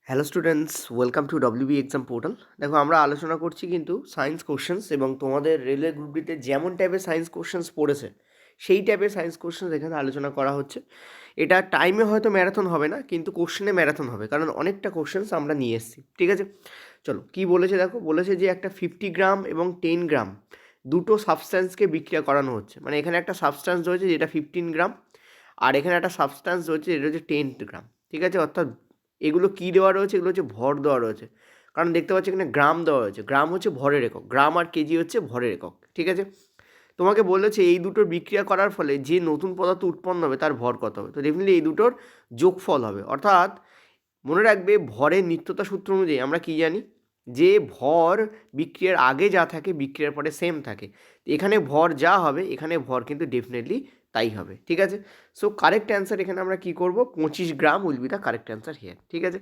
Hello students, welcome to WB exam portal. দেখো, আমরা আলোচনা করছি কিন্তু সায়েন্স কোশ্চেন্স, এবং তোমাদের রেলওয়ে গ্রুপ ডিতে যেমন টাইপের সায়েন্স কোশ্চেন্স পড়েছে সেই টাইপের সায়েন্স কোশ্চেন্স এখানে আলোচনা করা হচ্ছে। এটা টাইমে হয়তো ম্যারাথন হবে না, কিন্তু কোশ্চেনে ম্যারাথন হবে, কারণ অনেকটা কোশ্চেন্স আমরা নিয়ে এসেছি। ঠিক আছে, চলো কি বলেছে দেখো। বলেছে যে একটা 50 গ্রাম এবং 10 গ্রাম দুটো সাবস্ট্যান্সকে বিক্রিয়া করানো হচ্ছে। মানে এখানে একটা সাবস্ট্যান্স রয়েছে যেটা 15 গ্রাম, আর এখানে একটা সাবস্ট্যান্স রয়েছে যেটা হচ্ছে 10 গ্রাম। ঠিক আছে, অর্থাৎ এগুলো কী দেওয়া রয়েছে, এগুলো হচ্ছে ভর দেওয়া রয়েছে। কারণ দেখতে পাচ্ছি এখানে গ্রাম দেওয়া রয়েছে, গ্রাম হচ্ছে ভরের একক, গ্রাম আর কেজি হচ্ছে ভরের একক। ঠিক আছে, তোমাকে বলেছে এই দুটোর বিক্রিয়া করার ফলে যে নতুন পদার্থ উৎপন্ন হবে তার ভর কত হবে। তো ডেফিনেটলি এই দুটোর যোগফল হবে। অর্থাৎ মনে রাখবে, ভরের নিত্যতা সূত্র অনুযায়ী আমরা কি জানি, যে ভর বিক্রিয়ার আগে যা থাকে বিক্রিয়ার পরে সেম থাকে। এখানে ভর যা হবে এখানে ভর কিন্তু ডেফিনেটলি তাই হবে। ঠিক আছে, সো কারেক্ট অ্যান্সার এখানে আমরা কি করব, 25 gram will be the correct answer here. ঠিক আছে,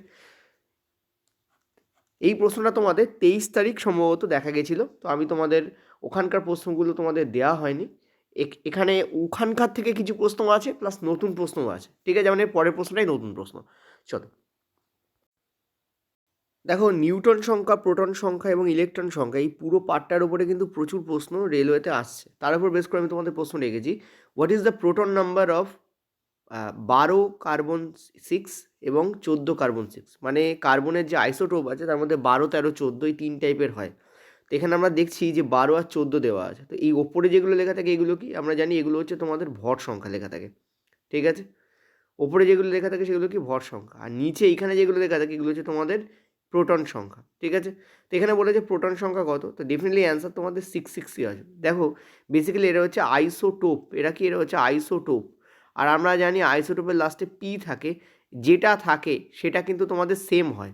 এই প্রশ্নটা তোমাদের 23 তারিখ সম্ভবত দেখা গেছিলো, তো আমি তোমাদের ওখানকার প্রশ্নগুলো তোমাদের দেওয়া হয়নি। এখানে ওখানকার থেকে কিছু প্রশ্ন আছে, প্লাস নতুন প্রশ্নও আছে। ঠিক আছে, মানে পরের প্রশ্নটাই নতুন প্রশ্ন। চলো দেখো, নিউটন সংখ্যা, প্রোটন সংখ্যা এবং ইলেকট্রন সংখ্যা, এই পুরো পার্টটার উপরে কিন্তু প্রচুর প্রশ্ন রেলওয়েতে আসছে। তার উপর বেস করে আমি তোমাদের প্রশ্ন রেখেছি, what is the proton number of 12 carbon 6 এবং 14 কার্বন 6। মানে কার্বনের যে আইসোটোপ আছে তার মধ্যে 12, 13, 14 এই 3 টাইপের হয়। তো এখানে আমরা দেখছি যে 12 আর 14 দেওয়া আছে। তো এই ওপরে যেগুলো লেখা থাকে এগুলো কি, আমরা জানি এগুলো হচ্ছে তোমাদের ভর সংখ্যা লেখা থাকে। ঠিক আছে, ওপরে যেগুলো লেখা থাকে সেগুলো কি ভর সংখ্যা, আর নিচে এইখানে যেগুলো লেখা থাকে এগুলো হচ্ছে তোমাদের প্রোটন সংখ্যা। ঠিক আছে, তো এখানে বলেছে প্রোটন সংখ্যা কত, তো ডেফিনেটলি অ্যান্সার তোমাদের 660 আছে। দেখো, বেসিক্যালি এরা হচ্ছে আইসোটোপ। এরা কি, এরা হচ্ছে আইসোটোপ। আর আমরা জানি আইসোটোপের লাস্টে পি থাকে, যেটা থাকে সেটা কিন্তু তোমাদের সেম হয়।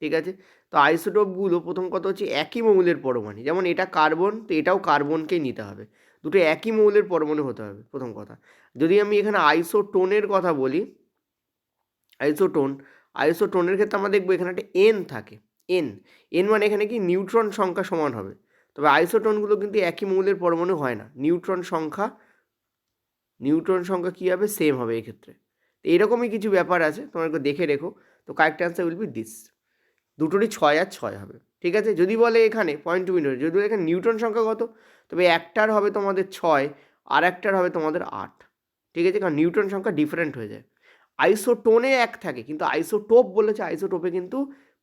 ঠিক আছে, তো আইসোটোপগুলো প্রথম কথা হচ্ছে একই মৌলের পরমাণু। যেমন এটা কার্বন, তো এটাও কার্বনকেই নিতে হবে, দুটো একই মৌলের পরমাণু হতে হবে প্রথম কথা। যদি আমি এখানে আইসোটোনের কথা বলি, আইসোটোন, আইসোটোনের ক্ষেত্রে আমরা দেখবো এখানে একটা এন থাকে। এন, এন মানে এখানে কি নিউট্রন সংখ্যা সমান হবে। তবে আইসোটোনগুলো কিন্তু একই মৌলের পরমাণু হয় না, নিউট্রন সংখ্যা, নিউট্রন সংখ্যা কী হবে, সেম হবে এক্ষেত্রে। তো এরকমই কিছু ব্যাপার আছে, তোমরা একটু দেখে রেখো। তো correct answer will be this, দুটোরই 6 আর 6 হবে। ঠিক আছে, যদি বলে এখানে পয়েন্ট টু মিনিট, যদি এখানে নিউট্রন সংখ্যা কত, তবে একটার হবে তোমাদের 6 আর একটার হবে তোমাদের 8। ঠিক আছে, কারণ নিউট্রন সংখ্যা ডিফারেন্ট হয়ে যায়। আইসোটোনে এক থাকে, কিন্তু আইসোটোপ বলেছে, আইসোটোপে কিন্তু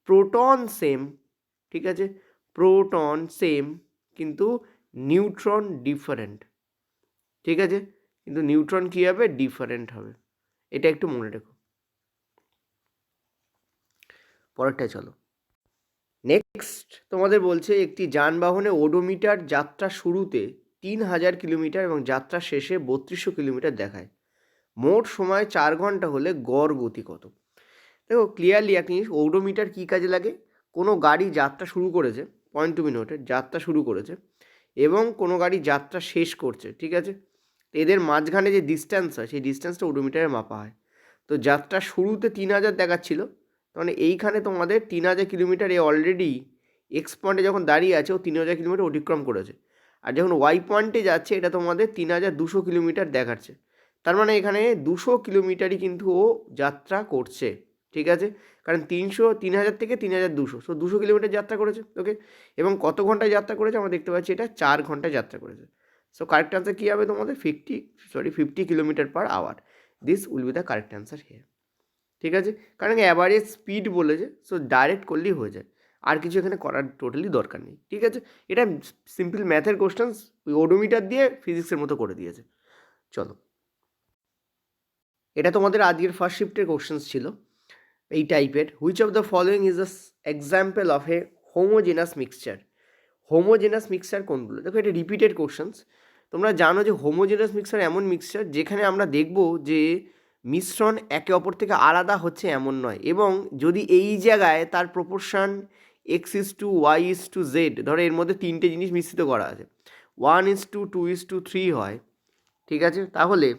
প্রোটন সেম। ঠিক আছে, প্রোটন সেম, কিন্তু নিউট্রন ডিফারেন্ট। ঠিক আছে, কিন্তু নিউট্রন কী হবে, ডিফারেন্ট হবে। এটা একটু মনে রেখো। পরেরটায় চলো। নেক্সট তোমাদের বলছে একটি যানবাহনে ওডোমিটার যাত্রা শুরুতে 3000 কিলোমিটার এবং যাত্রা শেষে 3200 কিলোমিটার দেখায়। মোট সময় 4 ঘন্টা হলে গড় গতি কত। দেখো, ক্লিয়ারলি এক জিনিস, ওডোমিটার কী কাজে লাগে, কোনো গাড়ি যাত্রা শুরু করেছে, পয়েন্ট টু বি নোটেড, যাত্রা শুরু করেছে এবং কোনো গাড়ি যাত্রা শেষ করছে। ঠিক আছে, এদের মাঝখানে যে ডিস্ট্যান্স হয় সেই ডিস্ট্যান্সটা ওডোমিটারে মাপা হয়। তো যাত্রা শুরুতে 3000 দেখাচ্ছিল, মানে এইখানে তোমাদের 3000 কিলোমিটার এ অলরেডি এক্স পয়েন্টে যখন দাঁড়িয়ে আছে ও 3000 কিলোমিটার অতিক্রম করেছে। আর যখন ওয়াই পয়েন্টে যাচ্ছে এটা তোমাদের 3200 কিলোমিটার দেখাচ্ছে। তার মানে এখানে 200 কিলোমিটারই কিন্তু ও যাত্রা করছে। ঠিক আছে, কারণ 3000 থেকে 3200, সো 200 কিলোমিটার যাত্রা করেছে। ওকে, এবং কত ঘন্টায় যাত্রা করেছে আমরা দেখতে পাচ্ছি এটা 4 ঘন্টায় যাত্রা করেছে। সো কারেক্ট অ্যান্সার কী হবে তোমাদের 50 kilometre per hour. This will be the correct answer here. ঠিক আছে, কারণ অ্যাভারেজ স্পিড বলেছে, সো ডাইরেক্ট করলেই হয়ে যায়, আর কিছু এখানে করার টোটালি দরকার নেই। ঠিক আছে, এটা সিম্পল ম্যাথের কোশ্চেন্স, ওই ওডোমিটার দিয়ে ফিজিক্সের মতো করে দিয়েছে। চলো, এটা তোমাদের আজকের ফার্স্ট শিফটের কোশ্চেন্স ছিল এই টাইপের। Which of the following is a example of A homogeneous mixture. Homogeneous mixture কোনগুলো, দেখো এটা রিপিটেড কোশ্চেন্স। তোমরা জানো যে হোমোজেনাস মিক্সচার এমন মিক্সচার যেখানে আমরা দেখব যে মিশ্রণ একে অপর থেকে আলাদা হচ্ছে এমন নয়, এবং যদি এই জায়গায় তার প্রপোর্শন x:2, y:z, ধরো এর মধ্যে 3টে জিনিস মিশ্রিত করা আছে, 1:2:3 হয়। ঠিক আছে, তাহলে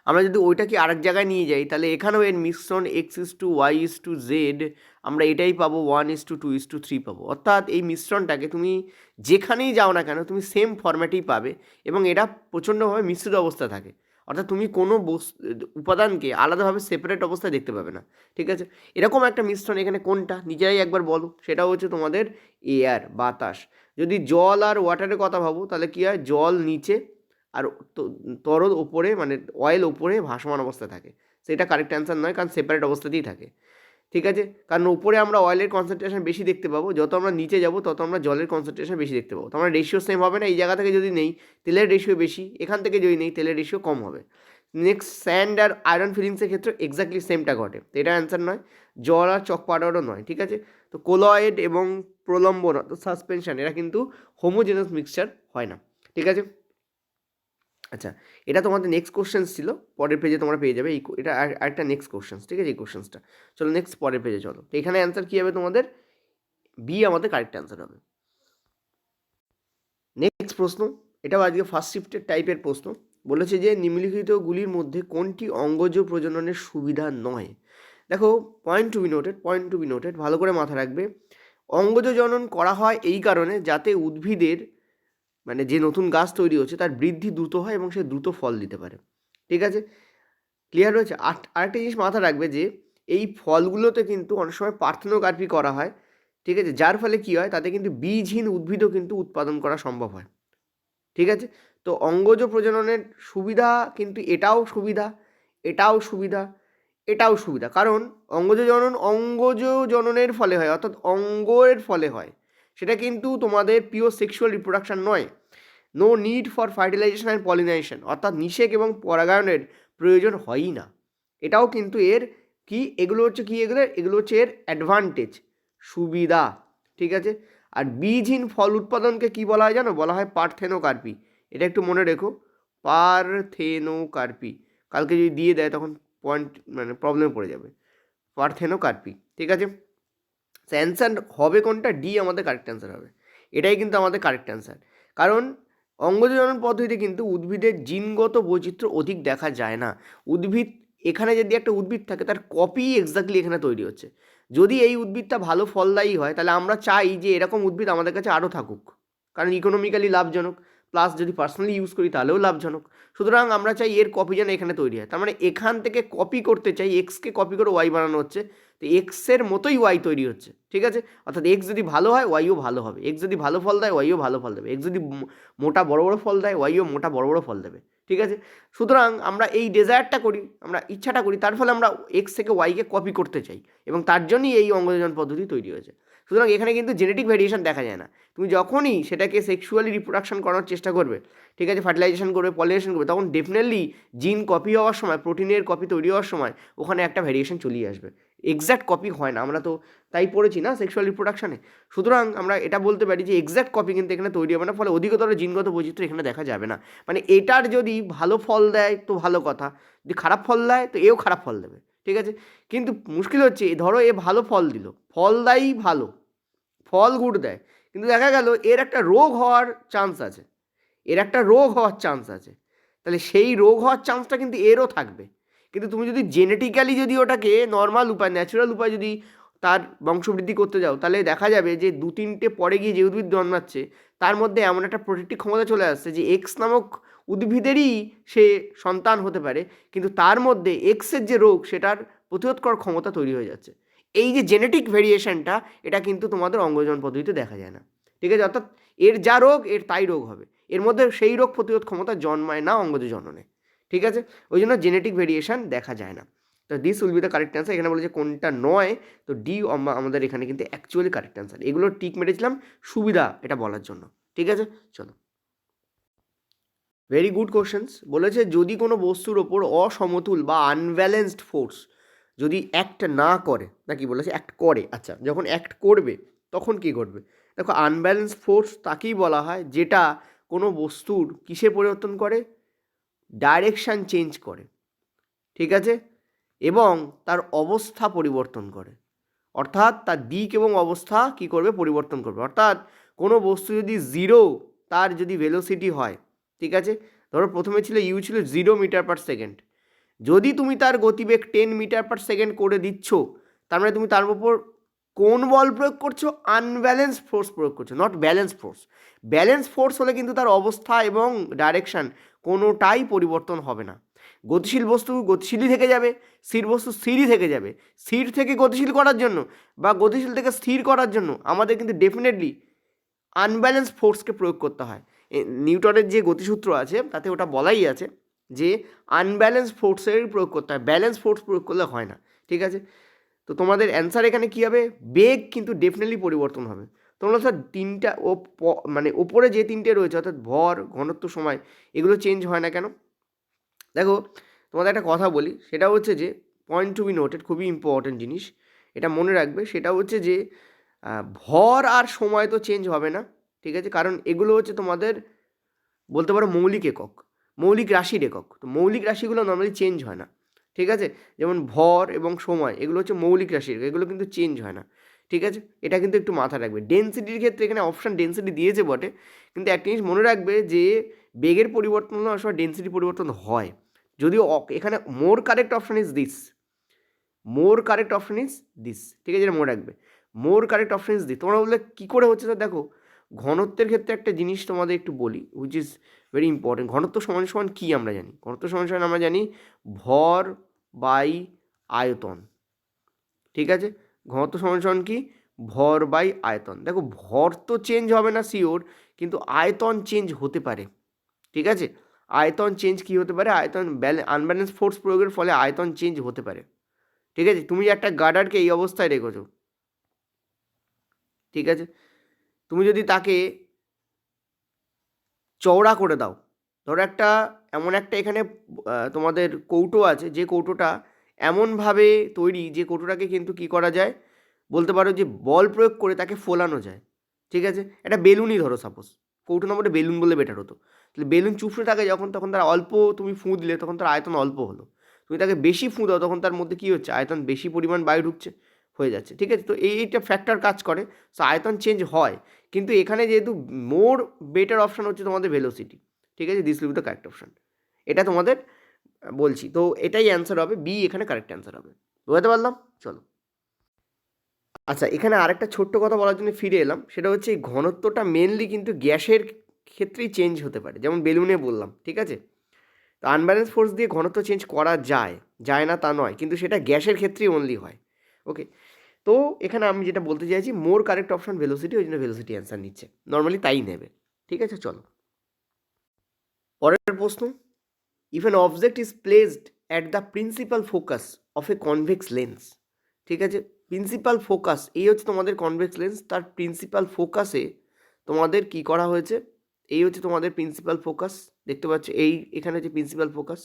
আমরা যদি ওইটাকে আরেক জায়গায় নিয়ে যাই তাহলে এখানেও এর মিশ্রণ x:y:z, আমরা এটাই পাবো 1:2:3 পাবো। অর্থাৎ এই মিশ্রণটাকে তুমি যেখানেই যাও না কেন তুমি সেম ফরম্যাটেই পাবে, এবং এটা প্রচণ্ডভাবে মিশ্রিত অবস্থা থাকে। অর্থাৎ তুমি কোনো উপাদানকে আলাদাভাবে সেপারেট অবস্থায় দেখতে পাবে না। ঠিক আছে, এরকম একটা মিশ্রণ এখানে কোনটা নিজেরাই একবার বলো। সেটা হচ্ছে তোমাদের এয়ার, বাতাস। যদি জল আর ওয়াটারের কথা ভাবো তাহলে কী হয়, জল নিচে আর তরল ওপরে, মানে অয়েল ওপরে ভাসমান অবস্থায় থাকে। সেটা কারেক্ট অ্যান্সার নয়, কারণ সেপারেট অবস্থাতেই থাকে। ঠিক আছে, কারণ উপরে আমরা অয়েলের কনসেন্ট্রেশন বেশি দেখতে পাবো, যত আমরা নিচে যাব তত আমরা জলের কনসেন্ট্রেশন বেশি দেখতে পাবো। তো আমরা রেশিও সেম হবে না। এই জায়গা থেকে যদি নেই তেলের রেশিও বেশি, এখান থেকে যদি নেই তেলের রেশিও কম হবে। নেক্সট, স্যান্ড আর আয়রন ফিলিংসের ক্ষেত্রে এক্স্যাক্টলি সেমটা ঘটে, তো এটা অ্যান্সার নয়। জল আর চক পাউডারও নয়। ঠিক আছে, তো কোলয়েড এবং প্রলম্বন তো সাসপেনশন এরা কিন্তু হোমোজেনাস মিক্সচার হয় না। ঠিক আছে, আচ্ছা, এটা তোমাদের নেক্সট কোশ্চেন ছিল, পরের পেজে তোমরা পেয়ে যাবে। এটা আরেকটা নেক্সট কোশ্চেন। ঠিক আছে, এই কোশ্চেনসটা চলো নেক্সট পরের পেজে চলো। তো এখানে অ্যান্সার কী হবে তোমাদের, বি আমাদের কারেক্ট অ্যান্সার হবে। নেক্সট প্রশ্ন, এটাও আজকে ফার্স্ট শিফটের টাইপের প্রশ্ন। বলেছে যে নিম্নলিখিতগুলির মধ্যে কোনটি অঙ্গজ প্রজননের সুবিধা নয়। দেখো, পয়েন্ট টু বি নোটেড, ভালো করে মাথা রাখবে। অঙ্গজ জনন করা হয় এই কারণে যাতে উদ্ভিদের, মানে যে নতুন গাছ তৈরি হচ্ছে তার বৃদ্ধি দ্রুত হয় এবং সে দ্রুত ফল দিতে পারে। ঠিক আছে, ক্লিয়ার হয়েছে? আরেকটা জিনিস মাথা রাখবে যে এই ফলগুলোতে কিন্তু অনেক সময় পার্থেনোকার্পি করা হয়। ঠিক আছে, যার ফলে কী হয়, তাতে কিন্তু বীজহীন উদ্ভিদও কিন্তু উৎপাদন করা সম্ভব হয়। ঠিক আছে, তো অঙ্গজ প্রজননের সুবিধা কিন্তু এটাও সুবিধা, এটাও সুবিধা, এটাও সুবিধা। কারণ অঙ্গজ জননের ফলে হয়, অর্থাৎ অঙ্গের ফলে হয়। সেটা কিন্তু তোমাদের পিওর সেক্সুয়াল রিপ্রোডাকশন নয়। No need for fertilization and pollinization, অর্থাৎ নিষেক এবং পরাগায়নের প্রয়োজন হয়ই না। এটাও কিন্তু এর কি, এগুলো হচ্ছে কি, এগুলো হচ্ছে এর অ্যাডভান্টেজ, সুবিধা। ঠিক আছে, আর বীজহীন ফল উৎপাদনকে কি বলা হয় জানো, বলা হয় পার্থেনোকার্পি। এটা একটু মনে রেখো, পার্থেনোকার্পি। কালকে যদি দিয়ে দেয় তখন পয়েন্ট, মানে প্রবলেমে পড়ে যাবে। পার্থেনোকার্পি। ঠিক আছে, অ্যান্সার হবে কোনটা, ডি আমাদের কারেক্ট অ্যান্সার হবে। এটাই কিন্তু আমাদের কারেক্ট অ্যান্সার। কারণ অঙ্গজ জনন পদ্ধতিতে কিন্তু উদ্ভিদের জিনগত বৈচিত্র্য অধিক দেখা যায় না। উদ্ভিদ, এখানে যদি একটা উদ্ভিদ থাকে তার কপি এক্স্যাক্টলি এখানে তৈরি হচ্ছে। যদি এই উদ্ভিদটা ভালো ফলদায়ী হয় তাহলে আমরা চাই যে এরকম উদ্ভিদ আমাদের কাছে আরও থাকুক, কারণ ইকোনমিক্যালি লাভজনক, প্লাস যদি পার্সোনালি ইউজ করি তাহলেও লাভজনক। সুতরাং আমরা চাই এর কপি যেন এখানে তৈরি হয়। তার মানে এখান থেকে কপি করতে চাই, এক্সকে কপি করে ওয়াই বানানো হচ্ছে, তো এক্সের মতোই ওয়াই তৈরি হচ্ছে। ঠিক আছে, অর্থাৎ এক্স যদি ভালো হয় ওয়াইও ভালো হবে, এক্স যদি ভালো ফল দেয় ওয়াইও ভালো ফল দেবে, এক্স যদি মোটা বড় বড় ফল দেয় ওয়াইও মোটা বড় বড় ফল দেবে। ঠিক আছে, সুতরাং আমরা এই ডেজায়ারটা করি, আমরা ইচ্ছাটা করি, তার ফলে আমরা এক্স থেকে ওয়াইকে কপি করতে চাই, এবং তার জন্যই এই অঙ্গজনন পদ্ধতি তৈরি হয়েছে। সুতরাং এখানে কিন্তু জেনেটিক ভেরিয়েশন দেখা যায় না। তুমি যখনই সেটাকে সেক্সুয়ালি রিপ্রোডাকশন করার চেষ্টা করবে, ঠিক আছে, ফার্টিলাইজেশন করবে, পলিনেশন করবে, তখন ডেফিনেটলি জিন কপি হওয়ার সময়, প্রোটিনের কপি তৈরি হওয়ার সময় ওখানে একটা ভেরিয়েশন চলিয়ে আসবে। এক্স্যাক্ট কপি হয় না, আমরা তো তাই পড়েছি না সেক্সুয়াল রিপ্রোডাকশানে। সুতরাং আমরা এটা বলতে পারি যে এক্স্যাক্ট কপি কিন্তু এখানে তৈরি হবে না, ফলে অধিকতর জিনগত বৈচিত্র্য এখানে দেখা যাবে না। মানে এটার যদি ভালো ফল দেয় তো ভালো কথা, যদি খারাপ ফল দেয় তো এও খারাপ ফল দেবে। ঠিক আছে, কিন্তু মুশকিল হচ্ছে, ধরো এ ভালো ফল দিল, ফল দেয়ই ভালো, ফল গুড দেয়, কিন্তু দেখা গেল এর একটা রোগ হওয়ার চান্স আছে, তাহলে সেই রোগ হওয়ার চান্সটা কিন্তু এরও থাকবে। কিন্তু তুমি যদি জেনেটিক্যালি যদি ওটাকে নর্মাল উপায়, ন্যাচারাল উপায় যদি তার বংশবৃদ্ধি করতে যাও, তাহলে দেখা যাবে যে 2-3টে পরে গিয়ে যে উদ্ভিদ জন্মাচ্ছে তার মধ্যে এমন একটা প্রোটেক্টিভ ক্ষমতা চলে আসছে যে এক্স নামক উদ্ভিদেরই সে সন্তান হতে পারে, কিন্তু তার মধ্যে এক্সের যে রোগ সেটার প্রতিরোধ করার ক্ষমতা তৈরি হয়ে যাচ্ছে। এই যে জেনেটিক ভেরিয়েশনটা, এটা কিন্তু তোমাদের অঙ্গজন পদ্ধতিতে দেখা যায় না। ঠিক আছে, অর্থাৎ এর যা রোগ এর তাই রোগ হবে, এর মধ্যে সেই রোগ প্রতিরোধ ক্ষমতা জন্মায় না অঙ্গজ জননে। ঠিক আছে, ওই জন্য জেনেটিক ভেরিয়েশন দেখা যায় না। তো this will be the correct answer. এখানে বলেছে কোনটা নয়, তো ডি আমাদের এখানে কিন্তু অ্যাকচুয়ালি কারেক্ট অ্যান্সার। এগুলো টিক মেরেছিলাম সুবিধা এটা বলার জন্য। ঠিক আছে, চলো, ভেরি গুড কোশ্চেন্স। বলেছে যদি কোনো বস্তুর ওপর অসমতুল বা আনব্যালেন্সড ফোর্স যদি অ্যাক্ট না করে, না কি বলেছে অ্যাক্ট করে, আচ্ছা যখন অ্যাক্ট করবে তখন কি ঘটবে। দেখো, আনব্যালেন্স ফোর্স তাকেই বলা হয় যেটা কোনো বস্তুর কিসে পরিবর্তন করে, ডাইরেকশান চেঞ্জ করে। ঠিক আছে, এবং তার অবস্থা পরিবর্তন করে, অর্থাৎ তার দিক এবং অবস্থা কি করবে, পরিবর্তন করবে। অর্থাৎ কোনো বস্তু যদি জিরো তার যদি ভেলোসিটি হয়, ঠিক আছে, ধরো প্রথমে ছিল ইউ ছিল 0 মিটার পার সেকেন্ড, যদি তুমি তার গতিবেগ 10 মিটার পার সেকেন্ড করে দিচ্ছ, তার মানে তুমি তার উপর কোন বল প্রয়োগ করছো, আনব্যালেন্স ফোর্স প্রয়োগ করছো, not balance force. Balance force হলে কিন্তু তার অবস্থা এবং ডাইরেকশান কোনোটাই পরিবর্তন হবে না। গতিশীল বস্তু গতিশীলই থেকে যাবে, স্থির বস্তু স্থিরই থেকে যাবে। স্থির থেকে গতিশীল করার জন্য বা গতিশীল থেকে স্থির করার জন্য আমাদের কিন্তু ডেফিনেটলি আনব্যালেন্স ফোর্সকে প্রয়োগ করতে হয়। নিউটনের যে গতিসূত্র আছে তাতে ওটা বলাই আছে যে আনব্যালেন্স ফোর্সের প্রয়োগ করতে হয়, ব্যালেন্স ফোর্স প্রয়োগ করলে হয় না। ঠিক আছে, তো তোমাদের অ্যান্সার এখানে কী হবে? বেগ কিন্তু ডেফিনেটলি পরিবর্তন হবে। তোমরা স্যার তিনটা মানে ওপরে যে তিনটে রয়েছে অর্থাৎ ভর, ঘনত্ব, সময়, এগুলো চেঞ্জ হয় না কেন? দেখো তোমাদের একটা কথা বলি, সেটা হচ্ছে যে পয়েন্ট টু বি নোটেড, খুবই ইম্পর্টেন্ট জিনিস, এটা মনে রাখবে। সেটা হচ্ছে যে ভর আর সময় তো চেঞ্জ হবে না, ঠিক আছে, কারণ এগুলো হচ্ছে তোমাদের বলতে পারো মৌলিক একক, মৌলিক রাশির একক। তো মৌলিক রাশিগুলো নর্মালি চেঞ্জ হয় না, ঠিক আছে। যেমন ভর এবং সময় এগুলো হচ্ছে মৌলিক রাশির, এগুলো কিন্তু চেঞ্জ হয় না, ঠিক আছে। এটা কিন্তু একটু মাথায় রাখবে। ডেনসিটির ক্ষেত্রে এখানে অপশান ডেনসিটি দিয়েছে বটে, কিন্তু একটা জিনিস মনে রাখবে যে বেগের পরিবর্তন হলে অসময় ডেনসিটি পরিবর্তন হয়। যদিও এখানে more correct option is this, more correct option is this, ঠিক আছে, এটা মনে রাখবে। More correct option is this. তোমরা বললে কী করে হচ্ছে স্যার? দেখো ঘনত্বের ক্ষেত্রে একটা জিনিস তোমাদের একটু বলি, হুইচ ইজ ভেরি ইম্পর্টেন্ট। ঘনত্ব সমান সমান কী আমরা জানি? ঘনত্ব সমান সমান আমরা জানি ভর বাই আয়তন, ঠিক আছে। ঘনত্ব সমান সমান কি? ভর বাই আয়তন। দেখো ভর তো চেঞ্জ হবে না শিওর, কিন্তু আয়তন চেঞ্জ হতে পারে, ঠিক আছে। আয়তন চেঞ্জ কি হতে পারে? আয়তন আনব্যালেন্স ফোর্স প্রয়োগের ফলে আয়তন চেঞ্জ হতে পারে, ঠিক আছে। তুমি একটা গার্ডারকে এই অবস্থায় রেখেছো, ঠিক আছে, তুমি যদি তাকে চওড়া করে দাও, ধরো একটা এমন একটা এখানে তোমাদের কৌটো আছে, যে কৌটোটা এমনভাবে তৈরি যে কৌটোটাকে কিন্তু কি করা যায় বলতে পারো যে বল প্রয়োগ করে তাকে ফোলানো যায়, ঠিক আছে। একটা বেলুনই ধরো, সাপোজ কৌটো নম্বরটা বেলুন বললে বেটার হতো। তাহলে বেলুন চুপসে থাকে যখন, তখন তার অল্প তুমি ফুঁ দিলে তখন তার আয়তন অল্প হলো। তুমি তাকে বেশি ফুঁ দাও তখন তার মধ্যে কী হচ্ছে? আয়তন বেশি পরিমাণ বায়ু ঢুকছে, হয়ে যাচ্ছে, ঠিক আছে। তো এইটা ফ্যাক্টর কাজ করে, সো আয়তন চেঞ্জ হয়। কিন্তু এখানে যেহেতু মোর বেটার অপশান হচ্ছে তোমাদের ভেলোসিটি, ঠিক আছে, this will be the correct option. এটা তোমাদের বলছি, তো এটাই অ্যান্সার হবে, বি এখানে কারেক্ট অ্যান্সার হবে। বুঝতে পারলাম? চলো, আচ্ছা এখানে আরেকটা ছোট্ট কথা বলার জন্য ফিরে এলাম, সেটা হচ্ছে এই ঘনত্বটা মেনলি কিন্তু গ্যাসের ক্ষেত্রেই চেঞ্জ হতে পারে, যেমন বেলুনে বললাম, ঠিক আছে। তো আনব্যালেন্স ফোর্স দিয়ে ঘনত্ব চেঞ্জ করা যায়, যায় না তা নয়, কিন্তু সেটা গ্যাসের ক্ষেত্রেই অনলি হয়। ওকে, তো এখানে আমি যেটা বলতে চাইছি, মোর কারেক্ট অপশন ভেলোসিটি, ওই জন্য ভেলোসিটি অ্যান্সার নিচ্ছে, নর্মালি তাই নেবে, ঠিক আছে। চলো পরের প্রশ্ন। If an object is placed at the principal focus of A convex lens, ঠিক আছে, প্রিন্সিপাল ফোকাস, এই হচ্ছে তোমাদের কনভেক্স লেন্স, তার প্রিন্সিপাল ফোকাসে তোমাদের কি করা হয়েছে? এই হচ্ছে তোমাদের প্রিন্সিপাল ফোকাস, দেখতে পাচ্ছ এই এখানে হচ্ছে প্রিন্সিপাল ফোকাস,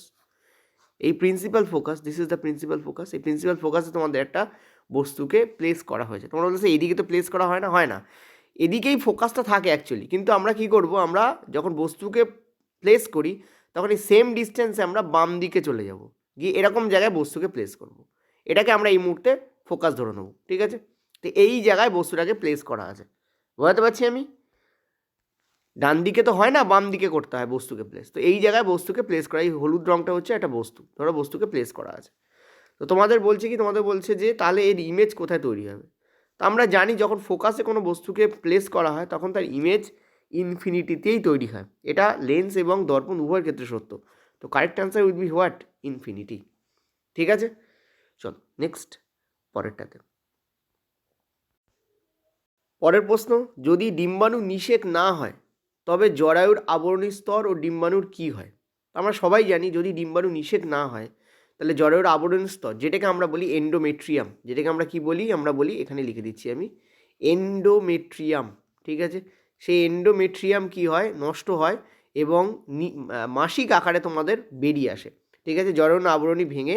এই principal focus, this is the principal focus. এই প্রিন্সিপাল ফোকাসে তোমাদের একটা বস্তুকে প্লেস করা হয়েছে। তোমরা বলছো এইদিকে তো প্লেস করা হয় না, হয় না, এদিকেই ফোকাসটা থাকে অ্যাকচুয়ালি, কিন্তু আমরা কি করব, আমরা যখন বস্তুকে প্লেস করি তখন এই সেম ডিস্টেন্সে আমরা বাম দিকে চলে যাব, গিয়ে এরকম জায়গায় বস্তুকে প্লেস করব। এটাকে আমরা এই মুহূর্তে ফোকাস ধরে নেব, ঠিক আছে। তো এই জায়গায় বস্তুটাকে প্লেস করা আছে, বোঝাতে পারছি আমি? ডান দিকে তো হয় না, বাম দিকে করতে হয় বস্তুকে প্লেস। তো এই জায়গায় বস্তুকে প্লেস করা, এই হলুদ রঙটা হচ্ছে একটা বস্তু, ধরো বস্তুকে প্লেস করা আছে। তো তোমাদের বলছে কি, তোমাদের বলছে যে তাহলে এর ইমেজ কোথায় তৈরি হবে? তো আমরা জানি যখন ফোকাসে কোনো বস্তুকে প্লেস করা হয় তখন তার ইমেজ ইনফিনিটিতেই তৈরি হয়। এটা লেন্স এবং দর্পণ উভয়ের ক্ষেত্রে সত্য। তো correct answer will be what? Infinity, ঠিক আছে। চলো নেক্সট, পরেরটাতে। পরের প্রশ্ন, যদি ডিম্বাণু নিষেক না হয় তবে জরায়ুর আবরণী স্তর ও ডিম্বাণুর কী হয়? আমরা সবাই জানি যদি ডিম্বাণু নিষেক না হয় তাহলে জরায়ুর আবরণী স্তর, যেটাকে আমরা বলি এন্ডোমেট্রিয়াম, যেটাকে আমরা কি বলি, আমরা বলি, এখানে লিখে দিচ্ছি আমি, এন্ডোমেট্রিয়াম, ঠিক আছে। সেই এন্ডোমেট্রিয়াম কি হয়? নষ্ট হয় এবং মাসিক আকারে তোমাদের বেরিয়ে আসে, ঠিক আছে। জরায়ুর আবরণী ভেঙে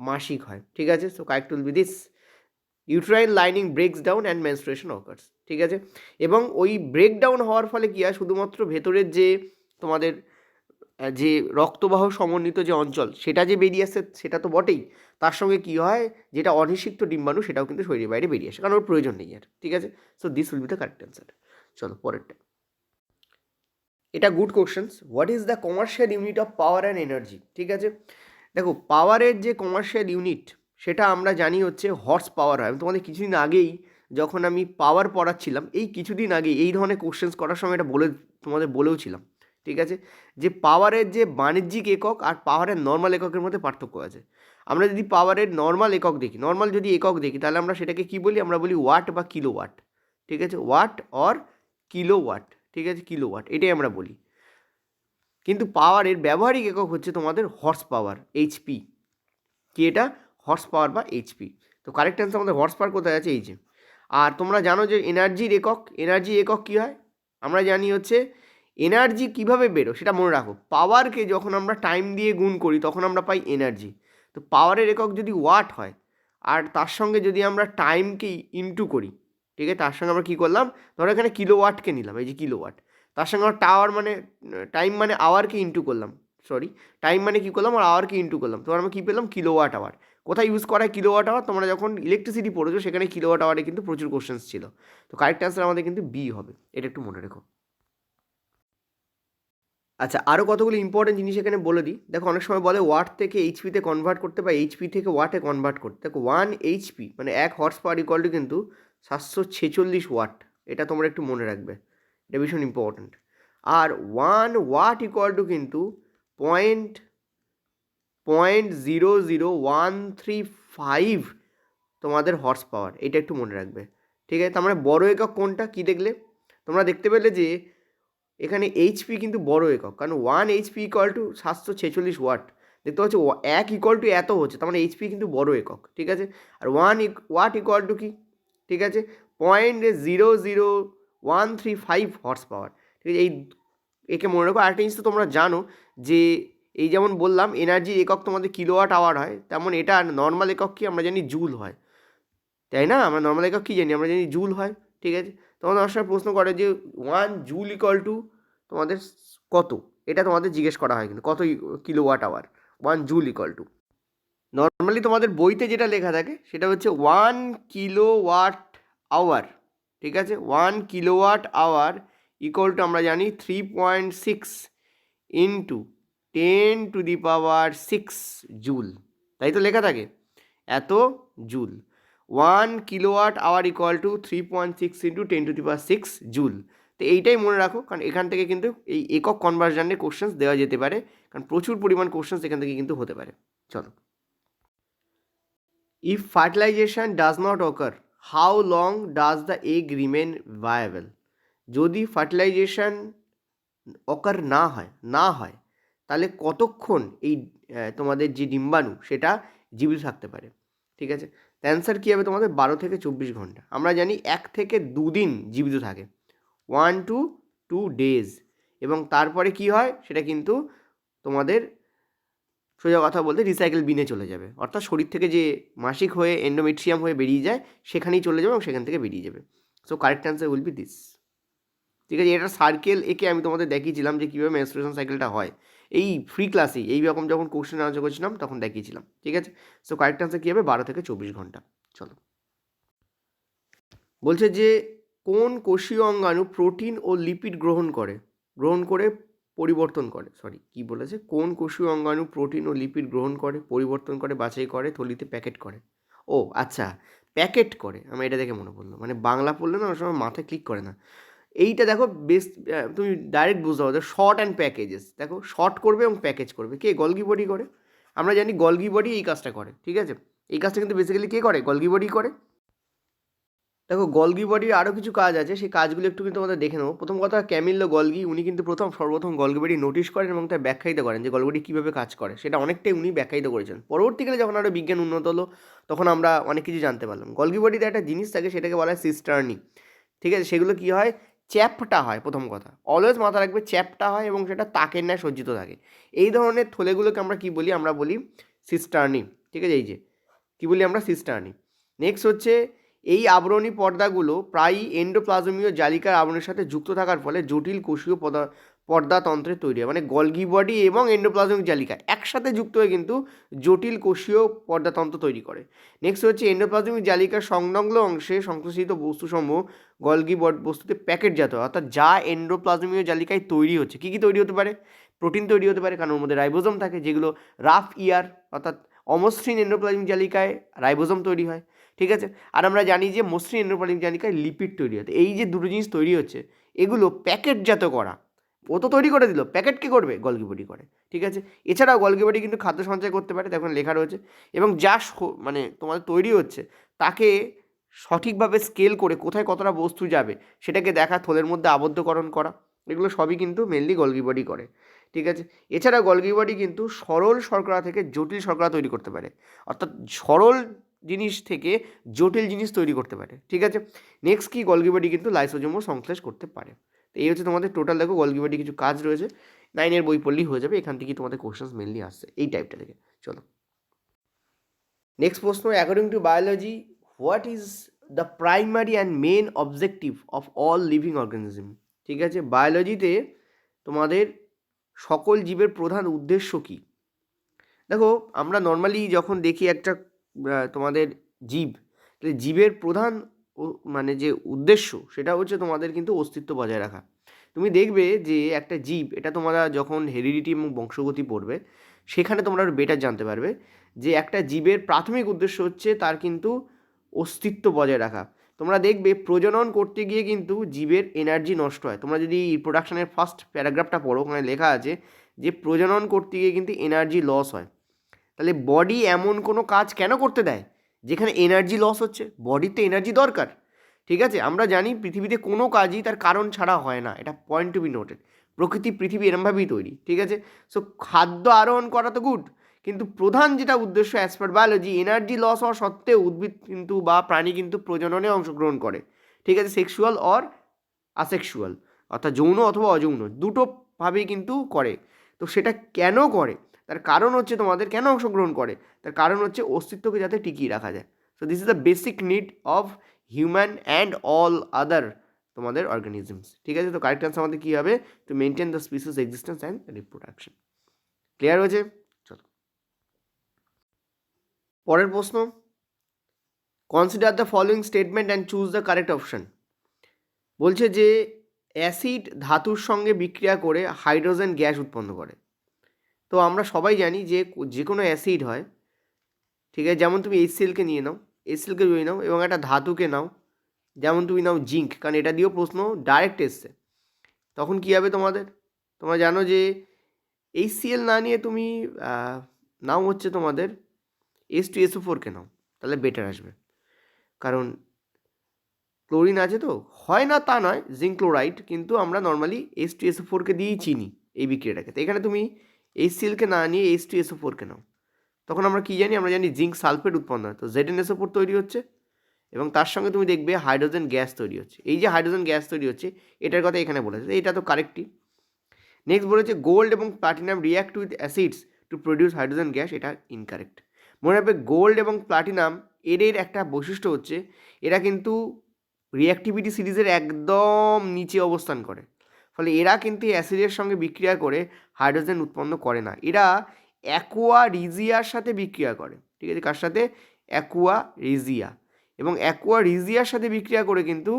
মাসিক হয়, ঠিক আছে। So correct will be this, uterine lining ব্রেকস down and menstruation occurs, ঠিক আছে। এবং ওই ব্রেকডাউন হওয়ার ফলে কী হয়, শুধুমাত্র ভেতরের যে তোমাদের যে রক্তবাহ সমন্বিত যে অঞ্চল সেটা যে বেরিয়ে আসে সেটা তো বটেই, তার সঙ্গে কী হয়, যেটা অনিষিক্ত ডিম্বাণু সেটাও কিন্তু শরীরের বাইরে বেরিয়ে আসে, কারণ ওর প্রয়োজন নেই আর, ঠিক আছে। So this will be the correct answer. চলো পরেরটা, এটা good questions. What is the commercial unit of power and energy, ঠিক আছে। দেখো পাওয়ারের যে কমার্শিয়াল ইউনিট সেটা আমরা জানি হচ্ছে হর্স পাওয়ার হয়। আমি তোমাদের কিছুদিন আগেই যখন আমি পাওয়ার পড়াচ্ছিলাম, এই কিছুদিন আগে এই ধরনের কোশ্চেন্স করার সময় এটা তোমাদের বলেও ছিলাম, ঠিক আছে, যে পাওয়ারের যে বাণিজ্যিক একক আর পাওয়ারের নর্মাল এককের মধ্যে পার্থক্য আছে। আমরা যদি পাওয়ারের নর্মাল একক দেখি, নর্মাল যদি একক দেখি, তাহলে আমরা সেটাকে কি বলি, আমরা বলি ওয়াট বা কিলোওয়াট। ঠিক আছে, ওয়াট অর কিলোওয়াট, ঠিক আছে, কিলোওয়াট এটাই আমরা বলি। কিন্তু পাওয়ারের ব্যবহারিক একক হচ্ছে তোমাদের হর্স পাওয়ার, এইচপি। কি এটা? হর্স পাওয়ার বা এইচপি। তো কারেক্ট অ্যান্সার আমাদের হর্স পাওয়ার কোথায় আছে, এই যে। আর তোমরা জানো যে এনার্জির একক, এনার্জি একক কী হয়? আমরা জানি হচ্ছে এনার্জি কিভাবে বেরো সেটা মনে রাখো। পাওয়ারকে যখন আমরা টাইম দিয়ে গুণ করি তখন আমরা পাই এনার্জি। তো পাওয়ারের একক যদি ওয়াট হয় আর তার সঙ্গে যদি আমরা টাইমকে ইনটু করি, ঠিক আছে, তার সঙ্গে আমরা কী করলাম, ধরো এখানে কিলোওয়াটকে নিলাম, এই যে কিলোওয়াট, তার সঙ্গে আমরা টাওয়ার মানে টাইম মানে আওয়ারকে ইনটু করলাম, সরি টাইম মানে কী করলাম আর আওয়ারকে ইনটু করলাম, তো আমরা কী পেলাম, কিলোওয়াট আওয়ার। কোথায় ইউজ করা হয় কিলোওয়াট আওয়ার? তোমরা যখন ইলেকট্রিসিটি পড়েছো সেখানে কিলোওয়াট আওয়ারে কিন্তু প্রচুর কোশ্চেন্স ছিল। তো কারেক্ট অ্যান্সার আমাদের কিন্তু বি হবে, এটা একটু মনে রেখো। আচ্ছা, আরও কতগুলো ইম্পর্টেন্ট জিনিস এখানে বলে দিই। দেখো, অনেক সময় বলে ওয়াট থেকে এইচপিতে কনভার্ট করতে বা এইচপি থেকে ওয়াটে কনভার্ট করতে। দেখো, 1 এইচপি মানে 1 হর্স পাওয়ার ইকুয়াল টু কিন্তু 746 ওয়াট। এটা তোমরা একটু মনে রাখবে, এটা ভীষণ ইম্পর্টেন্ট। আর 1 ওয়াট ইকুয়াল টু কিন্তু 0.00135 তোমাদের হর্স পাওয়ার, এটা একটু মনে রাখবে। ঠিক আছে, তার মানে বড় একক কোনটা, কি দেখলে তোমরা দেখতে পেলে যে এখানে এইচপি কিন্তু বড় একক, কারণ 1 এইচপি ইকুয়াল টু 746 ওয়াট। দেখতে পাচ্ছ 1 ইকুয়াল টু এত হচ্ছে, তার মানে এইচপি কিন্তু বড় একক। ঠিক আছে, আর 1 ওয়াট ইকুয়াল টু কি, ঠিক আছে, 0.00135 হর্স পাওয়ার। ঠিক আছে, একে মনে রাখো। আরেকটা জিনিস তো তোমরা জানো যে এই যেমন বললাম এনার্জির একক তোমাদের কিলোওয়াট আওয়ার হয়, তেমন এটা নর্মাল একক কি আমরা জানি জুল হয়, তাই না? আমরা নর্মাল একক কী জানি, আমরা জানি জুল হয়। ঠিক আছে, তোমাদের অনেক সময় প্রশ্ন করে যে 1 জুল ইকুয়াল টু তোমাদের কত, এটা তোমাদের জিজ্ঞেস করা হয় কিন্তু, কত kilowatt hour, 1 joule equal to. Normally তোমাদের বইতে যেটা লেখা থাকে সেটা হচ্ছে 1 কিলোওয়াট আওয়ার। ঠিক আছে, 1 কিলোওয়াট আওয়ার ইকুয়াল টু আমরা জানি 3.6 ইন্টু 10⁶ জুল, তাই তো লেখা থাকে, এত joule. 1 kilowatt hour equal to 3.6 into 10⁶ joule. তো এইটাই মনে রাখো, কারণ এখান থেকে কিন্তু এই একক কনভার্সনের কোশ্চেন্স দেওয়া যেতে পারে, কারণ প্রচুর পরিমাণ কোশ্চেন্স এখান থেকে কিন্তু হতে পারে। চলো, if fertilisation does not occur, how long does the egg remain viable? যদি ফার্টিলাইজেশন অকার না হয় তাহলে কতক্ষণ এই তোমাদের যে ডিম্বাণু সেটা জীবিত থাকতে পারে? ঠিক আছে, অ্যান্সার কী হবে তোমাদের, 12 থেকে 24 ঘন্টা। আমরা জানি 1 থেকে 2 দিন জীবিত থাকে, 1 to 2 days, এবং তারপরে কি হয় সেটা কিন্তু তোমাদের সোজা কথা বলতে রিসাইকেল বিনে চলে যাবে, অর্থাৎ শরীর থেকে যে মাসিক হয়ে এন্ডোমেট্রিয়াম হয়ে বেরিয়ে যায় সেখানেই চলে যাবে এবং সেখান থেকে বেরিয়ে যাবে। So correct answer will be this. ঠিক আছে, এটা সার্কেল এঁকে আমি তোমাদের দেখিয়েছিলাম যে কীভাবে মেনস্ট্রুয়েশন সাইকেলটা হয়, এই ফ্রি ক্লাসেই এইরকম যখন কোশ্চেন আনসার করছিলাম তখন দেখিয়েছিলাম। ঠিক আছে, সো কারেক্ট অ্যান্সার কী হবে, 12 থেকে 24 ঘন্টা। চলো, বলছে যে কোন কোষীয় অঙ্গাণু প্রোটিন ও লিপিড গ্রহণ করে পরিবর্তন করে, কি বলেছে, কোন কোষীয় অঙ্গাণু প্রোটিন ও লিপিড গ্রহণ করে, পরিবর্তন করে, বাছাই করে, থলিতে প্যাকেট করে? ও আচ্ছা, প্যাকেট করে, আমার এটা দেখে মনে পড়লো, মানে বাংলা পড়লে না অনেক সময় মাথায় ক্লিক করে না। এইটা দেখো বেশ, তুমি ডাইরেক্ট বুঝতে পারো, শর্ট অ্যান্ড প্যাকেজেস, দেখো শর্ট করবে এবং প্যাকেজ করবে, কে? গলগি বডি করে। আমরা জানি গলগি বডি এই কাজটা করে। ঠিক আছে, এই কাজটা কিন্তু বেসিক্যালি কে করে, গলগি বডি করে। দেখো, গলগি বডির আরও কিছু কাজ আছে, সেই কাজগুলো একটু কিন্তু আমাদের দেখে নেবো। প্রথম কথা, ক্যামিলো গলগি, উনি কিন্তু সর্বপ্রথম গলগি বডি নোটিশ করেন এবং তার ব্যাখ্যায়িত করেন যে গলগি বডি কীভাবে কাজ করে, সেটা অনেকটাই উনি ব্যাখ্যায়িত করেছেন। পরবর্তীকালে যখন আরও বিজ্ঞান উন্নত হলো তখন আমরা অনেক কিছু জানতে পারলাম। গলগি বডিতে একটা জিনিস থাকে, সেটাকে বলা হয় সিস্টার্নি। ঠিক আছে, সেগুলো কী হয়, চ্যাপটা হয়। প্রথম কথা অলওয়েজ মাথা রাখবে, চ্যাপটা হয় এবং সেটা তাকের ন্যায় সজ্জিত থাকে। এই ধরনের থলেগুলোকে আমরা কী বলি, আমরা বলি সিস্টার্নি। ঠিক আছে, এই যে কী বলি আমরা, সিস্টার্নি। নেক্সট হচ্ছে, এই আবরণী পর্দাগুলো প্রায়ই এন্ডোপ্লাজমীয় জালিকার আবরণের সাথে যুক্ত থাকার ফলে জটিল কোষীয় পর্দাতন্ত্রের তৈরি হয়। মানে গলগি বডি এবং এন্ডোপ্লাজমিক জালিকা একসাথে যুক্ত হয়ে কিন্তু জটিল কোষীয় পর্দাতন্ত্র তৈরি করে। নেক্সট হচ্ছে, এন্ডোপ্লাজমিক জালিকার সংলগ্ন অংশে সংশ্লেষিত বস্তুসমূহ গলগি বস্তুতে প্যাকেটজাত হয়, অর্থাৎ যা এন্ডোপ্লাজমীয় জালিকায় তৈরি হচ্ছে। কী কী তৈরি হতে পারে? প্রোটিন তৈরি হতে পারে, কারণ ওর মধ্যে রাইবোজোম থাকে, যেগুলো রাফ ইয়ার অর্থাৎ অমসৃণ এন্ডোপ্লাজমিক জালিকায় রাইবোজোম তৈরি হয়। ঠিক আছে, আর আমরা জানি যে মসৃণ এন্ডোপ্লাজমিক জালিকায় লিপিড তৈরি হতে। এই যে দুটো জিনিস তৈরি হচ্ছে, এগুলো প্যাকেটজাত করা, ও তো তৈরি করে দিল, প্যাকেট কে করবে? গলগি বডি করে, ঠিক আছে। এছাড়াও গলগি বডি কিন্তু খাদ্য সঞ্চয় করতে পারে, দেখুন লেখা রয়েছে, এবং যা মানে তোমাদের তৈরি হচ্ছে তাকে সঠিকভাবে স্কেল করে কোথায় কতটা বস্তু যাবে সেটাকে দেখা, থলের মধ্যে আবদ্ধকরণ করা, এগুলো সবই কিন্তু মেনলি গলগি বডি করে, ঠিক আছে। এছাড়া গলগি বডি কিন্তু সরল শর্করা থেকে জটিল শর্করা তৈরি করতে পারে, অর্থাৎ সরল জিনিস থেকে জটিল জিনিস তৈরি করতে পারে, ঠিক আছে। নেক্সট কি, গলগি বডি কিন্তু লাইসোজোমও সংশ্লেষ করতে পারে। তো এই হচ্ছে তোমাদের টোটাল, দেখো গলগি বডি কিছু কাজ রয়েছে, 9 বই পড়লেই হয়ে যাবে, এখান থেকেই তোমাদের কোশ্চেন্স মেনলি আসছে এই টাইপটা থেকে। চলো নেক্সট প্রশ্ন, according to biology what is the primary and main objective of all living organism? ঠিক আছে, বায়োলজিতে তোমাদের সকল জীবের প্রধান উদ্দেশ্য কী? দেখো আমরা নর্মালি যখন দেখি একটা তোমাদের জীব, তাহলে জীবের প্রধান মানে যে উদ্দেশ্য সেটা হচ্ছে তোমাদের কিন্তু অস্তিত্ব বজায় রাখা। তুমি দেখবে যে একটা জীব, এটা তোমরা যখন হেরিডিটি এবং বংশগতি পড়বে সেখানে তোমরা বেটার জানতে পারবে যে একটা জীবের প্রাথমিক উদ্দেশ্য হচ্ছে তার কিন্তু অস্তিত্ব বজায় রাখা। তোমরা দেখবে প্রজনন করতে গিয়ে কিন্তু জীবের এনার্জি নষ্ট হয়। তোমরা যদি প্রোডাকশনের ফার্স্ট প্যারাগ্রাফটা পড়ো, ওখানে লেখা আছে যে প্রজনন করতে গিয়ে কিন্তু এনার্জি লস হয়। তাহলে বডি এমন কোনো কাজ কেন করতে দেয় যেখানে এনার্জি লস হচ্ছে? বডির তো এনার্জি দরকার, ঠিক আছে। আমরা জানি পৃথিবীতে কোনো কাজই তার কারণ ছাড়া হয় না, এটা পয়েন্ট টু বি নোটেড। পৃথিবী এরমভাবেই তৈরি, ঠিক আছে। সো খাদ্য আরোহণ করা তো গুড, কিন্তু প্রধান যেটা উদ্দেশ্য as per biology, energy loss হওয়া সত্ত্বেও উদ্ভিদ কিন্তু বা প্রাণী কিন্তু প্রজননে অংশগ্রহণ করে, ঠিক আছে, সেক্সুয়াল অর আসেক্সুয়াল, অর্থাৎ যৌন অথবা অযৌন দুটোভাবেই কিন্তু করে। তো সেটা কেন করে? তার কারণ হচ্ছে তোমাদের কেন অংশগ্রহণ করে, তার কারণ হচ্ছে অস্তিত্বকে যাতে টিকিয়ে রাখা যায়। So this is the basic need of human and all other তোমাদের অর্গানিজমস, ঠিক আছে। তো কারেক্ট আনসার আমাদের কী হবে? To maintain the species existence and reproduction. Clear হয়েছে? চলো পরের প্রশ্ন, consider the following statement and choose the correct option. বলছে যে অ্যাসিড ধাতুর সঙ্গে বিক্রিয়া করে হাইড্রোজেন গ্যাস উৎপন্ন করে। তো আমরা সবাই জানি যে যে কোনো অ্যাসিড হয়, ঠিক আছে, যেমন তুমি HCl-কে নিয়ে নাও, HCl-কে নিয়ে নাও এবং একটা ধাতুকে নাও, যেমন তুমি নাও জিঙ্ক, কারণ এটা দিয়েও প্রশ্ন ডাইরেক্ট এসছে, তখন কী হবে তোমাদের? তোমরা জানো যে HCl না নিয়ে তুমি নাও হচ্ছে তোমাদের H2SO4-কে নাও, তাহলে বেটার আসবে। কারণ ক্লোরিন আছে তো, হয় না তা নয়, জিঙ্ক ক্লোরাইড, কিন্তু আমরা নর্মালি H2SO4-কে দিয়েই চিনি এই বিক্রিয়াটাকে। তো এখানে তুমি HCl-কে না নিয়ে H2SO4-কে নাও, তখন আমরা কী জানি? আমরা জানি জিঙ্ক সালফেট উৎপন্ন হয়, তো ZnSO4 তৈরি হচ্ছে এবং তার সঙ্গে তুমি দেখবে হাইড্রোজেন গ্যাস তৈরি হচ্ছে। এই যে হাইড্রোজেন গ্যাস তৈরি হচ্ছে এটার কথা এখানে বলেছে, এটা তো কারেক্টই। নেক্সট বলেছে গোল্ড এবং platinum react with acids to produce hydrogen gas, এটা ইনকারেক্ট। মনে রাখবে গোল্ড এবং প্লাটিনাম এর একটা বৈশিষ্ট্য হচ্ছে এরা কিন্তু রিঅ্যাক্টিভিটি সিরিজের একদম নিচে অবস্থান করে, ফলে এরা কিন্তু অ্যাসিডের সঙ্গে বিক্রিয়া করে হাইড্রোজেন উৎপন্ন করে না। এরা অ্যাকুয়া রিজিয়ার সাথে বিক্রিয়া করে, ঠিক আছে, কার সাথে? অ্যাকুয়া রিজিয়া, এবং অ্যাকুয়া রিজিয়ার সাথে বিক্রিয়া করে কিন্তু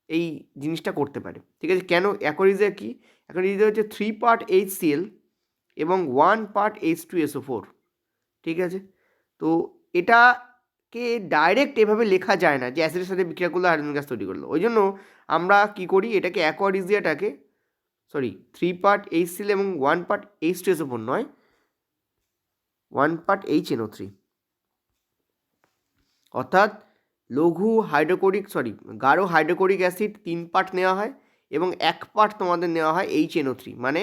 এই জিনিসটা করতে পারে, ঠিক আছে। কেন? অ্যাকুয়া রিজিয়া কি? অ্যাকুয়া রিজিয়া হচ্ছে 3 পার্ট HCl এবং 1 পার্ট H2SO4, ঠিক আছে। তো এটাকে ডাইরেক্ট এভাবে লেখা যায় না যে অ্যাসিডের সাথে বিক্রিয়া করলে হাইড্রোজেন গ্যাস তৈরি করলো। ওই জন্য আমরা কী করি, এটাকে অ্যাকোয়ারিজিয়াটাকে 3 পার্ট HCl এবং 1 পার্ট H2SO4 নয়, 1 পার্ট HNO3, অর্থাৎ গাঢ় হাইড্রোক্লোরিক অ্যাসিড 3 পার্ট নেওয়া হয় এবং 1 পার্ট তোমাদের নেওয়া হয় HNO3, মানে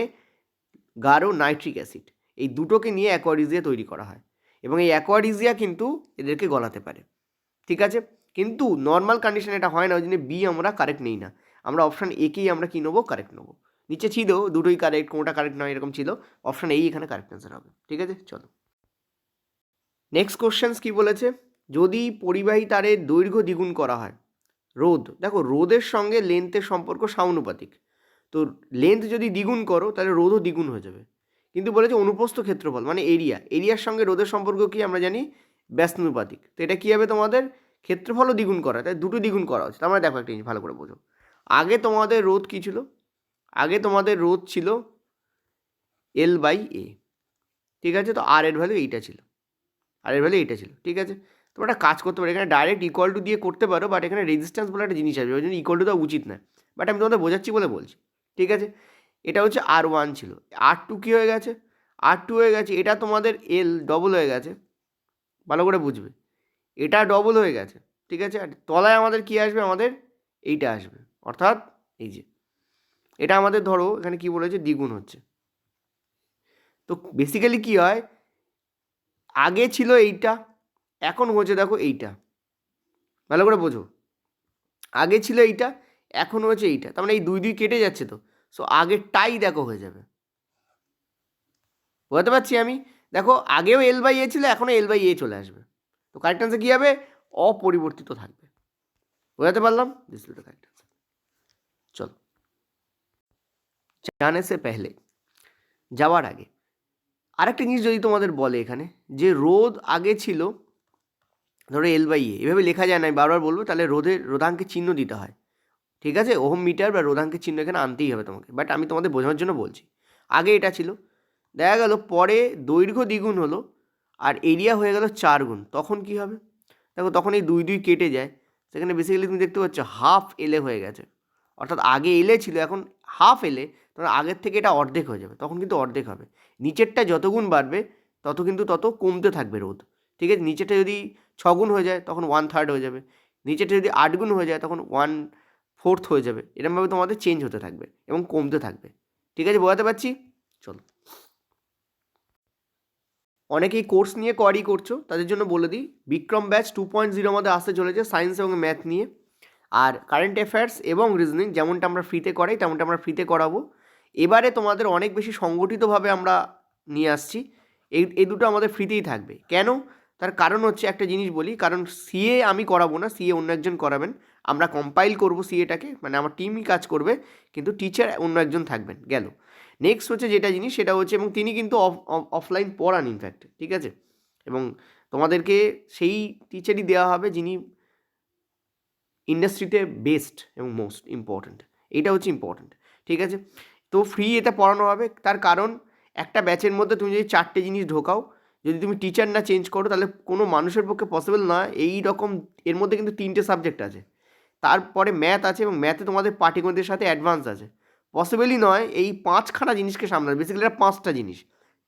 গাঢ় নাইট্রিক অ্যাসিড। এই দুটোকে নিয়ে অ্যাকোয়ারিজিয়া তৈরি করা হয় এবং এই অ্যাকোয়ারিজিয়া কিন্তু এদেরকে গলাতে পারে, ঠিক আছে। কিন্তু নর্মাল কন্ডিশন এটা হয় না, ওই জন্য বি আমরা কারেক্ট নেই না, আমরা অপশান একেই আমরা কী নেবো? কারেক্ট নেবো। নিচে ছিল দুটোই কারেক্ট, কোনোটা কারেক্ট নয় এরকম ছিল, অপশান এই এখানে কারেক্ট অ্যান্সার হবে, ঠিক আছে। চলো নেক্সট কোশ্চেন্স কী বলেছে, যদি পরিবাহী তারের দৈর্ঘ্য দ্বিগুণ করা হয়, রোধ, দেখো রোধের সঙ্গে লেন্থের সম্পর্ক সমানুপাতিক, তো লেন্থ যদি দ্বিগুণ করো তাহলে রোধও দ্বিগুণ হয়ে যাবে। কিন্তু বলেছে অনুপ্রস্থ ক্ষেত্রফল মানে এরিয়ার সঙ্গে রোধের সম্পর্ক কি আমরা জানি? ব্যস্তানুপাতিক। তো এটা কী হবে তোমাদের? ক্ষেত্রফলও দ্বিগুণ করা, তাই দুটো দ্বিগুণ করা হচ্ছে। আমরা দেখো একটা জিনিস ভালো করে বোঝো, আগে তোমাদের রোধ কী ছিল? আগে তোমাদের রোধ ছিল L/A, ঠিক আছে। তো আর এর ভ্যালু এইটা ছিল, ঠিক আছে। তোমরা একটা কাজ করতে পারো, এখানে ডাইরেক্ট ইকুয়াল টু দিয়ে করতে পারো, বাট এখানে রেজিস্ট্যান্স বলে একটা জিনিস আসবে, ওই জন্য ইকুয়াল টু দেওয়া উচিত না, বাট আমি তোমাদের বোঝাচ্ছি বলে বলছি, ঠিক আছে। এটা হচ্ছে R1 ছিল, R2 কী হয়ে গেছে, R2 হয়ে গেছে, এটা তোমাদের L ডবল হয়ে গেছে, ভালো করে বুঝবে, এটা ডবল হয়ে গেছে, ঠিক আছে। আর তলায় আমাদের কী আসবে, আমাদের এইটা আসবে, অর্থাৎ এই যে এটা আমাদের ধরো এখানে কি বলেছে দ্বিগুণ হচ্ছে। তো বেসিক্যালি কি হয়, আগে ছিল এইটা, এখন হচ্ছে দেখো এইটা, ভালো করে বোঝো, আগে ছিল এইটা, এখন হচ্ছে এইটা, তার মানে এই দুই দুই কেটে যাচ্ছে, তো সো আগেরটাই দেখো হয়ে যাবে, বুঝতে পারছি আমি। দেখো আগেও L/A ছিল, এখনও L/A চলে আসবে, তো কারেক্ট আনসার কী হবে, অপরিবর্তিত থাকবে। বোঝাতে পারলাম, this is the correct answer. চলো, জানে সে পেহলে, যাওয়ার আগে আরেকটা জিনিস যদি তোমাদের বলে এখানে, যে রোধ আগে ছিল ধরো L/A, এভাবে লেখা যায় না, আমি বারবার বলবো, তাহলে রোধাঙ্কের চিহ্ন দিতে হয়, ঠিক আছে, ওহম মিটার বা রোধাঙ্কের চিহ্ন এখানে আনতেই হবে তোমাকে, বাট আমি তোমাদের বোঝানোর জন্য বলছি। আগে এটা ছিল, দেখা গেল পরে দৈর্ঘ্য দ্বিগুণ হলো আর এরিয়া হয়ে গেল 4 গুণ, তখন কি হবে, দেখো তখন এই দুই দুই কেটে যায়, সেখানে বেসিক্যালি তুমি দেখতে পাচ্ছ হাফ এলে হয়ে গেছে, অর্থাৎ আগে এলে ছিল, এখন হাফ এলে, তখন আগের থেকে এটা অর্ধেক হয়ে যাবে, তখন কিন্তু অর্ধেক হবে। নিচেরটা যত গুণ বাড়বে তত কিন্তু তত কমতে থাকবে রোধ, ঠিক আছে। নিচেরটা যদি 6 গুণ হয়ে যায় তখন 1/3 হয়ে যাবে, নিচেরটা যদি 8 গুণ হয়ে যায় তখন 1/4 হয়ে যাবে, এরকমভাবে তোমাদের চেঞ্জ হতে থাকবে এবং কমতে থাকবে, ঠিক আছে, বোঝাতে পারছি। চলো, অনেকেই কোর্স নিয়ে কোয়ারি করছো, তাদের জন্য বলে দিই, বিক্রম ব্যাচ 2.0 আমাদের আসতে চলেছে সায়েন্স এবং ম্যাথ নিয়ে, আর কারেন্ট অ্যাফেয়ার্স এবং রিজনিং যেমনটা আমরা ফ্রিতে করাই তেমনটা আমরা ফ্রিতে করাবো। এবারে তোমাদের অনেক বেশি সংগঠিতভাবে আমরা নিয়ে আসছি, এই দুটো আমাদের ফ্রিতেই থাকবে। কেন, তার কারণ হচ্ছে একটা জিনিস বলি, কারণ সিএ আমি করাবো না, সিএ অন্য একজন করাবেন, আমরা কম্পাইল করবো সিএটাকে, মানে আমার টিমই কাজ করবে, কিন্তু টিচার অন্য একজন থাকবেন, গেল। নেক্সট হচ্ছে যেটা জিনিস সেটা হচ্ছে, এবং তিনি কিন্তু অফলাইন পড়ান ইনফ্যাক্ট, ঠিক আছে, এবং তোমাদেরকে সেই টিচারই দেওয়া হবে যিনি ইন্ডাস্ট্রিতে বেস্ট এবং মোস্ট ইম্পর্ট্যান্ট, এটা হচ্ছে ইম্পর্ট্যান্ট, ঠিক আছে। তো ফ্রি এতে পড়ানো হবে, তার কারণ একটা ব্যাচের মধ্যে তুমি যদি 4টে জিনিস ঢোকাও, যদি তুমি টিচার না চেঞ্জ করো তাহলে কোনো মানুষের পক্ষে পসিবল নয়। এই রকম এর মধ্যে কিন্তু 3টে সাবজেক্ট আছে, তারপরে ম্যাথ আছে, এবং ম্যাথে তোমাদের পাটিগণিতের সাথে অ্যাডভান্স আছে, পসিবলই নয় এই 5খানা জিনিসকে সামলানো, বেসিক্যালি এটা 5টা জিনিস,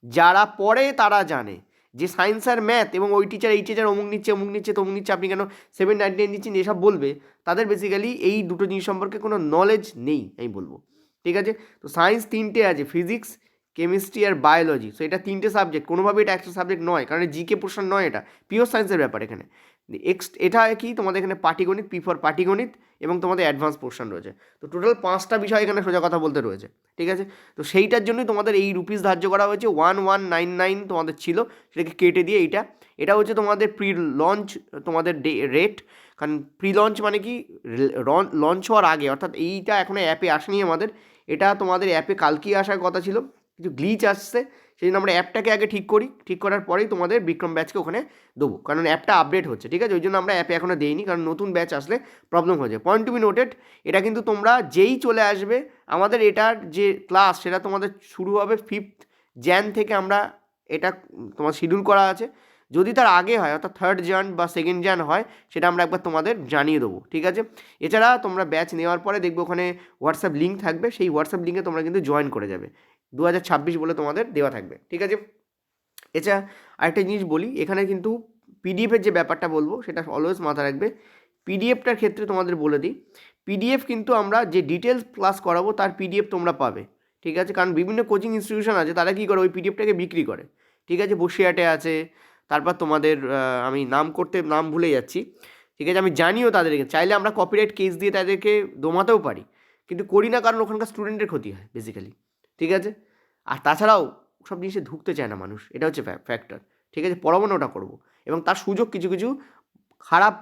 যারা পড়ে তারা জানে যে সায়েন্স আর ম্যাথ এবং ওই টিচার এই টিচার অমুক নিচ্ছে তমুক নিচ্ছে, আপনি কেন 799 নিচ্ছেন এসব বলবে, তাদের বেসিক্যালি এই দুটো জিনিস সম্পর্কে কোনো নলেজ নেই আমি বলবো, ঠিক আছে। তো সায়েন্স 3টে আছে, ফিজিক্স, কেমিস্ট্রি আর বায়োলজি, সো এটা 3টে সাবজেক্ট, কোনোভাবে এটা একটা সাবজেক্ট নয়, কারণ জিকে পোর্শন নয়, এটা পিওর সায়েন্সের ব্যাপার এখানে। এটা কি তোমাদের এখানে পাটিগণিত, পাটিগণিত এবং তোমাদের অ্যাডভান্স পোর্শন রয়েছে, তো টোটাল 5টা বিষয় এখানে সোজা কথা বলতে রয়েছে, ঠিক আছে। তো সেইটার জন্যই তোমাদের এই রুপিস ধার্য করা হয়েছে, 1199 তোমাদের ছিল, সেটাকে কেটে দিয়ে এটা হচ্ছে তোমাদের প্রি লঞ্চ তোমাদের রেট, কারণ প্রি লঞ্চ মানে কি, লঞ্চ হওয়ার আগে, অর্থাৎ এইটা এখনও অ্যাপে আসেনি আমাদের, এটা তোমাদের অ্যাপে কালকেই আসার কথা ছিল, কিছু গ্লিচ আসছে, সেই জন্য আমরা অ্যাপটাকে আগে ঠিক করি, ঠিক করার পরেই তোমাদের বিক্রম ব্যাচকে ওখানে দেবো, কারণ অ্যাপটা আপডেট হচ্ছে, ঠিক আছে, ওই জন্য আমরা অ্যাপে এখনও দেইনি, কারণ নতুন ব্যাচ আসলে প্রবলেম হয়ে যায়। পয়েন্ট টু বি নোটেড, এটা কিন্তু তোমরা যেই চলে আসবে, আমাদের এটার যে ক্লাস সেটা তোমাদের শুরু হবে 5 jan থেকে, আমরা এটা তোমার শিডিউল করা আছে, যদি তার আগে হয় অর্থাৎ 3rd jan বা 2nd jan হয়, সেটা আমরা একবার তোমাদের জানিয়ে দেবো, ঠিক আছে। এছাড়া তোমরা ব্যাচ নেওয়ার পরে দেখবে ওখানে হোয়াটসঅ্যাপ লিঙ্ক থাকবে, সেই হোয়াটসঅ্যাপ লিঙ্কে তোমরা কিন্তু জয়েন করে যাবে, 2026 বলে তোমাদের দেওয়া থাকবে, ঠিক আছে। এছাড়া আরেকটা জিনিস বলি, এখানে কিন্তু পিডিএফের যে ব্যাপারটা বলবো সেটা অলওয়েজ মাথায় রাখবে, পিডিএফটার ক্ষেত্রে তোমাদের বলে দিই, পিডিএফ কিন্তু আমরা যে ডিটেলস ক্লাস করাবো তার পিডিএফ তোমরা পাবে, ঠিক আছে, কারণ বিভিন্ন কোচিং ইনস্টিটিউশন আছে, তারা কী করে ওই পিডিএফটাকে বিক্রি করে, ঠিক আছে, বসিরহাটে আছে, তারপর তোমাদের আমি নাম ভুলে যাচ্ছি, ঠিক আছে, আমি জানিও তাদেরকে, চাইলে আমরা কপিরাইট কেস দিয়ে তাদেরকে দমাতেও পারি, কিন্তু করি না, কারণ ওখানকার স্টুডেন্টের ক্ষতি হয় বেসিক্যালি, ঠিক আছে। আর তাছাড়াও সব জিনিসে ঢুকতে চায় না মানুষ, এটা হচ্ছে ফ্যাক্টর, ঠিক আছে, পড়াবো না ওটা করবো, এবং তার সুযোগ কিছু কিছু খারাপ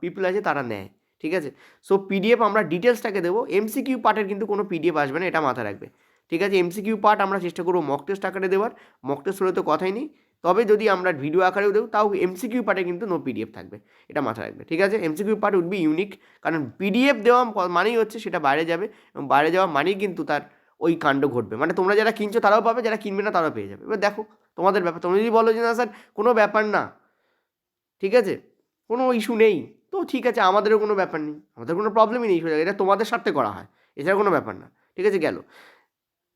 পিপল আছে তারা নেয়, ঠিক আছে। সো পিডিএফ আমরা ডিটেলসটাকে দেবো, এমসিকিউ পার্টের কিন্তু কোনো পিডিএফ আসবে না, এটা মাথায় রাখবে, ঠিক আছে। এমসিকিউ পার্ট আমরা চেষ্টা করবো মক টেস্ট আকারে দেওয়ার, মক টেস্ট হলে তো কথাই নেই, তবে যদি আমরা ভিডিও আকারেও দেবো তাও এমসিকিউ পার্টে কিন্তু নো পিডিএফ থাকবে, এটা মাথায় রাখবে, ঠিক আছে। MCQ part would be unique, কারণ পিডিএফ দেওয়া মানেই হচ্ছে সেটা বাইরে যাবে, এবং বাইরে যাওয়া মানেই কিন্তু তার ওই কাণ্ড ঘটবে, মানে তোমরা যারা কিনছো তারাও পাবে, যারা কিনবে না তারাও পেয়ে যাবে। এবার দেখো তোমাদের ব্যাপার, তোমরা যদি বলো যে না স্যার কোনো ব্যাপার না, ঠিক আছে, কোনো ইস্যু নেই, তো ঠিক আছে, আমাদেরও কোনো ব্যাপার নেই, আমাদের কোনো প্রবলেমই নেই, সোজা এটা তোমাদের স্বার্থে করা হয়, এছাড়া কোনো ব্যাপার না, ঠিক আছে, গেল।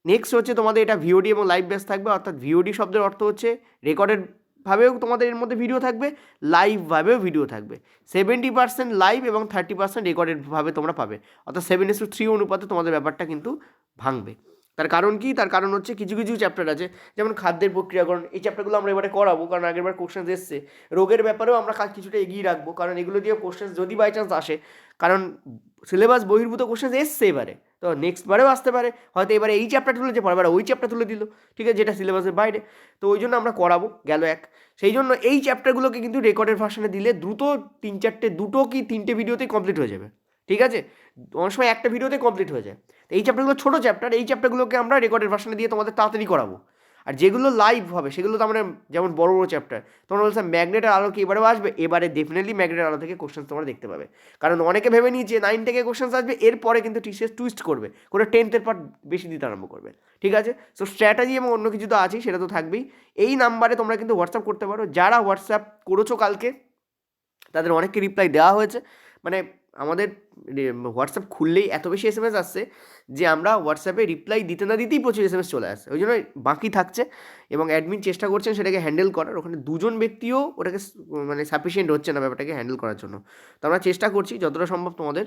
নেক্সট হচ্ছে তোমাদের এটা ভিওডি এবং লাইভ ব্যাচ থাকবে, অর্থাৎ ভিওডি শব্দের অর্থ হচ্ছে রেকর্ডেড ভাবেও তোমাদের এর মধ্যে ভিডিও থাকবে, লাইভভাবেও ভিডিও থাকবে। 70% লাইভ এবং 30% রেকর্ডেডভাবে তোমরা পাবে, অর্থাৎ 7:3 অনুপাতে তোমাদের ব্যাপারটা কিন্তু ভাঙবে। তার কারণ কি? তার কারণ হচ্ছে কিছু কিছু চ্যাপ্টার আছে, যেমন খাদ্যের প্রক্রিয়াকরণ, এই চ্যাপ্টারগুলো আমরা এবারে করাবো, কারণ আগেরবার কোশ্চেন এসছে। রোগের ব্যাপারেও আমরা কাজ কিছুটা এগিয়ে রাখবো, কারণ এগুলো দিয়ে কোশ্চেন যদি বাই চান্স আসে, কারণ সিলেবাস বহির্ভূত কোশ্চেন এসছে এবারে, তো নেক্সট বারেও আসতে পারে, হয়তো এবারে এই চ্যাপ্টার তুলেছে, পরের ওই চ্যাপ্টার তুলে দিল, ঠিক আছে, যেটা সিলেবাসের বাইরে। তো ওই জন্য আমরা করাবো, গেল এক। সেই জন্য এই চ্যাপ্টারগুলোকে কিন্তু রেকর্ডের ভার্সনে দিলে দ্রুত 3-4টে, 2 কি 3টে ভিডিওতেই কমপ্লিট হয়ে যাবে, ঠিক আছে, অনেক সময় একটা ভিডিওতে কমপ্লিট হয়ে যায়। তো এই চ্যাপ্টারগুলো ছোটো চ্যাপ্টার, এই চ্যাপ্টারগুলোকে আমরা রেকর্ডের ভার্সনে দিয়ে তোমাদের তাড়াতাড়ি করাবো। আর যেগুলো লাইভ হবে সেগুলো তো আমরা, যেমন বড় বড় চ্যাপ্টার, তোমরা বলছো ম্যাগনেটের আলো কি এবারেও আসবে, এবারে ডেফিনেটলি ম্যাগনেটের আলো থেকে কোশ্চেন তোমরা দেখতে পাবে। কারণ অনেকে ভেবে নিয়েছে 9 থেকে কোশ্চেন আসবে, এরপরে কিন্তু টিসিএস টুইস্ট করবে, করে 10th পার্ট বেশি দিতে আরম্ভ করবে, ঠিক আছে। সো স্ট্র্যাটেজি এবং অন্য কিছু তো আছেই, সেটা তো থাকবেই। এই নাম্বারে তোমরা কিন্তু হোয়াটসঅ্যাপ করতে পারো, যারা হোয়াটসঅ্যাপ করেছো কালকে তাদের অনেককে রিপ্লাই দেওয়া হয়েছে। মানে আমাদের হোয়াটসঅ্যাপ খুললেই এত বেশি এসএমএস আসছে যে আমরা হোয়াটসঅ্যাপে রিপ্লাই দিতে না দিতেই প্রচুর এসএমএস চলে আসছে, ওই জন্য বাকি থাকছে। এবং অ্যাডমিন চেষ্টা করছেন সেটাকে হ্যান্ডেল করার, ওখানে 2জন ব্যক্তিও ওটাকে মানে সাফিসিয়েন্ট হচ্ছে না ব্যাপারটাকে হ্যান্ডেল করার জন্য। তো আমরা চেষ্টা করছি যতটা সম্ভব তোমাদের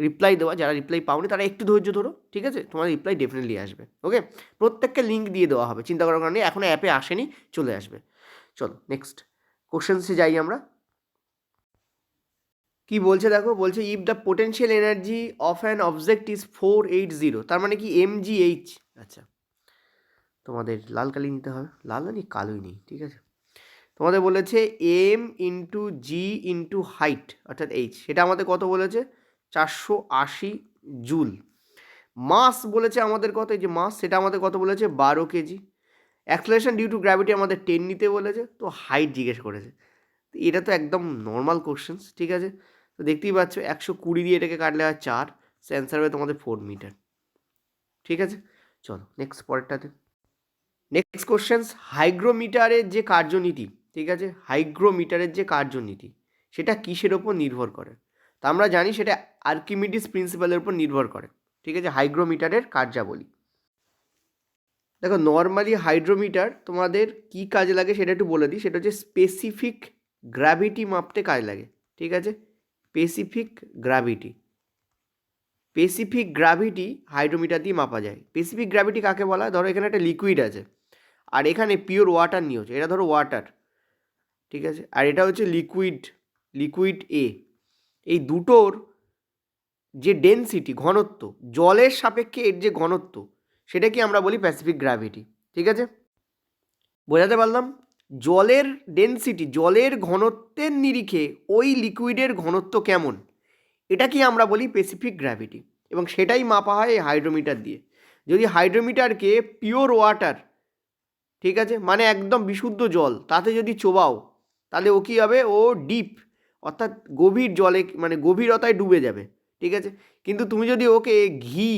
রিপ্লাই দেওয়া। যারা রিপ্লাই পাওনি তারা একটু ধৈর্য ধরো, ঠিক আছে, তোমাদের রিপ্লাই ডেফিনেটলি আসবে। ওকে, প্রত্যেককে লিঙ্ক দিয়ে দেওয়া হবে, চিন্তা করার কারণে এখনও অ্যাপে আসেনি, চলে আসবে। চলো নেক্সট কোশ্চেন্সে যাই আমরা। কি বলছে দেখো, বলছে if the potential energy of an object is 480, তার মানে কি mgh। আচ্ছা, তোমাদের লাল কালি নিতে হবে, লাল নেই কালোই নেই, ঠিক আছে। তোমাদের বলেছে m ইন্টু জি ইন্টু হাইট অর্থাৎ h, সেটা আমাদের কত বলেছে 480 জুল। মাস বলেছে আমাদের কত, এই যে মাস, সেটা আমাদের কত বলেছে 12 KG. Acceleration due to gravity আমাদের 10 নিতে বলেছে, তো হাইট জিজ্ঞেস করেছে। এটা তো একদম নর্মাল কোশ্চেন্স, ঠিক আছে। তো দেখতেই পাচ্ছ 120 দিয়ে এটাকে কাটলে হয় 4, সে অ্যান্সার হবে তোমাদের 4 মিটার, ঠিক আছে। চলো নেক্সট পরেরটাতে। নেক্সট কোশ্চেন্স, হাইগ্রোমিটারের যে কার্যনীতি, ঠিক আছে, হাইগ্রোমিটারের যে কার্যনীতি সেটা কিসের ওপর নির্ভর করে? তা আমরা জানি সেটা আর্কিমিডিস প্রিন্সিপালের উপর নির্ভর করে, ঠিক আছে, হাইগ্রোমিটারের কার্যাবলী। দেখো নর্মালি হাইড্রোমিটার তোমাদের কি কাজে লাগে সেটা একটু বলে দিই, সেটা হচ্ছে স্পেসিফিক গ্র্যাভিটি মাপতে কাজে লাগে, ঠিক আছে, specific gravity. Specific gravity hydrometer দিয়ে মাপা যায়। স্পেসিফিক গ্র্যাভিটি কাকে বলা হয়? ধরো এখানে একটা লিকুইড আছে আর এখানে পিওর ওয়াটার নিয়ে হচ্ছে, এটা ধরো ওয়াটার, ঠিক আছে, আর এটা হচ্ছে লিকুইড এ। এই দুটোর যে ডেনসিটি, ঘনত্ব, জলের সাপেক্ষে এর যে ঘনত্ব, সেটা কি আমরা বলি স্পেসিফিক গ্র্যাভিটি, ঠিক আছে। বোঝাতে পারলাম? জলের ডেনসিটি, জলের ঘনত্বের নিরিখে ওই লিকুইডের ঘনত্ব কেমন, এটা কি আমরা বলি স্পেসিফিক গ্র্যাভিটি, এবং সেটাই মাপা হয় এই হাইড্রোমিটার দিয়ে। যদি হাইড্রোমিটারকে পিওর ওয়াটার, ঠিক আছে, মানে একদম বিশুদ্ধ জল, তাতে যদি চোবাও তাহলে ও কী হবে, ও ডিপ অর্থাৎ গভীর জলে, মানে গভীরতায় ডুবে যাবে, ঠিক আছে। কিন্তু তুমি যদি ওকে ঘি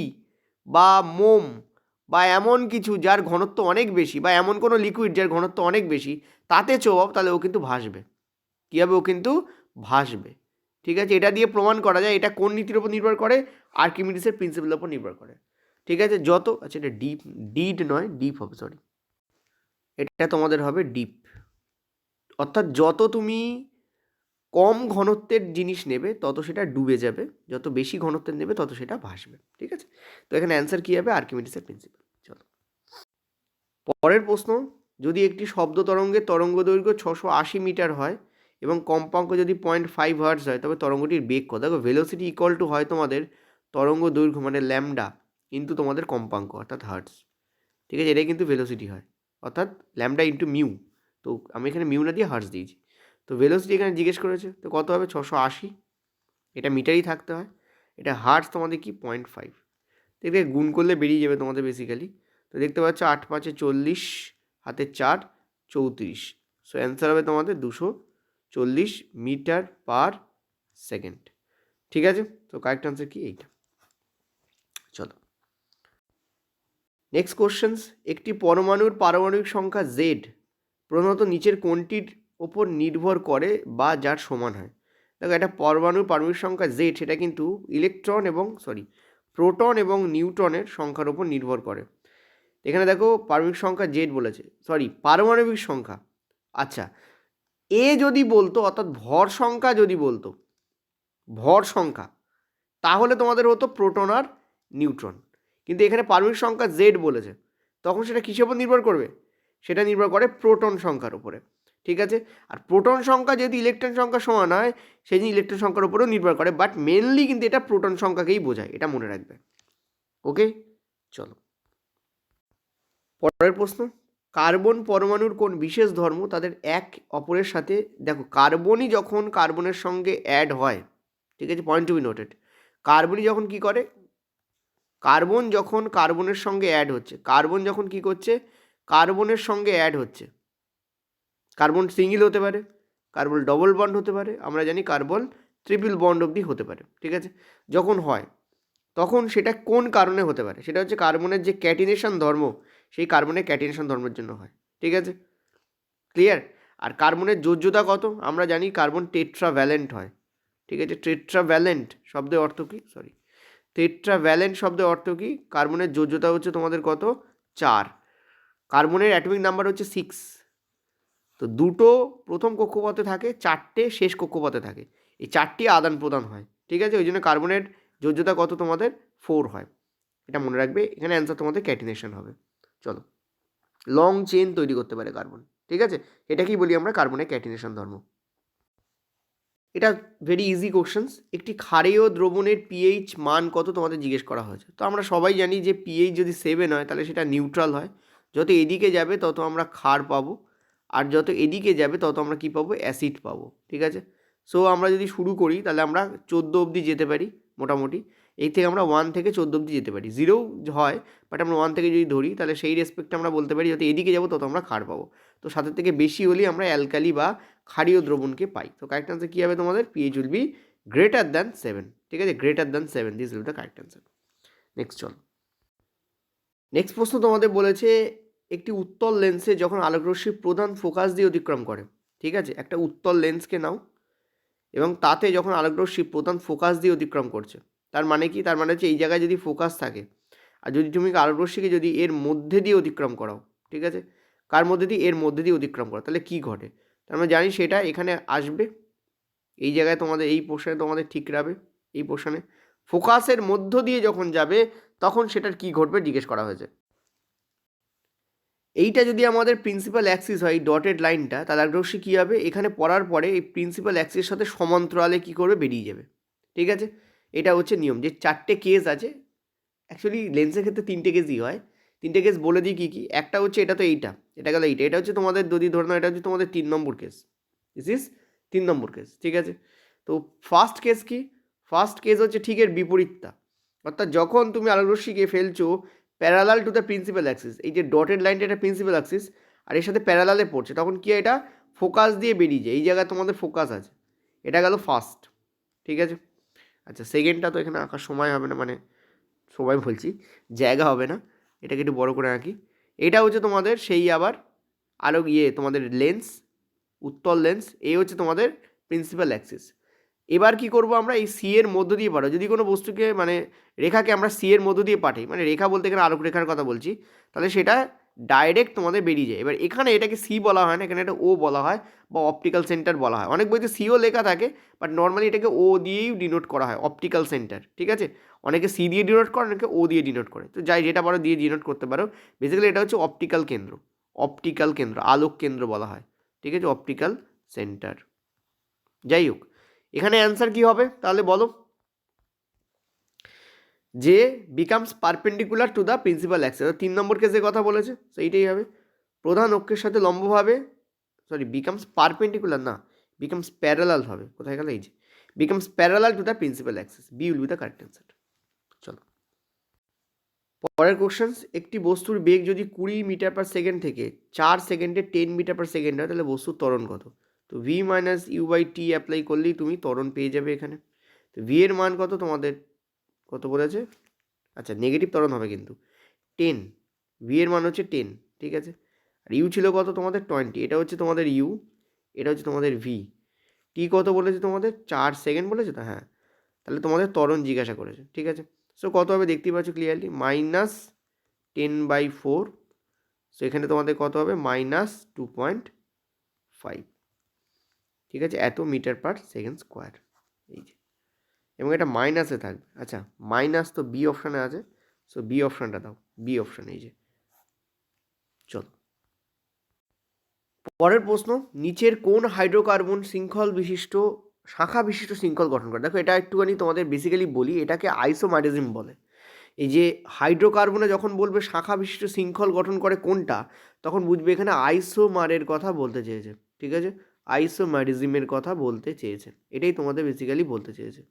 বা মোম বা এমন কিছু যার ঘনত্ব অনেক বেশি, বা এমন কোনো লিকুইড যার ঘনত্ব অনেক বেশি, তাতে চোবাও, তাহলে ও কিন্তু ভাসবে। কী হবে? ও কিন্তু ভাসবে, ঠিক আছে। এটা দিয়ে প্রমাণ করা যায়। এটা কোন নীতির উপর নির্ভর করে? আর্কিমিডিসের প্রিন্সিপালের উপর নির্ভর করে, ঠিক আছে। যত, আচ্ছা এটা ডিড নয়, ডিপ হবে, সরি, এটা তোমাদের হবে ডিপ। অর্থাৎ যত তুমি কম ঘনত্বের জিনিস নেবে তত সেটা ডুবে যাবে, যত বেশি ঘনত্বের নেবে তত সেটা ভাসবে, ঠিক আছে। তো এখানে অ্যান্সার কী হবে? আর্কিমিডিসের প্রিন্সিপাল। চলো পরের প্রশ্ন, যদি একটি শব্দ তরঙ্গের তরঙ্গ দৈর্ঘ্য 680 মিটার হয় এবং কম্পাঙ্ক যদি 0.5 হার্টজ হয়, তবে তরঙ্গটির বেগ কত? দেখো ভেলোসিটি ইকুয়াল টু হয় তোমাদের তরঙ্গ দৈর্ঘ্য মানে ল্যামডা কিন্তু তোমাদের কম্পাঙ্ক অর্থাৎ হার্টজ, ঠিক আছে। এটাই কিন্তু ভেলোসিটি হয়, অর্থাৎ ল্যামডা ইন্টু মিউ। তো আমি এখানে মিউ না দিয়ে হার্টজ দিয়েছি। তো ভেলোসিটি এখানে জিজ্ঞেস করেছে, তো কত হবে? 680, এটা মিটারই থাকতে হয়। এটা হার্টজ তোমাদের কি 0.5, দেখবে গুণ করলে বেরিয়ে যাবে তোমাদের বেসিক্যালি। তো দেখতে পাচ্ছ 8 5 40, হাতে 4 34, সো অ্যান্সার হবে তোমাদের 240 মিটার পার সেকেন্ড, ঠিক আছে। তো কারেক্ট আনসার কি? এইটা। চলো নেক্সট কোশ্চেন্স, একটি পরমাণুর পারমাণবিক সংখ্যা জেড প্রধানত নিচের কোনটির ওপর নির্ভর করে বা যার সমান হয়? দেখো একটা পরমাণুর পারমাণবিক সংখ্যা জেড, সেটা কিন্তু প্রোটন এবং নিউট্রনের সংখ্যার ওপর নির্ভর করে। এখানে দেখো পারমাণবিক সংখ্যা জেড বলেছে, সরি পারমাণবিক সংখ্যা। আচ্ছা, এ যদি বলতো অর্থাৎ ভর সংখ্যা যদি বলতো, ভর সংখ্যা, তাহলে তোমাদের হতো প্রোটন আর নিউট্রন। কিন্তু এখানে পারমাণবিক সংখ্যা জেড বলেছে, তখন সেটা কিসের উপর নির্ভর করবে? সেটা নির্ভর করে প্রোটন সংখ্যার উপরে, ঠিক আছে। আর প্রোটন সংখ্যা যদি ইলেকট্রন সংখ্যা সমান হয়, সেই জন্য ইলেকট্রন সংখ্যার উপরেও নির্ভর করে, বাট মেনলি কিন্তু এটা প্রোটন সংখ্যাকেই বোঝায়, এটা মনে রাখবে। ওকে, চলো পরের প্রশ্ন। কার্বন পরমাণুর কোন বিশেষ ধর্ম তাদের এক অপরের সাথে, দেখো কার্বনই যখন কার্বনের সঙ্গে অ্যাড হয়, ঠিক আছে, পয়েন্ট টু বি নোটেড, কার্বনই যখন কি করে, কার্বন যখন কার্বনের সঙ্গে অ্যাড হচ্ছে, কার্বন যখন কি করছে, কার্বনের সঙ্গে অ্যাড হচ্ছে, কার্বন সিঙ্গেল হতে পারে, কার্বন ডবল বন্ড হতে পারে, আমরা জানি কার্বন ট্রিপল বন্ড অবধি হতে পারে, ঠিক আছে। যখন হয় তখন সেটা কোন কারণে হতে পারে? সেটা হচ্ছে কার্বনের যে ক্যাটিনেশন ধর্ম, সেই কার্বনের ক্যাটিনেশন ধর্মের জন্য হয়, ঠিক আছে, ক্লিয়ার। আর কার্বনের যোজ্যতা কত? আমরা জানি কার্বন টেট্রাভ্যালেন্ট হয়, ঠিক আছে। টেট্রাভ্যালেন্ট শব্দের অর্থ কি, সরি, টেট্রাভ্যালেন্ট শব্দের অর্থ কি? কার্বনের যোজ্যতা হচ্ছে তোমাদের কত? 4। কার্বনের অ্যাটমিক নাম্বার হচ্ছে 6। তো দুটো প্রথম কক্ষপথে থাকে, 4টে শেষ কক্ষপথে থাকে, এই 4টি আদান প্রদান হয়, ঠিক আছে। ওই জন্য কার্বনের যোজ্যতা কত তোমাদের? 4 হয়, এটা মনে রাখবে। এখানে অ্যান্সার তোমাদের ক্যাটিনেশন হবে। চলো, লং চেন তৈরি করতে পারে কার্বন, ঠিক আছে, এটা কি বলি আমরা? কার্বনের ক্যাটিনেশন ধর্ম। এটা ভেরি ইজি কোশ্চেন্স। একটি ক্ষারীয় দ্রবণের পিএইচ মান কত তোমাদের জিজ্ঞেস করা হয়েছে। তো আমরা সবাই জানি যে পিএইচ যদি 7 হয় তাহলে সেটা নিউট্রাল হয়, যত এদিকে যাবে তত আমরা ক্ষার পাবো, আর যত এদিকে যাবে তত আমরা কি পাবো? অ্যাসিড পাবো, ঠিক আছে। সো আমরা যদি শুরু করি তাহলে আমরা 14 অবধি যেতে পারি মোটামুটি। এই থেকে আমরা 1 থেকে 14 অবধি যেতে পারি, 0 হয়, বাট আমরা 1 থেকে যদি ধরি তাহলে সেই রেসপেক্টে আমরা বলতে পারি যত এদিকে যাবো তত আমরা ক্ষার পাবো। তো 7 থেকে বেশি হলেই আমরা অ্যালকালি বা ক্ষারীয় দ্রবণকে পাই। তো কারেক্ট আনসার কী হবে তোমাদের? PH will be greater than 7, ঠিক আছে, greater than 7, this will be the correct answer. Next চল, নেক্সট প্রশ্ন তোমাদের বলেছে একটি উত্তল লেন্সে যখন আলোকরশ্মি প্রধান ফোকাস দিয়ে অতিক্রম করে, ঠিক আছে, একটা উত্তল লেন্সকে নাও এবং তাতে যখন আলোকরশ্মি প্রধান ফোকাস দিয়ে অতিক্রম করছে, তার মানে কি? তার মানে হচ্ছে এই জায়গায় যদি ফোকাস থাকে আর যদি তুমি আলোকরশ্মিকে যদি এর মধ্যে দিয়ে অতিক্রম করাও, ঠিক আছে, কার মধ্যে দিয়ে? এর মধ্যে দিয়ে অতিক্রম করো, তাহলে কি ঘটে? আমরা জানি সেটা এখানে আসবে, এই জায়গায় তোমাদের এই পোর্শনে তোমাদের ঠিক রাখবে, এই পোর্শনে ফোকাসের মধ্য দিয়ে যখন যাবে তখন সেটার কি ঘটবে জিজ্ঞেস করা হয়েছে। এইটা যদি আমাদের প্রিন্সিপাল অ্যাক্সিস হয়, ডটেড লাইনটা, তাহলে আলোকরশ্মি কী হবে? এখানে পড়ার পরে এই প্রিন্সিপাল অ্যাক্সিসের সাথে সমান্তরালে কী করবে? বেরিয়ে যাবে, ঠিক আছে। এটা হচ্ছে নিয়ম। যে 4টে কেস আছে, অ্যাকচুয়ালি লেন্সের ক্ষেত্রে 3টে কেসই হয়, 3টে কেস বলে দিই কী কী। একটা হচ্ছে এটা, তো এইটা, এটা গেল এইটা, এটা হচ্ছে তোমাদের যদি ধরে নাও এটা হচ্ছে তোমাদের 3 নম্বর কেস, দিস ইজ 3 নম্বর কেস, ঠিক আছে। তো ফার্স্ট কেস কি? ফার্স্ট কেস হচ্ছে ঠিক এর বিপরীতটা, অর্থাৎ যখন তুমি আলোকরশ্মিকে ফেলছো parallel to the principal axis, এই যে ডটেড লাইনটা এটা প্রিন্সিপাল অ্যাক্সিস আর এর সাথে প্যারালালে পড়ছে, তখন কি এটা ফোকাস দিয়ে বেরিয়ে যায়, এই জায়গায় তোমাদের ফোকাস আছে, এটা গেল ফার্স্ট, ঠিক আছে। আচ্ছা, সেকেন্ডটা তো এখানে আঁকার সময় হবে না, মানে সবাই বলছি জায়গা হবে না, এটাকে একটু বড় করে আঁকি। এটা হচ্ছে তোমাদের সেই আবার আলোক তোমাদের লেন্স, উত্তল লেন্স, এই হচ্ছে তোমাদের প্রিন্সিপাল অ্যাক্সিস। এবার কি করব আমরা? এই সি এর মধ্য দিয়ে পাঠাবো, যদি কোনো বস্তুকে মানে রেখাকে আমরা সি এর মধ্য দিয়ে পাঠাই, মানে রেখা বলতে এখানে আলোক রেখার কথা বলছি, তাহলে সেটা ডাইরেক্ট তোমাদের বেরিয়ে যায়। এবার এখানে এটাকে সি বলা হয় না, এখানে এটা ও বলা হয় বা অপটিক্যাল সেন্টার বলা হয়। অনেক বইতে সিও লেখা থাকে, বাট নর্মালি এটাকে ও দিয়েই ডিনোট করা হয়, অপটিক্যাল সেন্টার, ঠিক আছে। অনেকে সি দিয়ে ডিনোট করে, অনেকে ও দিয়ে ডিনোট করে, তো যাই যেটা পারো দিয়ে ডিনোট করতে পারো। বেসিক্যালি এটা হচ্ছে অপটিক্যাল কেন্দ্র, অপটিক্যাল কেন্দ্র, আলোক কেন্দ্র বলা হয়, ঠিক আছে, অপটিক্যাল সেন্টার। যাই হোক, এখানে অ্যান্সার কি হবে তাহলে বলো? যে becomes perpendicular to the principal axis, 3 নম্বর কেসে কথা বলেছে, সেইটাই হবে। প্রধান অক্ষের সাথে লম্বভাবে, সরি বিকামস পারপেন্ডিকুলার না, বিকামস প্যারালাল হবে, কোথায় গেল? এই যে becomes parallel to the principal axis, b will be the correct answer. চলো পরের কোশ্চেন্স, একটি বস্তুর বেগ যদি 20 মিটার পার সেকেন্ড থেকে 4 সেকেন্ডে 10 মিটার পার সেকেন্ড হয়, তাহলে বস্তুর ত্বরণ কত? তো v minus you by t apply করলেই তুমি ত্বরণ পেয়ে যাবে এখানে। তো ভি এর মান কত তোমাদের? কত বলেছে? আচ্ছা, নেগেটিভ ত্বরণ হবে কিন্তু 10, ভি এর মান হচ্ছে 10, ঠিক আছে। আর ইউ ছিল কত তোমাদের? 20, এটা হচ্ছে তোমাদের ইউ, এটা হচ্ছে তোমাদের ভি। টি কত বলেছে তোমাদের? 4 সেকেন্ড বলেছে তো, হ্যাঁ, তাহলে তোমাদের ত্বরণ জিজ্ঞাসা করেছে, ঠিক আছে। সো কত হবে দেখতেই পাচ্ছ ক্লিয়ারলি, 10/4, সো এখানে তোমাদের কত হবে -2.5, ঠিক আছে, এত মিটার পার সেকেন্ড স্কোয়ার। এই যে, এবং এটা মাইনাসে থাকবে। আচ্ছা, মাইনাস তো বি অপশানে আছে, সো বি অপশানটা দাও, বি অপশান। এই যে, চলো পরের প্রশ্ন, নিচের কোন হাইড্রোকার্বন শৃঙ্খল বিশিষ্ট শাখা বিশিষ্ট শৃঙ্খল গঠন করে? দেখো এটা একটুখানি তোমাদের বেসিক্যালি বলি, এটাকে আইসোমারিজম বলে। এই যে হাইড্রোকার্বনে যখন বলবে শাখা বিশিষ্ট শৃঙ্খল গঠন করে কোনটা, তখন বুঝবে এখানে আইসোমারের কথা বলতে চেয়েছে, ঠিক আছে, আইসোমারিজমের কথা বলতে চেয়েছে, এটাই তোমাদের বেসিক্যালি বলতে চেয়েছে,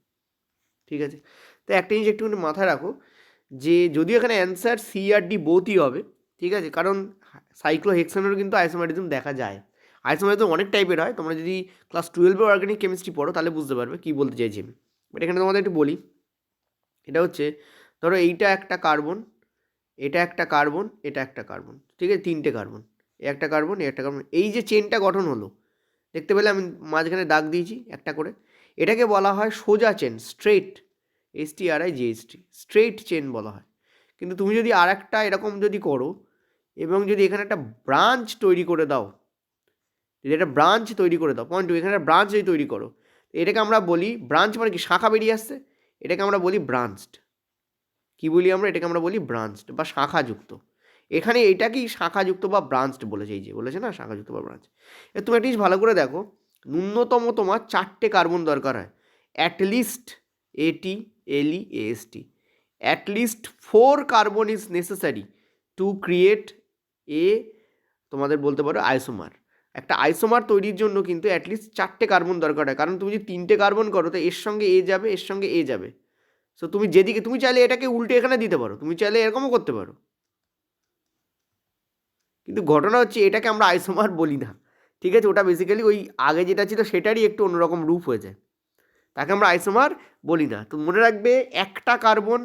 ঠিক আছে। তো একটা জিনিস একটুখানি মাথায় রাখো, যে যদিও এখানে অ্যান্সার সি আর ডি বোথই হবে, ঠিক আছে, কারণ সাইক্লোহেক্সানেরও কিন্তু আইসোমারিজম দেখা যায়। আইসোমারিজম অনেক টাইপের হয়, তোমরা যদি ক্লাস 12-এ অর্গানিক কেমিস্ট্রি পড়ো তাহলে বুঝতে পারবে কী বলতে চাইছি আমি। বাট এখানে তোমাদের একটু বলি, এটা হচ্ছে ধরো এইটা একটা কার্বন, এটা একটা কার্বন, এটা একটা কার্বন, ঠিক আছে, তিনটে কার্বন, এ একটা কার্বন, এ একটা কার্বন, এই যে চেনটা গঠন হলো, দেখতে পেলে আমি মাঝখানে দাগ দিয়েছি একটা করে, এটাকে বলা হয় সোজা chain, straight, STRIGHT, straight chain বলা হয়। কিন্তু তুমি যদি আর একটা এরকম যদি করো এবং যদি এখানে একটা ব্রাঞ্চ তৈরি করে দাও, যদি একটা ব্রাঞ্চ তৈরি করে দাও, পয়েন্ট টু, এখানে একটা ব্রাঞ্চ যদি তৈরি করো, এটাকে আমরা বলি ব্রাঞ্চ, মানে কি শাখা বেরিয়ে আসছে, এটাকে আমরা বলি ব্রাঞ্চড। কি বলি আমরা? এটাকে আমরা বলি ব্রাঞ্চড বা শাখাযুক্ত। এখানে এটাকেই শাখাযুক্ত বা ব্রাঞ্চড বলেছে, এই যে বলেছে না শাখাযুক্ত বা ব্রাঞ্চ। তুমি একটা জিনিস ভালো করে দেখো, ন্যূনতম তোমার 4টে কার্বন দরকার হয়, at least AT LE AST, at least 4 carbon is necessary to create a, তোমাদের বলতে পারো আইসোমার। একটা আইসোমার তৈরির জন্য কিন্তু অ্যাটলিস্ট 4টে কার্বন দরকার হয়, কারণ তুমি যদি 3টে কার্বন করো তো এর সঙ্গে এ যাবে, এর সঙ্গে এ যাবে, সো তুমি যেদিকে, তুমি চাইলে এটাকে উল্টে এখানে দিতে পারো, তুমি চাইলে এরকমও করতে পারো, কিন্তু ঘটনা হচ্ছে এটাকে আমরা আইসোমার বলি না, ঠিক আছে, ওটা বেসিক্যালি ওই আগে যেটা ছিল সেটারই একটু অন্যরকম রূপ হয়ে যায়, তাকে আমরা আইসোমার বলি না। তো মনে রাখবে, একটা কার্বন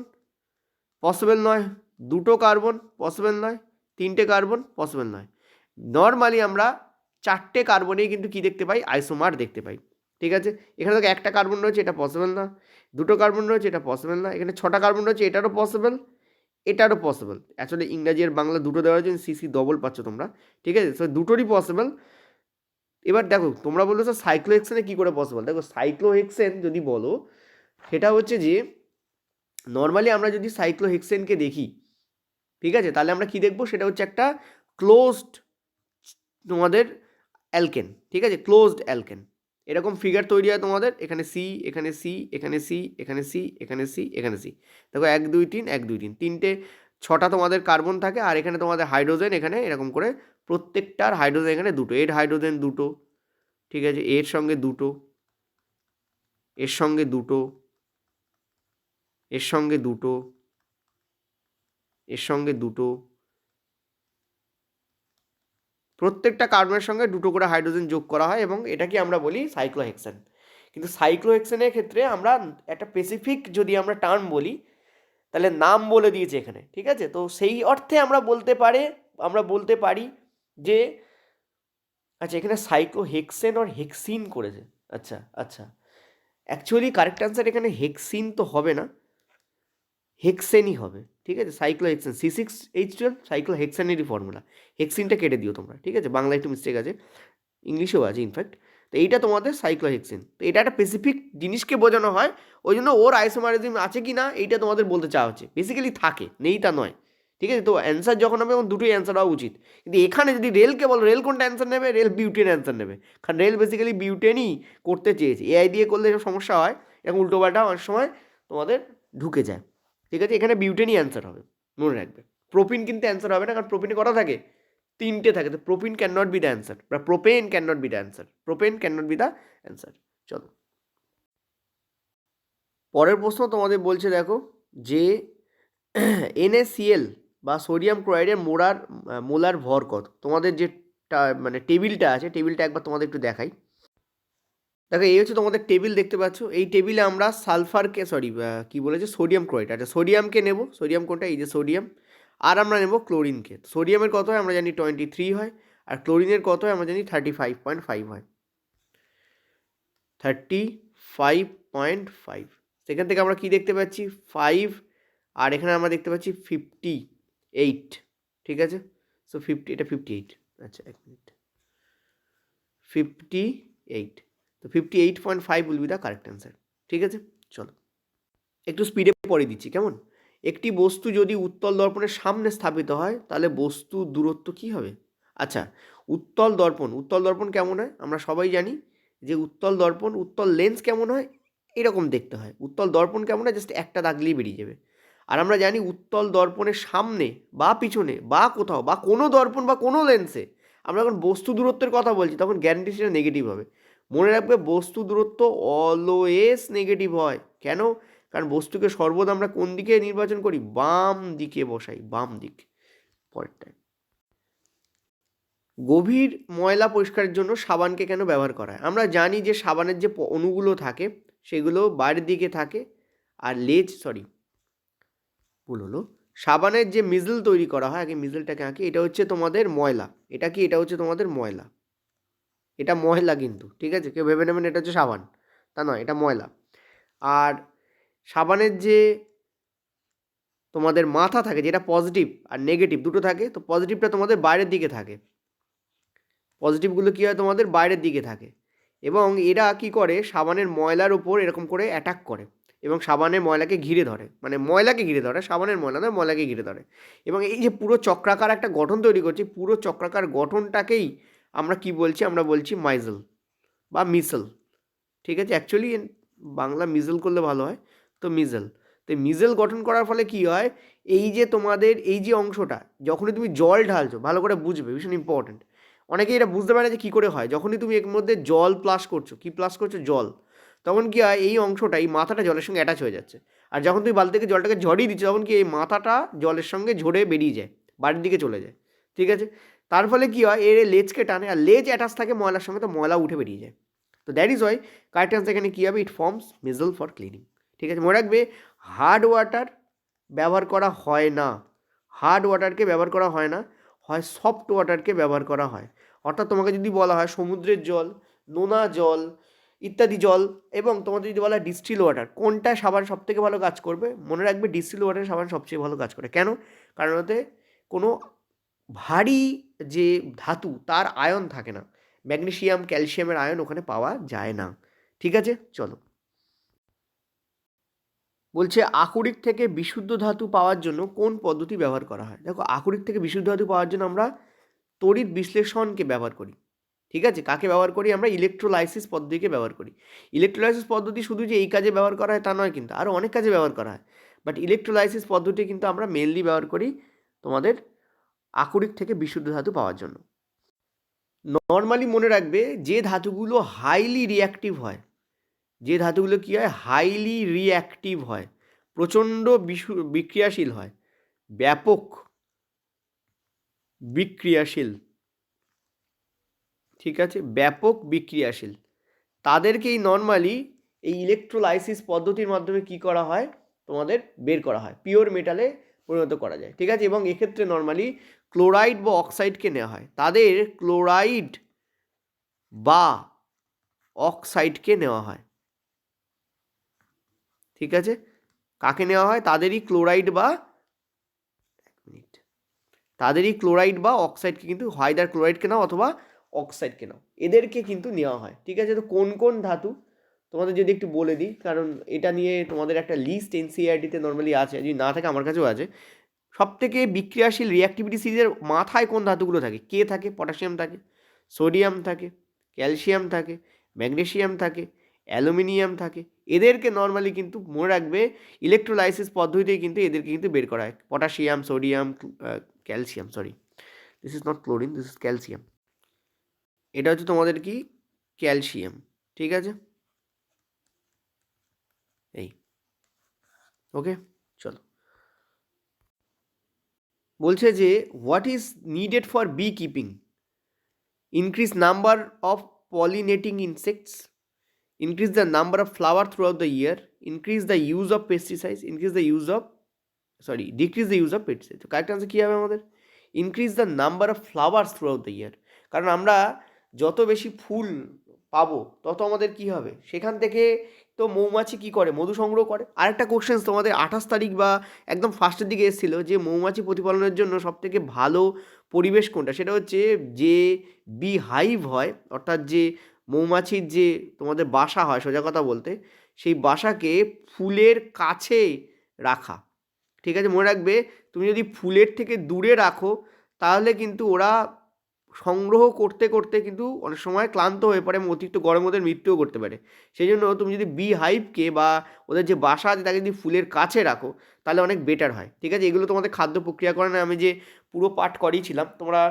পসিবল নয়, দুটো কার্বন পসিবল নয়, তিনটে কার্বন পসিবল নয়, নর্মালি আমরা 4টে কার্বনেই কিন্তু কি দেখতে পাই? আইসোমার দেখতে পাই, ঠিক আছে। এখানে দেখো একটা কার্বন রয়েছে, এটা পসিবল না, দুটো কার্বন রয়েছে, এটা পসিবল না, এখানে 6টা কার্বন রয়েছে, এটারও পসিবল, এটারও পসিবল, অ্যাকচুয়ালি ইংরাজি আর বাংলা দুটো দেওয়ার জন্য CC ডবল পাচ্ছ তোমরা, ঠিক আছে, সো দুটোরই পসিবল। এবার দেখো তোমরা বললো স্যার সাইক্লোহেক্সেনে কী করে পসিবল, দেখো সাইক্লোহেক্সেন যদি বলো, সেটা হচ্ছে যে নর্মালি আমরা যদি সাইক্লোহেক্সেনকে দেখি, ঠিক আছে, তাহলে আমরা কি দেখবো, সেটা হচ্ছে একটা ক্লোজড তোমাদের অ্যালকেন, ঠিক আছে, ক্লোজড অ্যালকেন, এরকম ফিগার তৈরি হয় তোমাদের, এখানে সি, এখানে সি, এখানে সি, এখানে সি, এখানে সি, এখানে সি, দেখো 1 2 3 1 2 3, তিনটে 6টা তোমাদের কার্বন থাকে, আর এখানে তোমাদের হাইড্রোজেন, এখানে এরকম করে প্রত্যেকটার হাইড্রোজেন এখানে দুটো, এর হাইড্রোজেন দুটো, ঠিক আছে, এর সঙ্গে দুটো, এর সঙ্গে দুটো, এর সঙ্গে দুটো, এর সঙ্গে দুটো, প্রত্যেকটা কার্বনের সঙ্গে দুটো করে হাইড্রোজেন যোগ করা হয় এবং এটাকে আমরা বলি সাইক্লোহেক্সেন। কিন্তু সাইক্লোহেক্সেনের ক্ষেত্রে আমরা একটা স্পেসিফিক যদি আমরা টার্ম বলি, তাহলে নাম বলে দিয়েছে এখানে, ঠিক আছে, তো সেই অর্থে আমরা বলতে পারি যে আচ্ছা এখানে সাইক্লোহেক্সেন আর হেক্সিন করেছে, আচ্ছা আচ্ছা, অ্যাকচুয়ালি কারেক্ট অ্যান্সার এখানে হেক্সিন তো হবে না, হেক্সেনই হবে, ঠিক আছে, সাইক্লোহেক্সেন C6H12 সাইক্লোহেক্সেনেরই ফর্মুলা, হেক্সিনটা কেটে দিও তোমরা, ঠিক আছে, বাংলায় একটু মিস্টেক আছে, ইংলিশেও আছে ইনফ্যাক্ট। তো এইটা তোমাদের সাইক্লোহেক্সেন, তো এটা একটা স্পেসিফিক জিনিসকে বোঝানো হয়, ওই জন্য ওর আইসোমারিজম আছে কি না এইটা তোমাদের বলতে চাওয়া হচ্ছে, বেসিক্যালি থাকে, নেই তা নয়, ঠিক আছে। তো অ্যান্সার যখন হবে তখন দুটোই অ্যান্সার হওয়া উচিত, কিন্তু এখানে যদি রেলকে বলো, রেল কোনটা অ্যান্সার নেবে? রেল বিউটেন অ্যান্সার নেবে, কারণ রেল বেসিক্যালি বিউটেনই করতে চেয়েছে, AI দিয়ে করলে এসব সমস্যা হয়, এরকম উল্টোপাল্টা অনেক সময় তোমাদের ঢুকে যায়, ঠিক আছে, এখানে বিউটেনই অ্যান্সার হবে, মনে রাখবে। প্রোপিন কিন্তু অ্যান্সার হবে না, কারণ প্রোপিনে কটা থাকে? তিনটে থাকে, তো propyne can not be the answer, বা propane can not be the answer, propane can not be the answer. চলো পরের প্রশ্ন তোমাদের বলছে, দেখো যে NaCl বা সোডিয়াম ক্লোরাইডের মোলার ভর কত? তোমাদের যে মানে টেবিলটা আছে, টেবিলটা একবার তোমাদের একটু দেখাই। দেখো এই হচ্ছে তোমাদের টেবিল, দেখতে পাচ্ছ, এই টেবিলে আমরা সালফারকে, সরি কি বলেছে, সোডিয়াম ক্লোরাইড, আচ্ছা সোডিয়ামকে নেব, সোডিয়াম কোনটা? এই যে সোডিয়াম, আর আমরা নেব ক্লোরিনকে। সোডিয়ামের কত হয় আমরা জানি 23 হয়, আর ক্লোরিনের কত হয় আমরা জানি 35.5 হয়, 35.5, সেখান থেকে আমরা কি দেখতে পাচ্ছি 5, আর এখানে আমরা দেখতে পাচ্ছি 50, এইট, ঠিক আছে। সো 50, এটা 58, আচ্ছা 1 মিনিট, 58, তো 58.5 will be the correct answer, ঠিক আছে। চলো একটু স্পিডে পড়ে দিচ্ছি, কেমন? একটি বস্তু যদি উত্তল দর্পণের সামনে স্থাপিত হয় তাহলে বস্তু দূরত্ব কি হবে? আচ্ছা, উত্তল দর্পণ কেমন হয় আমরা সবাই জানি, যে উত্তল লেন্স কেমন হয়, এরকম দেখতে হয়। উত্তল দর্পণ কেমন হয়, জাস্ট একটা দাগলেই বেরিয়ে যাবে। আর আমরা জানি উত্তল দর্পণের সামনে বা পিছনে বা কোথাও বা কোনো দর্পণ বা কোনো লেন্সে আমরা যখন বস্তু দূরত্বের কথা বলছি তখন গ্যারান্টি সেটা নেগেটিভ হবে। মনে রাখবে বস্তু দূরত্ব অলওয়েজ নেগেটিভ হয়। কেন? কারণ বস্তুকে সর্বদা আমরা কোন দিকে নির্বাচন করি? বাম দিকে বসাই, বাম দিক। পরেরটায়, গভীর ময়লা পরিষ্কারের জন্য সাবানকে কেন ব্যবহার করা হয়? আমরা জানি যে সাবানের যে অণুগুলো থাকে সেগুলো বাইরের দিকে থাকে, আর ভুল হলো, সাবানের যে মিজল তৈরি করা হয়, আগে মিজলটাকে আঁকি, এটা হচ্ছে তোমাদের ময়লা। এটা কি? এটা হচ্ছে তোমাদের ময়লা। এটা ময়লা কিন্তু, ঠিক আছে, কেউ ভেবে নেবেন এটা হচ্ছে সাবান, তা নয়, এটা ময়লা। আর সাবানের যে তোমাদের মাথা থাকে, যেটা পজিটিভ আর নেগেটিভ দুটো থাকে, তো পজিটিভটা তোমাদের বাইরের দিকে থাকে, পজিটিভগুলো কী হয় তোমাদের বাইরের দিকে থাকে, এবং এরা কি করে সাবানের ময়লার উপর এরকম করে অ্যাটাক করে এবং সাবানের ময়লাকে ঘিরে ধরে, মানে ময়লাকে ঘিরে ধরে, সাবানের ময়লা নয়, ময়লাকে ঘিরে ধরে। এবং এই যে পুরো চক্রাকার একটা গঠন তৈরি করছে, পুরো চক্রাকার গঠনটাকেই আমরা কি বলছি? আমরা বলছি মাইজেল বা মিসেল, ঠিক আছে। অ্যাকচুয়ালি বাংলা মিজেল করলে ভালো হয়, তো মিজেল। তো মিজেল গঠন করার ফলে কি হয়, এই যে তোমাদের এই যে অংশটা, যখনই তুমি জল ঢালছো, ভালো করে বুঝবে, ভীষণ ইম্পর্টেন্ট, অনেকেই এটা বুঝতে পারে না যে কী করে হয়। যখনই তুমি এর মধ্যে জল প্লাস করছো, কি প্লাস করছো? জল। তখন কি হয়, এই অংশটা, এই মাথাটা জলের সঙ্গে অ্যাটাচ হয়ে যাচ্ছে। আর যখন তুমি বালতি থেকে জলটাকে ঝরিয়ে দিচ্ছ, তখন কি এই মাথাটা জলের সঙ্গে ঝরে বেরিয়ে যায়, বাড়ির দিকে চলে যায়, ঠিক আছে। তার ফলে কি হয়, এর লেজকে টানে, আর লেজ অ্যাটাচ থাকে ময়লার সঙ্গে, তো ময়লা উঠে বেরিয়ে যায়। তো that is Y correct answer এখানে কী হবে? ইট ফর্মস মিজল ফর ক্লিনিং, ঠিক আছে। মনে রাখবে হার্ড ওয়াটার ব্যবহার করা হয় না, হার্ড ওয়াটারকে ব্যবহার করা হয় না, হয় সফট ওয়াটারকে ব্যবহার করা হয়। অর্থাৎ তোমাকে যদি বলা হয় সমুদ্রের জল, নোনা জল ইত্যাদি জল, এবং তোমাদের যদি বলা হয় ডিস্টিল ওয়াটার, কোনটা সাবান সবথেকে ভালো কাজ করবে? মনে রাখবে ডিস্টিল ওয়াটার সাবান সবচেয়ে ভালো কাজ করে। কেন? কারণ ওতে কোনো ভারী যে ধাতু তার আয়ন থাকে না, ম্যাগনেসিয়াম ক্যালসিয়ামের আয়ন ওখানে পাওয়া যায় না, ঠিক আছে। চলো, বলছে আকরিক থেকে বিশুদ্ধ ধাতু পাওয়ার জন্য কোন পদ্ধতি ব্যবহার করা হয়? দেখো, আকরিক থেকে বিশুদ্ধ ধাতু পাওয়ার জন্য আমরা তড়িৎ বিশ্লেষণকে ব্যবহার করি, ঠিক আছে। কাকে ব্যবহার করি? আমরা ইলেকট্রোলাইসিস পদ্ধতিকে ব্যবহার করি। ইলেকট্রোলাইসিস পদ্ধতি শুধু যে এই কাজে ব্যবহার করা হয় তা নয়, কিন্তু আরও অনেক কাজে ব্যবহার করা হয়, বাট ইলেকট্রোলাইসিস পদ্ধতি কিন্তু আমরা মেনলি ব্যবহার করি তোমাদের আকরিক থেকে বিশুদ্ধ ধাতু পাওয়ার জন্য। নর্মালি মনে রাখবে যে ধাতুগুলো হাইলি রিঅ্যাক্টিভ হয়, যে ধাতুগুলো কী হয়? হাইলি রিঅ্যাক্টিভ হয়, প্রচণ্ড বিক্রিয়াশীল হয়, ব্যাপক বিক্রিয়াশীল, ঠিক আছে, ব্যাপক বিক্রিয়াশীল, তাদেরকেই নর্মালি এই ইলেকট্রোলাইসিস পদ্ধতির মাধ্যমে কি করা হয়? তোমাদের বের করা হয়, পিওর মেটালে পরিণত করা যায়, ঠিক আছে। এবং এক্ষেত্রে নর্মালি ক্লোরাইড বা অক্সাইডকে নেওয়া হয়, তাদের ক্লোরাইড বা অক্সাইডকে নেওয়া হয়, ঠিক আছে। কাকে নেওয়া হয়? তাদেরই ক্লোরাইড বা অক্সাইডকে, কিন্তু হাইদার ক্লোরাইডকে নাও অথবা অক্সাইডকে নাও, এদেরকে কিন্তু নেওয়া হয়, ঠিক আছে। তো কোন কোন ধাতু তোমাদের যদি একটু বলে দিই, কারণ এটা নিয়ে তোমাদের একটা লিস্ট এনসিইআরটিতে নর্মালি আছে, যদি না থাকে আমার কাছেও আছে। সবথেকে বিক্রিয়াশীল রিঅ্যাক্টিভিটি সিরিজের মাথায় কোন ধাতুগুলো থাকে? কে থাকে? পটাশিয়াম থাকে, সোডিয়াম থাকে, ক্যালসিয়াম থাকে, ম্যাগনেসিয়াম থাকে, অ্যালুমিনিয়াম থাকে। এদেরকে নর্মালি কিন্তু মনে রাখবে ইলেকট্রোলাইসিস পদ্ধতিতেই কিন্তু এদেরকে কিন্তু বের করা হয়, potassium, sodium, calcium, this is not chlorine, this is calcium. এটা হচ্ছে তোমাদের কি? ক্যালসিয়াম, ঠিক আছে। এই ওকে, চলো, বলছে যে what is needed for beekeeping? Increase number of pollinating insects, increase the number of flower throughout the year, increase the use of pesticides, decrease the use of pesticides। তো কারেক্ট আনসার কী হবে আমাদের? Increase the number of flowers through out the year. কারণ আমরা যত বেশি ফুল পাবো তত আমাদের কি হবে? সেখান থেকে তো মৌমাছি কি করে, মধু সংগ্রহ করে। আরেকটা কোশ্চেন তোমাদের 28 তারিখ বা একদম ফার্স্টের দিকে এসেছিল যে মৌমাছি প্রতিপালনের জন্য সবথেকে ভালো পরিবেশ কোনটা, সেটা হচ্ছে যে বি হাইভ হয়, অর্থাৎ যে মৌমাছির যে তোমাদের বাসা হয়, সোজা কথা বলতে সেই বাসাকে ফুলের কাছে রাখা। ঠিক আছে, মনে রাখবে তুমি যদি ফুলের থেকে দূরে রাখো তাহলে কিন্তু ওরা সংগ্রহ করতে করতে কিন্তু অনেক সময় ক্লান্ত হয়ে পড়ে এবং অতিরিক্ত গরমে ওদের মৃত্যুও করতে পারে। সেই জন্য তুমি যদি বি হাইভকে বা ওদের যে বাসা আছে তাকে যদি ফুলের কাছে রাখো তাহলে অনেক বেটার হয়। ঠিক আছে, এগুলো তোমাদের খাদ্য প্রক্রিয়াকরণে আমি যে পুরো পাঠ করিয়েছিলাম, তোমরা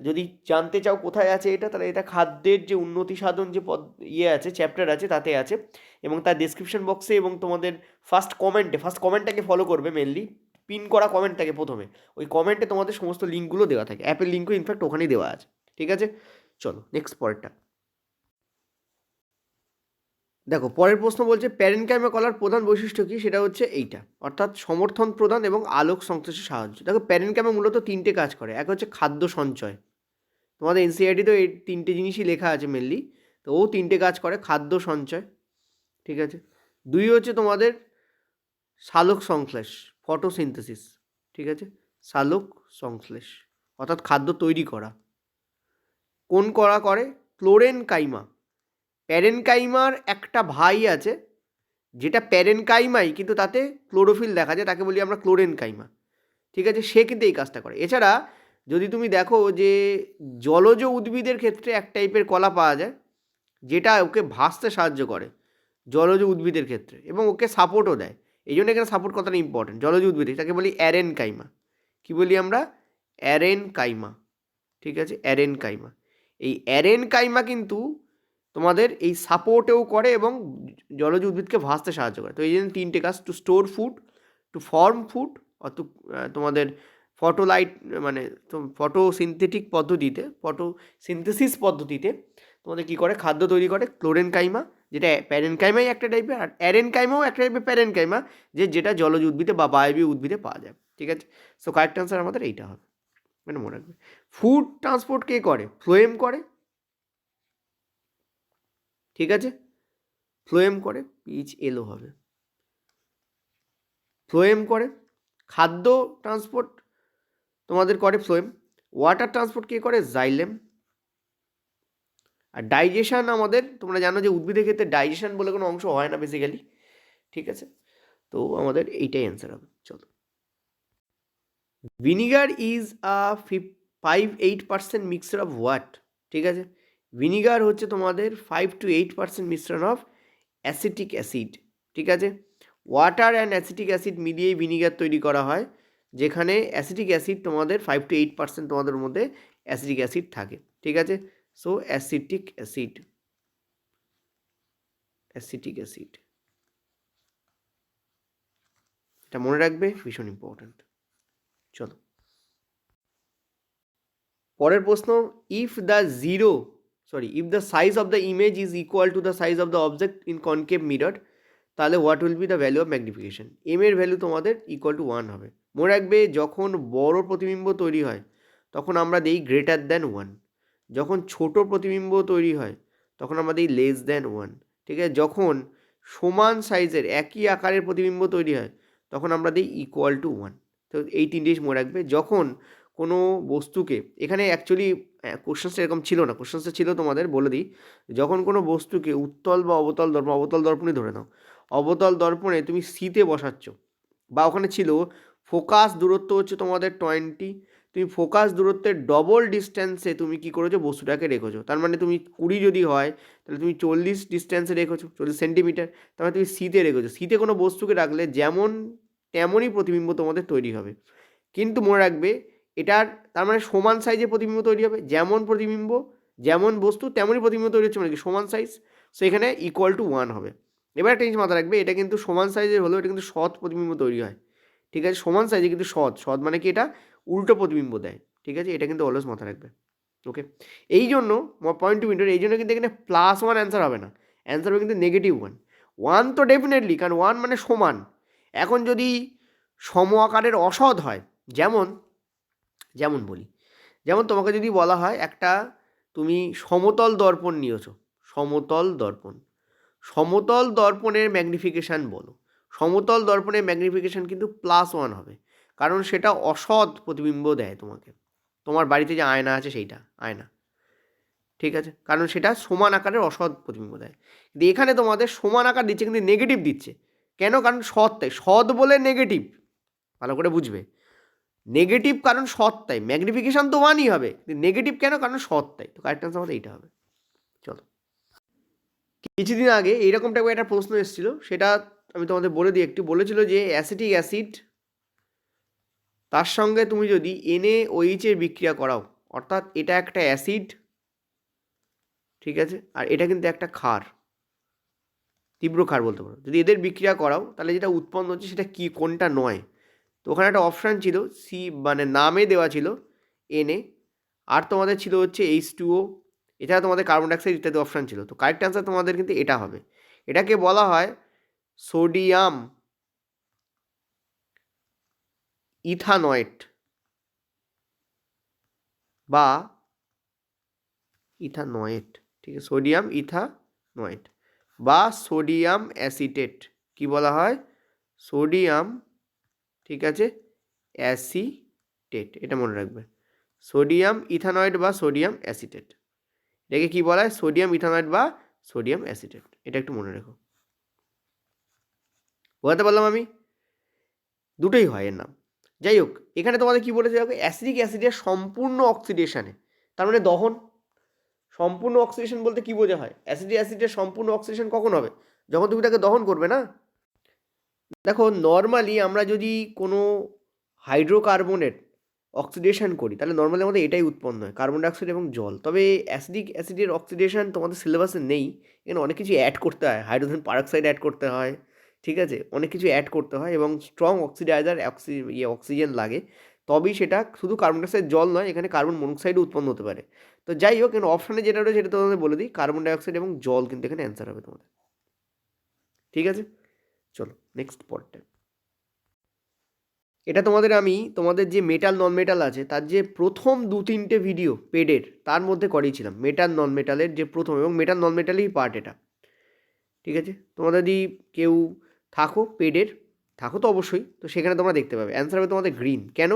যদি জানতে চাও কোথায় আছে এটা, তাহলে এটা খাদ্যের যে উন্নতি সাধন যে আছে, চ্যাপ্টার আছে, তাতে আছে। এবং তার ডেসক্রিপশন বক্সে এবং তোমাদের ফার্স্ট কমেন্টটাকে ফলো করবে, মেনলি পিন করা কমেন্ট থাকে প্রথমে, ওই কমেন্টে তোমাদের সমস্ত লিঙ্কগুলো দেওয়া থাকে, অ্যাপের লিঙ্কও ইনফ্যাক্ট ওখানেই দেওয়া আছে। ঠিক আছে, চলো নেক্সট পরেরটা দেখো। পরের প্রশ্ন বলছে প্যারেনকাইমা কলার প্রধান বৈশিষ্ট্য কী, সেটা হচ্ছে এইটা, অর্থাৎ সমর্থন প্রদান এবং আলোক সংশ্লেষে সাহায্য। দেখো প্যারেনকাইমা মূলত তিনটে কাজ করে। এক হচ্ছে খাদ্য সঞ্চয়, তোমাদের এনসিইআরটিতেও এই তিনটে জিনিসই লেখা আছে মেনলি, তো ও তিনটে কাজ করে, খাদ্য সঞ্চয়। ঠিক আছে, দুই হচ্ছে তোমাদের সালোক সংশ্লেষ, ফটোসিনথেসিস। ঠিক আছে, সালোক সংশ্লেষ অর্থাৎ খাদ্য তৈরি করা। কোন করা করে? ক্লোরেনকাইমা। প্যারেনকাইমার একটা ভাই আছে যেটা প্যারেনকাইমাই, কিন্তু তাতে ক্লোরোফিল দেখা যায়, তাকে বলি আমরা ক্লোরেনকাইমা। ঠিক আছে, সে কিন্তু এই কাজটা করে। এছাড়া যদি তুমি দেখো যে জলজ উদ্ভিদের ক্ষেত্রে এক টাইপের কলা পাওয়া যায় যেটা ওকে ভাসতে সাহায্য করে জলজ উদ্ভিদের ক্ষেত্রে, এবং ওকে সাপোর্টও দেয়। এই জন্য এখানে সাপোর্ট কথাটা ইম্পর্টেন্ট। জলজ উদ্ভিদ, তাকে বলি অ্যারেনকাইমা। কি বলি আমরা? অ্যারেনকাইমা। ঠিক আছে, অ্যারেনকাইমা। এই অ্যারেনকাইমা কিন্তু তোমাদের এই সাপোর্টেও করে এবং জলজ উদ্ভিদকে ভাসতে সাহায্য করে। তো এই জন্য তিনটে কাজ: to store food, to form food, অত তোমাদের ফটোলাইট মানে ফটোসিনথেটিক পদ্ধতিতে, ফটোসিনথেসিস পদ্ধতিতে তোমাদের কী করে, খাদ্য তৈরি করে ক্লোরেনকাইমা, যেটা প্যারেনকাইমাই একটা টাইপের, আর অ্যারেনকাইমাও একটা টাইপের প্যারেনকাইমা, যেটা জলজ উদ্ভিদে বা বায়বীয় উদ্ভিদে পাওয়া যায়। ঠিক আছে, সো কারেক্ট অ্যান্সার আমাদের এইটা হবে, মানে মনে রাখবে। ফুড ট্রান্সপোর্ট কে করে? ফ্লোয়েম করে। ঠিক আছে, ফ্লোয়েম করে, পিচ এলো হবে, ফ্লোয়েম করে। খাদ্য ট্রান্সপোর্ট তোমাদের করে ফ্লোয়েম। ওয়াটার ট্রান্সপোর্ট কে করে? জাইলেম। আর ডাইজেশন আমাদের, তোমরা জানো যে উদ্ভিদের ক্ষেত্রে ডাইজেশন বলে কোনো অংশ হয় না বেসিক্যালি। ঠিক আছে, তো আমাদের এইটাই অ্যান্সার হবে। চলো, vinegar is a 5-8% mixture of what? ঠিক আছে, ভিনিগার হচ্ছে তোমাদের 5-8% মিশ্রণ অফ অ্যাসিটিক অ্যাসিড। ঠিক আছে, ওয়াটার অ্যান্ড অ্যাসিটিক অ্যাসিড মিলিয়েই ভিনিগার তৈরি করা হয়, যেখানে অ্যাসিটিক অ্যাসিড তোমাদের 5-8% তোমাদের মধ্যে অ্যাসিটিক অ্যাসিড থাকে। ঠিক আছে, so acetic acid, acetic acid, এটা মনে রাখবে, ভীষণ ইম্পর্ট্যান্ট। চলো পরের প্রশ্ন, if the size of the image is equal to the size of the object in concave mirror, তাহলে what will be the value of magnification? M এর value তোমাদের ইকুয়াল টু 1 হবে। মনে রাখবে যখন বড় প্রতিবিম্ব তৈরি হয় তখন আমরা দিই গ্রেটার দ্যান 1, যখন ছোট প্রতিবিম্ব তৈরি হয় তখন আমরা দিই লেস দ্যান 1। ঠিক আছে, যখন সমান সাইজের একই আকারের প্রতিবিম্ব তৈরি হয় তখন আমরা দিই ইকুয়াল টু 1। তো এই তিনটে জিনিস মনে রাখবে। যখন কোনো বস্তুকে, এখানে অ্যাকচুয়ালি কোশ্চেন্সটা এরকম ছিল না, কোশ্চেন্সটা ছিল তোমাদের বলে দিই, যখন কোনো বস্তুকে উত্তল বা অবতল দর্পণই ধরে নাও, অবতল দর্পণে তুমি সিতে বসাচ্ছ, বা ওখানে ছিল ফোকাস দূরত্ব হচ্ছে তোমাদের 20, তুমি ফোকাস দূরত্বের ডবল ডিস্ট্যান্সে তুমি কী করেছো, বস্তুটাকে রেখেছো। তার মানে তুমি 20 যদি হয় তাহলে তুমি 40 ডিস্ট্যান্সে রেখেছো, 40 সেন্টিমিটার, তার মানে তুমি সিতে রেখেছো। সিতে কোনো বস্তুকে রাখলে যেমন তেমনই প্রতিবিম্ব তোমাদের তৈরি হবে। কিন্তু মনে রাখবে এটার, তার মানে সমান সাইজের প্রতিবিম্ব তৈরি হবে, যেমন প্রতিবিম্ব যেমন বস্তু তেমনই প্রতিবিম্ব তৈরি হচ্ছে, মানে কি সমান সাইজ, সো এখানে ইকুয়াল টু 1 হবে। এবার একটা জিনিস মাথায় রাখবে, এটা কিন্তু সমান সাইজের হলেও এটা কিন্তু সৎ প্রতিবিম্ব তৈরি হয়। ঠিক আছে, সমান সাইজে কিন্তু সৎ মানে কি, এটা উল্টো প্রতিবিম্ব দেয়। ঠিক আছে, এটা কিন্তু অলওয়েজ মাথায় রাখবে। ওকে, এই জন্য পয়েন্ট টু মিনিট, এই জন্য কিন্তু এখানে +1 অ্যান্সার হবে না, অ্যান্সার হবে কিন্তু -1। 1 তো ডেফিনেটলি, কারণ 1 মানে সমান। এখন যদি সম আকারের অসৎ হয়, যেমন বলি, যেমন তোমাকে যদি বলা হয় একটা তুমি সমতল দর্পণ নিয়েছো, সমতল দর্পণ, সমতল দর্পণের ম্যাগনিফিকেশান বলো। সমতল দর্পণের ম্যাগনিফিকেশান কিন্তু +1 হবে, কারণ সেটা অসৎ প্রতিবিম্ব দেয় তোমাকে। তোমার বাড়িতে যে আয়না আছে সেইটা আয়না, ঠিক আছে, কারণ সেটা সমান আকারের অসৎ প্রতিবিম্ব দেয়। কিন্তু এখানে তোমাদের সমান আকার দিচ্ছে কিন্তু নেগেটিভ দিচ্ছে। কেন? কারণ সৎ তাই, সৎ বলে নেগেটিভ, ভালো করে বুঝবে। নেগেটিভ কারণ সৎ তাই, ম্যাগনিফিকেশান তো 1ই হবে, কিন্তু নেগেটিভ কেন? কারণ সৎ তাই। তো কারেক্ট আনসার আমাদের এইটা হবে। চলো, কিছুদিন আগে এইরকম টাইপের একটা প্রশ্ন এসেছিল, সেটা আমি তোমাদের বলে দিই একটু। বলেছিল যে অ্যাসিটিক অ্যাসিড তার সঙ্গে তুমি যদি NaOH এর বিক্রিয়া করাও, অর্থাৎ এটা একটা অ্যাসিড, ঠিক আছে, আর এটা কিন্তু একটা ক্ষার, তীব্র ক্ষার বলতে পারো। যদি এদের বিক্রিয়া করাও তাহলে যেটা উৎপন্ন হচ্ছে সেটা কি, কোনটা নয়? তো ওখানে একটা অপশান ছিল সি, মানে নামে দেওয়া ছিল Na, আর তোমাদের ছিল হচ্ছে H2O, এছাড়া তোমাদের কার্বন ডাইঅক্সাইড ইত্যাদি অপশান ছিল। তো কারেক্ট অ্যান্সার তোমাদের কিন্তু এটা হবে। এটাকে বলা হয় সোডিয়াম ইথানয়েট বা ইথানয়েট, ঠিক আছে, সোডিয়াম ইথানয়েট বা সোডিয়াম অ্যাসিটেট। কি বলা হয়? সোডিয়াম, ঠিক আছে, অ্যাসিটেট, এটা মনে রাখবে। সোডিয়াম ইথানয়েট বা সোডিয়াম অ্যাসিটেট, এটাকে কি বলা হয়? সোডিয়াম ইথানয়েট বা সোডিয়াম অ্যাসিটেট, এটা একটু মনে রেখো। বোঝাতে পারলাম আমি? দুটোই হয় এর নাম। যাই হোক, এখানে তোমাদের কি বলেছে দেখো, অ্যাসিডিক অ্যাসিডের সম্পূর্ণ অক্সিডেশনে, তার মানে দহন। সম্পূর্ণ অক্সিডেশন বলতে কি বোঝা হয়? অ্যাসিডিক অ্যাসিডের সম্পূর্ণ অক্সিডেশন কখন হবে? যখন তুমি তাকে দহন করবে না। দেখো নর্মালি আমরা যদি কোনো হাইড্রোকার্বনের অক্সিডেশন করি তাহলে নর্মালি আমাদের এটাই উৎপন্ন হয়, কার্বন ডাইঅক্সাইড এবং জল। তবে অ্যাসিডিক অ্যাসিডের অক্সিডেশন তোমাদের সিলেবাসে নেই, এখানে অনেক কিছু অ্যাড করতে হয়, হাইড্রোজেন পারঅক্সাইড অ্যাড করতে হয়, ঠিক আছে, অনেক কিছু অ্যাড করতে হয় এবং স্ট্রং অক্সিডাইজার অক্সিজেন লাগে, তবেই সেটা শুধু কার্বন ডাইঅক্সাইড জল নয়, এখানে কার্বন মনোক্সাইডও উৎপন্ন হতে পারে। তো যাই হোক, এখানে অপশানে যেটা রয়েছে সেটা তোমাদের বলে দিই, কার্বন ডাইঅক্সাইড এবং জল কিন্তু এখানে অ্যান্সার হবে তোমাদের, ঠিক আছে। চলো নেক্সট পয়েন্টটা, এটা তোমাদের যে মেটাল নন মেটাল আছে তার যে প্রথম 2-3টে ভিডিও পেডের তার মধ্যে করিয়েছিলাম, মেটাল নন মেটালের যে প্রথম, এবং মেটাল নন মেটালই পার্ট এটা, ঠিক আছে। তোমরা যদি কেউ থাকো পেডের, থাকো তো অবশ্যই, তো সেখানে তোমরা দেখতে পাবে। অ্যান্সার হবে তোমাদের গ্রিন। কেন?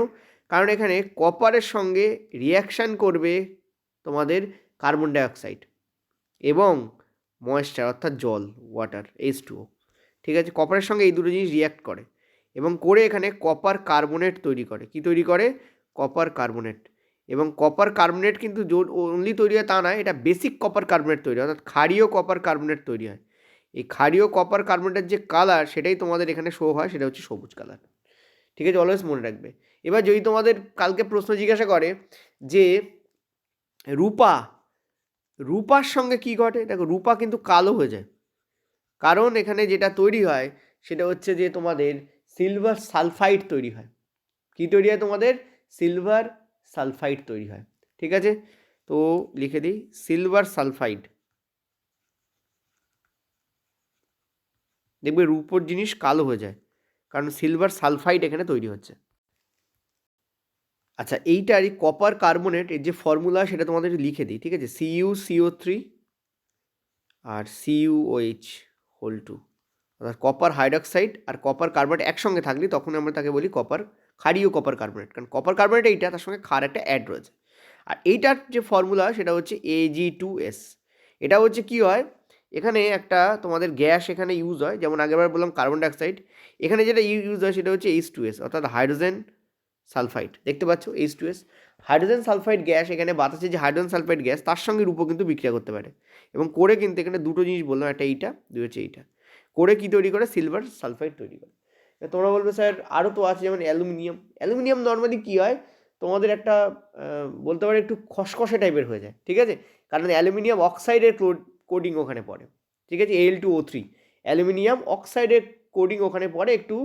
কারণ এখানে কপারের সঙ্গে রিয়াকশান করবে তোমাদের কার্বন ডাইঅক্সাইড এবং ময়েশ্চার অর্থাৎ জল, ওয়াটার, H2O, ঠিক আছে। কপারের সঙ্গে এই দুটো জিনিস রিয়াক্ট করে এবং করে এখানে কপার কার্বনেট তৈরি করে। কি তৈরি করে? Copper carbonate. এবং কপার কার্বনেট কিন্তু অনলি তৈরি হয় তা নয়, এটা বেসিক কপার কার্বনেট তৈরি হয়, অর্থাৎ ক্ষারীয় কপার কার্বনেট তৈরি হয়। এই ক্ষারীয় কপার কার্বনেটের যে কালার সেটাই তোমাদের এখানে শো হয়, সেটা হচ্ছে সবুজ কালার, ঠিক আছে, অলওয়েজ মনে রাখবে। এবার যদি তোমাদের কালকে প্রশ্ন জিজ্ঞাসা করে যে রূপার সঙ্গে কি ঘটে, দেখো রূপা কিন্তু কালো হয়ে যায়, কারণ এখানে যেটা তৈরি হয় সেটা হচ্ছে যে তোমাদের সিলভার সালফাইড তৈরি হয়। কি তৈরি হয়? তোমাদের সিলভার সালফাইড তৈরি হয়, ঠিক আছে। তো লিখে দিই সিলভার সালফাইড, দেখবে রূপোর জিনিস কালো হয়ে যায় কারণ সিলভার সালফাইড এখানে তৈরি হচ্ছে। আচ্ছা, এইটারই কপার কার্বনেট এর যে ফর্মুলা সেটা তোমাদের লিখে দিই, ঠিক আছে। CuCO3 আর CuOH হোল 2, অর্থাৎ কপার হাইড্রক্সাইড আর কপার কার্বনেট একসঙ্গে থাকলে তখন আমরা তাকে বলি ক্ষারীয় কপার কার্বনেট, কারণ কপার কার্বনেট এইটা, তার সঙ্গে ক্ষার একটা অ্যাড রয়েছে। আর এইটার যে ফর্মুলা সেটা হচ্ছে Ag2S। এটা হচ্ছে কি হয়, এখানে একটা তোমাদের গ্যাস এখানে ইউজ হয়, যেমন আগেরবার বললাম কার্বন ডাইঅক্সাইড, এখানে যেটা ইউজ হয় সেটা হচ্ছে H2S, অর্থাৎ হাইড্রোজেন সালফাইড। দেখতে পাচ্ছ H2S, হাইড্রোজেন সালফাইড গ্যাস, এখানে বাতাসে যে হাইড্রোজেন সালফাইড গ্যাস তার সঙ্গে রূপও কিন্তু বিক্রিয়া করতে পারে এবং করে কিন্তু এখানে দুটো জিনিস বললাম, একটা এইটা, দুই হচ্ছে এইটা, করে কি তৈরি করে? সিলভার সালফাইড তৈরি করে। তোমরা বলবে স্যার আরও তো আছে, যেমন অ্যালুমিনিয়াম নর্মালি কী হয় তোমাদের একটা বলতে পারে একটু খসখসে টাইপের হয়ে যায়, ঠিক আছে, কারণ অ্যালুমিনিয়াম অক্সাইডের কোডিং ওখানে পড়ে, ঠিক আছে, Al2O3, অ্যালুমিনিয়াম অক্সাইডের কোডিং ওখানে পড়ে, একটু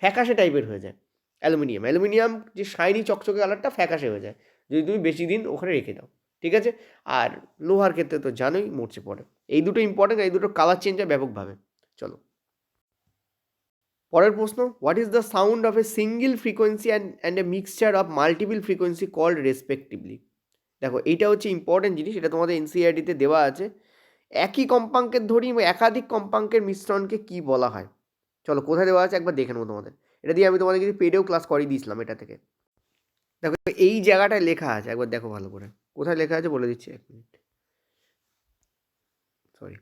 ফ্যাকাশে টাইপের হয়ে যায়। অ্যালুমিনিয়াম যে শাইনি চকচকে কালারটা ফ্যাকাশে হয়ে যায় যদি তুমি বেশি দিন ওখানে রেখে দাও, ঠিক আছে। আর লোহার ক্ষেত্রে তো জানোই মরচে পড়ে। এই দুটো ইম্পর্টেন্ট, এই দুটো কালার চেঞ্জ হয় ব্যাপকভাবে। চলো পরের প্রশ্ন, what is the sound of a single frequency and a mixture of multiple frequency called respectively? দেখো এইটা হচ্ছে ইম্পর্টেন্ট জিনিস, এটা তোমাদের NCERT-তে দেওয়া আছে। একই কম্পাঙ্কের ধরি বা একাধিক কম্পাঙ্কের মিশ্রণকে কি বলা হয়? চলো কোথায় দেওয়া আছে একবার দেখে নেবো তোমাদের। এটা দিয়ে আমি তোমাদের কিছু পেডেও ক্লাস করিয়ে দিয়েছিলাম এটা থেকে। দেখো এই জায়গাটায় লেখা আছে, একবার দেখো ভালো করে কোথায় লেখা আছে বলে দিচ্ছি, 1 মিনিট, সরি।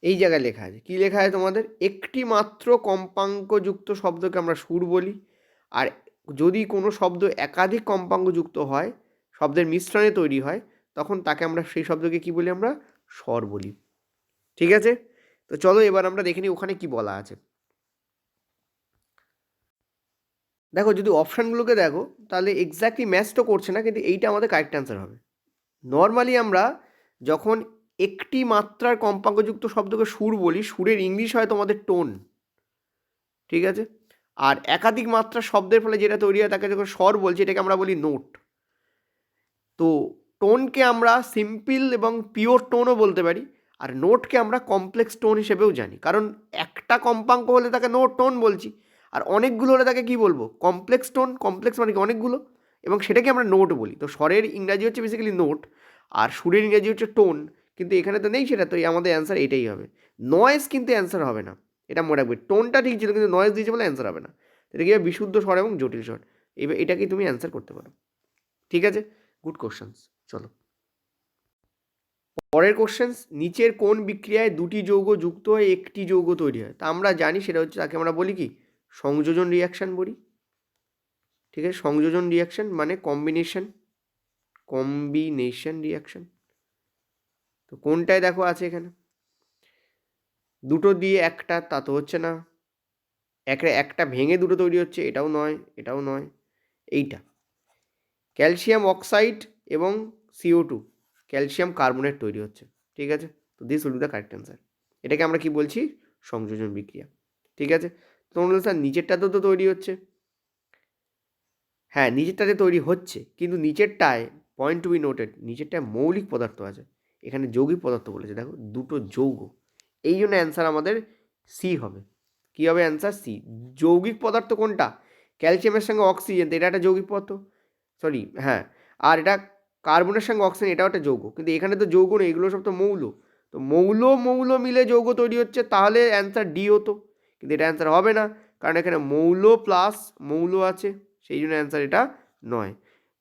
এই জায়গায় লেখা আছে, কি লেখা আছে তোমাদের? একটি মাত্র কম্পাঙ্কযুক্ত শব্দকে আমরা সুর বলি, আর যদি কোনো শব্দ একাধিক কম্পাঙ্কযুক্ত হয়, শব্দের মিশ্রণে তৈরি হয়, তখন তাকে আমরা সেই শব্দকে কি বলি? আমরা স্বর বলি। ঠিক আছে, তো চলো এবার আমরা দেখে নিই ওখানে কি বলা আছে। দেখো যদি অপশানগুলোকে দেখো তাহলে এক্স্যাক্টলি ম্যাচ তো করছে না, কিন্তু এইটা আমাদের কারেক্ট অ্যান্সার হবে। নর্মালি আমরা যখন একটি মাত্রার কম্পাঙ্কযুক্ত শব্দকে সুর বলি, সুরের ইংলিশ হয় তোমাদের টোন। ঠিক আছে, আর একাধিক মাত্রার শব্দের ফলে যেটা তৈরি হয় তাকে যখন স্বর বলছি, এটাকে আমরা বলি নোট। তো টোনকে আমরা সিম্পল এবং পিওর টোনও বলতে পারি, আর নোটকে আমরা কমপ্লেক্স টোন হিসেবেও জানি, কারণ একটা কম্পাঙ্ক হলে তাকে নোট টোন বলছি, আর অনেকগুলো হলে তাকে কি বলবো? Complex tone. কমপ্লেক্স মানে কি? অনেকগুলো, এবং সেটাকে আমরা নোট বলি। তো স্বরের ইংরাজি হচ্ছে বেসিক্যালি নোট, আর সুরের ইংরাজি হচ্ছে টোন, কিন্তু এখানে তো নেই সেটা, তো আমাদের অ্যান্সার এটাই হবে। নয়েজ কিন্তু অ্যান্সার হবে না, এটা মনে রাখবে। টোনটা ঠিক ছিল কিন্তু নয়েজ দিয়েছে বলে অ্যান্সার হবে না। এটা কি বিশুদ্ধ স্বর এবং জটিল স্বর, এবার এটাকেই তুমি অ্যান্সার করতে পারো। ঠিক আছে, গুড কোশ্চেন্স। চলো পরের কোশ্চেন্স, নিচের কোন বিক্রিয়ায় দুটি যৌগ যুক্ত হয়ে একটি যৌগ তৈরি হয়? তা আমরা জানি সেটা হচ্ছে, তাকে আমরা বলি কি? সংযোজন রিয়াকশান বলি। ঠিক আছে, সংযোজন রিয়াকশান মানে কম্বিনেশন রিয়াকশান। তো কোনটায় দেখো আছে এখানে? দুটো দিয়ে একটা, তা তো হচ্ছে না। একটা ভেঙে দুটো তৈরি হচ্ছে, এটাও নয়, এটাও নয়। এইটা ক্যালসিয়াম অক্সাইড এবং CO2 ক্যালসিয়াম কার্বনেট তৈরি হচ্ছে। ঠিক আছে, তো this will be the correct answer. এটাকে আমরা কি বলছি? সংযোজন বিক্রিয়া। ঠিক আছে, তোমরা স্যার নিচেরটাতেও তো তৈরি হচ্ছে। হ্যাঁ, নিচেরটাতে তৈরি হচ্ছে, কিন্তু নিচেরটায় পয়েন্ট টু বি নোটেড, নিচেরটায় মৌলিক পদার্থ আছে, এখানে যৌগিক পদার্থ বলেছে। দেখো দুটো যৌগ, এই জন্য অ্যান্সার আমাদের সি হবে। কী হবে অ্যান্সার? সি। যৌগিক পদার্থ কোনটা? ক্যালসিয়ামের সঙ্গে অক্সিজেন, তো এটা একটা যৌগিক পদার্থ, সরি হ্যাঁ। আর এটা কার্বনের সঙ্গে অক্সিজেন, এটাও একটা যৌগ, কিন্তু এখানে তো যৌগ নেই, এগুলো সব তো মৌল। তো মৌল মিলে যৌগ তৈরি হচ্ছে, তাহলে অ্যান্সার ডি হতো, কিন্তু এটা অ্যান্সার হবে না, কারণ এখানে মৌল প্লাস মৌল আছে, সেই জন্য অ্যান্সার এটা নয়।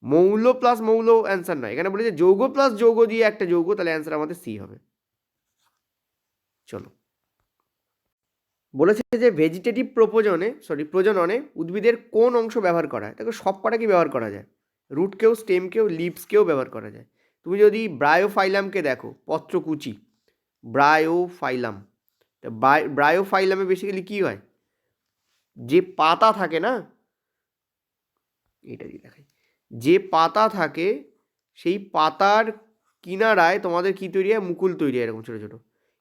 মৌল প্লাস মৌল অ্যান্সার নয়, এখানে বলেছে যৌগ প্লাস যৌগ দিয়ে একটা যৌগ, তাহলে অ্যান্সার আমাদের সি হবে। চলো বলেছে যে ভেজিটেটিভ প্রজননে উদ্ভিদের কোন অংশ ব্যবহার করা হয়? দেখো সব কটা কি ব্যবহার করা যায়, রুটকেও, স্টেমকেও, লিভসকেও ব্যবহার করা যায়। তুমি যদি ব্রায়োফাইলামকে দেখো, পত্রকুচি, ব্রায়োফাইলাম, ব্রায়োফাইলামে বেসিক্যালি কী হয়? যে পাতা থাকে না, এটা দিয়ে দেখাই, যে পাতা থাকে সেই পাতার কিনারায় তোমাদের কী তৈরি হয়? মুকুল তৈরি হয় এরকম ছোটো ছোটো,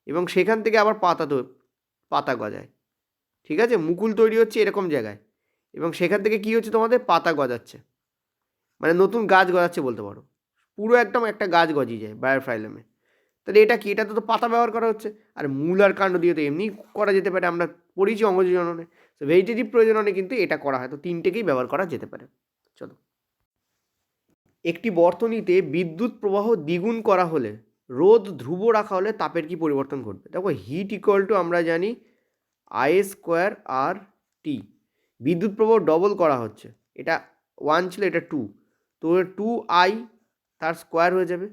এবং সেখান থেকে আবার পাতা গজায়। ঠিক আছে, মুকুল তৈরি হচ্ছে এরকম জায়গায়, এবং সেখান থেকে কী হচ্ছে? তোমাদের পাতা গজাচ্ছে, মানে নতুন গাছ গজাচ্ছে বলতে পারো, পুরো একদম একটা গাছ গজিয়ে যায় ব্রায়োফাইলামে। তাহলে এটা কি? এটা তো পাতা ব্যবহার করা হচ্ছে, আর মূল আর কাণ্ড দিয়ে তো এমনি করা যেতে পারে, আমরা পড়েছি অঙ্গজ জননে। তো ভেজিটেটিভ প্রজননে কিন্তু এটা করা হয়, তো তিনটেকেই ব্যবহার করা যেতে পারে। চলো, একটি বর্তনীতে বিদ্যুৎ প্রবাহ দ্বিগুণ করা হলে, রোধ ধ্রুব রাখা হলে তাপের কি পরিবর্তন ঘটবে? দেখো হিট ইকুয়াল টু আমরা জানি I²RT। বিদ্যুৎ প্রবাহ ডবল করা হচ্ছে, এটা 1 ছিল, এটা 2, তো 2I তার স্কোয়ার হয়ে যাবে।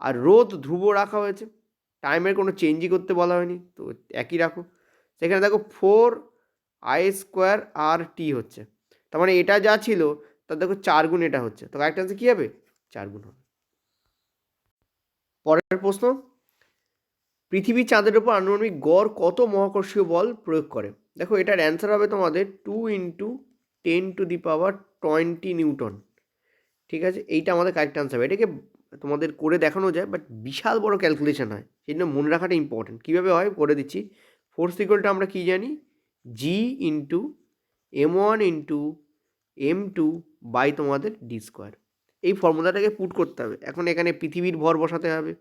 আর রোধ ধ্রুব রাখা হয়েছে, টাইমের কোনো চেঞ্জই করতে বলা হয়নি, তো একই রাখো। সেখানে দেখো 4I²RT হচ্ছে, তার মানে এটা যা ছিল তার দেখো 4 গুণ এটা হচ্ছে, তো কারেক্ট অ্যান্সার কী হবে? 4 গুণ হবে। পরের প্রশ্ন, পৃথিবী চাঁদের উপর আনুমানিক গড় কত মহাকর্ষীয় বল প্রয়োগ করে? দেখো এটার অ্যান্সার হবে তোমাদের 2 × 10⁻20 নিউটন। ঠিক আছে, এইটা আমাদের কারেক্ট অ্যান্সার হবে। এটাকে তোমাদের করে দেখানো যায়, বাট বিশাল বড় ক্যালকুলেশন হয়, সেই জন্য মনে রাখাটা ইম্পর্টেন্ট। কীভাবে হয় করে দিচ্ছি। ফোর্স ইকুয়ালটা আমরা কী জানি? G × M1 × M2 বাই তোমাদের D²। এই ফর্মুলাটাকে পুট করতে হবে। এখন এখানে পৃথিবীর ভর বসাতে হবে,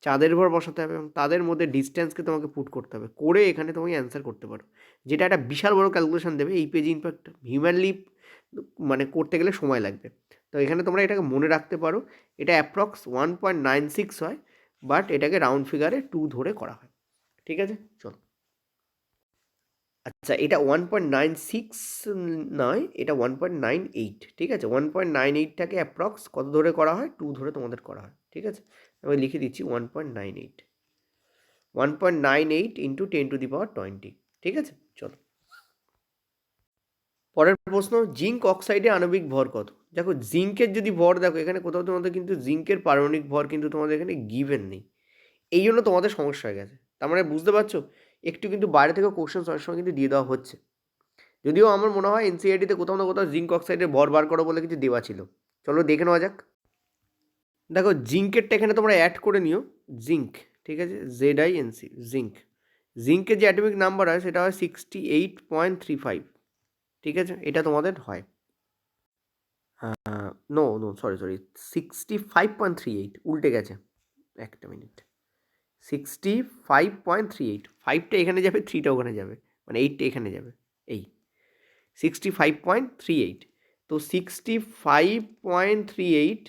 চাঁদের ভর বসাতে হবে, এবং তাদের মধ্যে ডিস্টেন্সকে তোমাকে পুট করতে হবে, করে এখানে তোমাকে অ্যান্সার করতে পারো, যেটা একটা বিশাল বড় ক্যালকুলেশন দেবে। এই পেজে ইনফ্যাক্ট হিউম্যানলি মানে করতে গেলে সময় লাগবে, তো এখানে তোমরা এটাকে মনে রাখতে পারো। এটা অ্যাপ্রক্স 1.96 হয়, বাট এটাকে রাউন্ড ফিগারে 2 ধরে করা হয়। ঠিক আছে, চলো। আচ্ছা, এটা 1.96 নয়, এটা 1.98। ঠিক আছে, 1.98টাকে অ্যাপ্রক্স কত ধরে করা হয়? 2 ধরে তোমাদের করা হয়। ঠিক আছে, আমি লিখে দিচ্ছি 1.98, 1.98 ইন্টু 10⁻20। ঠিক আছে, চলো। পরের প্রশ্ন, জিঙ্ক অক্সাইডে আণবিক ভর কত? দেখো, জিঙ্কের যদি ভর দেখো, এখানে কোথাও তোমাদের কিন্তু জিঙ্কের পারমাণবিক ভর কিন্তু তোমাদের এখানে গিভেন নেই। এই জন্য তোমাদের সমস্যা হয়ে গেছে। তার মানে বুঝতে পারছো, একটু কিন্তু বাইরে থেকে কোশ্চেন অনেক সময় কিন্তু দিয়ে দেওয়া হচ্ছে। যদিও আমার মনে হয় এনসিইআরটিতে কোথাও না কোথাও জিঙ্ক অক্সাইডের ভর বার করো বলে কিছু দেওয়া ছিল। চলো দেখে নেওয়া যাক। দেখো, জিঙ্কেরটা এখানে তোমরা অ্যাড করে নিও, জিঙ্ক। ঠিক আছে, ZINC, জিঙ্ক। জিঙ্কের যে অ্যাটমিক নাম্বার হয় সেটা হয় 68.35। ঠিক আছে, এটা তোমাদের হয় নো নো, সরি 65.38, উল্টে গেছে, একটা মিনিট। 65.38, 5টা এখানে যাবে, 3টা ওখানে যাবে, মানে 8টা এখানে যাবে, এই 65.38। তো 65.38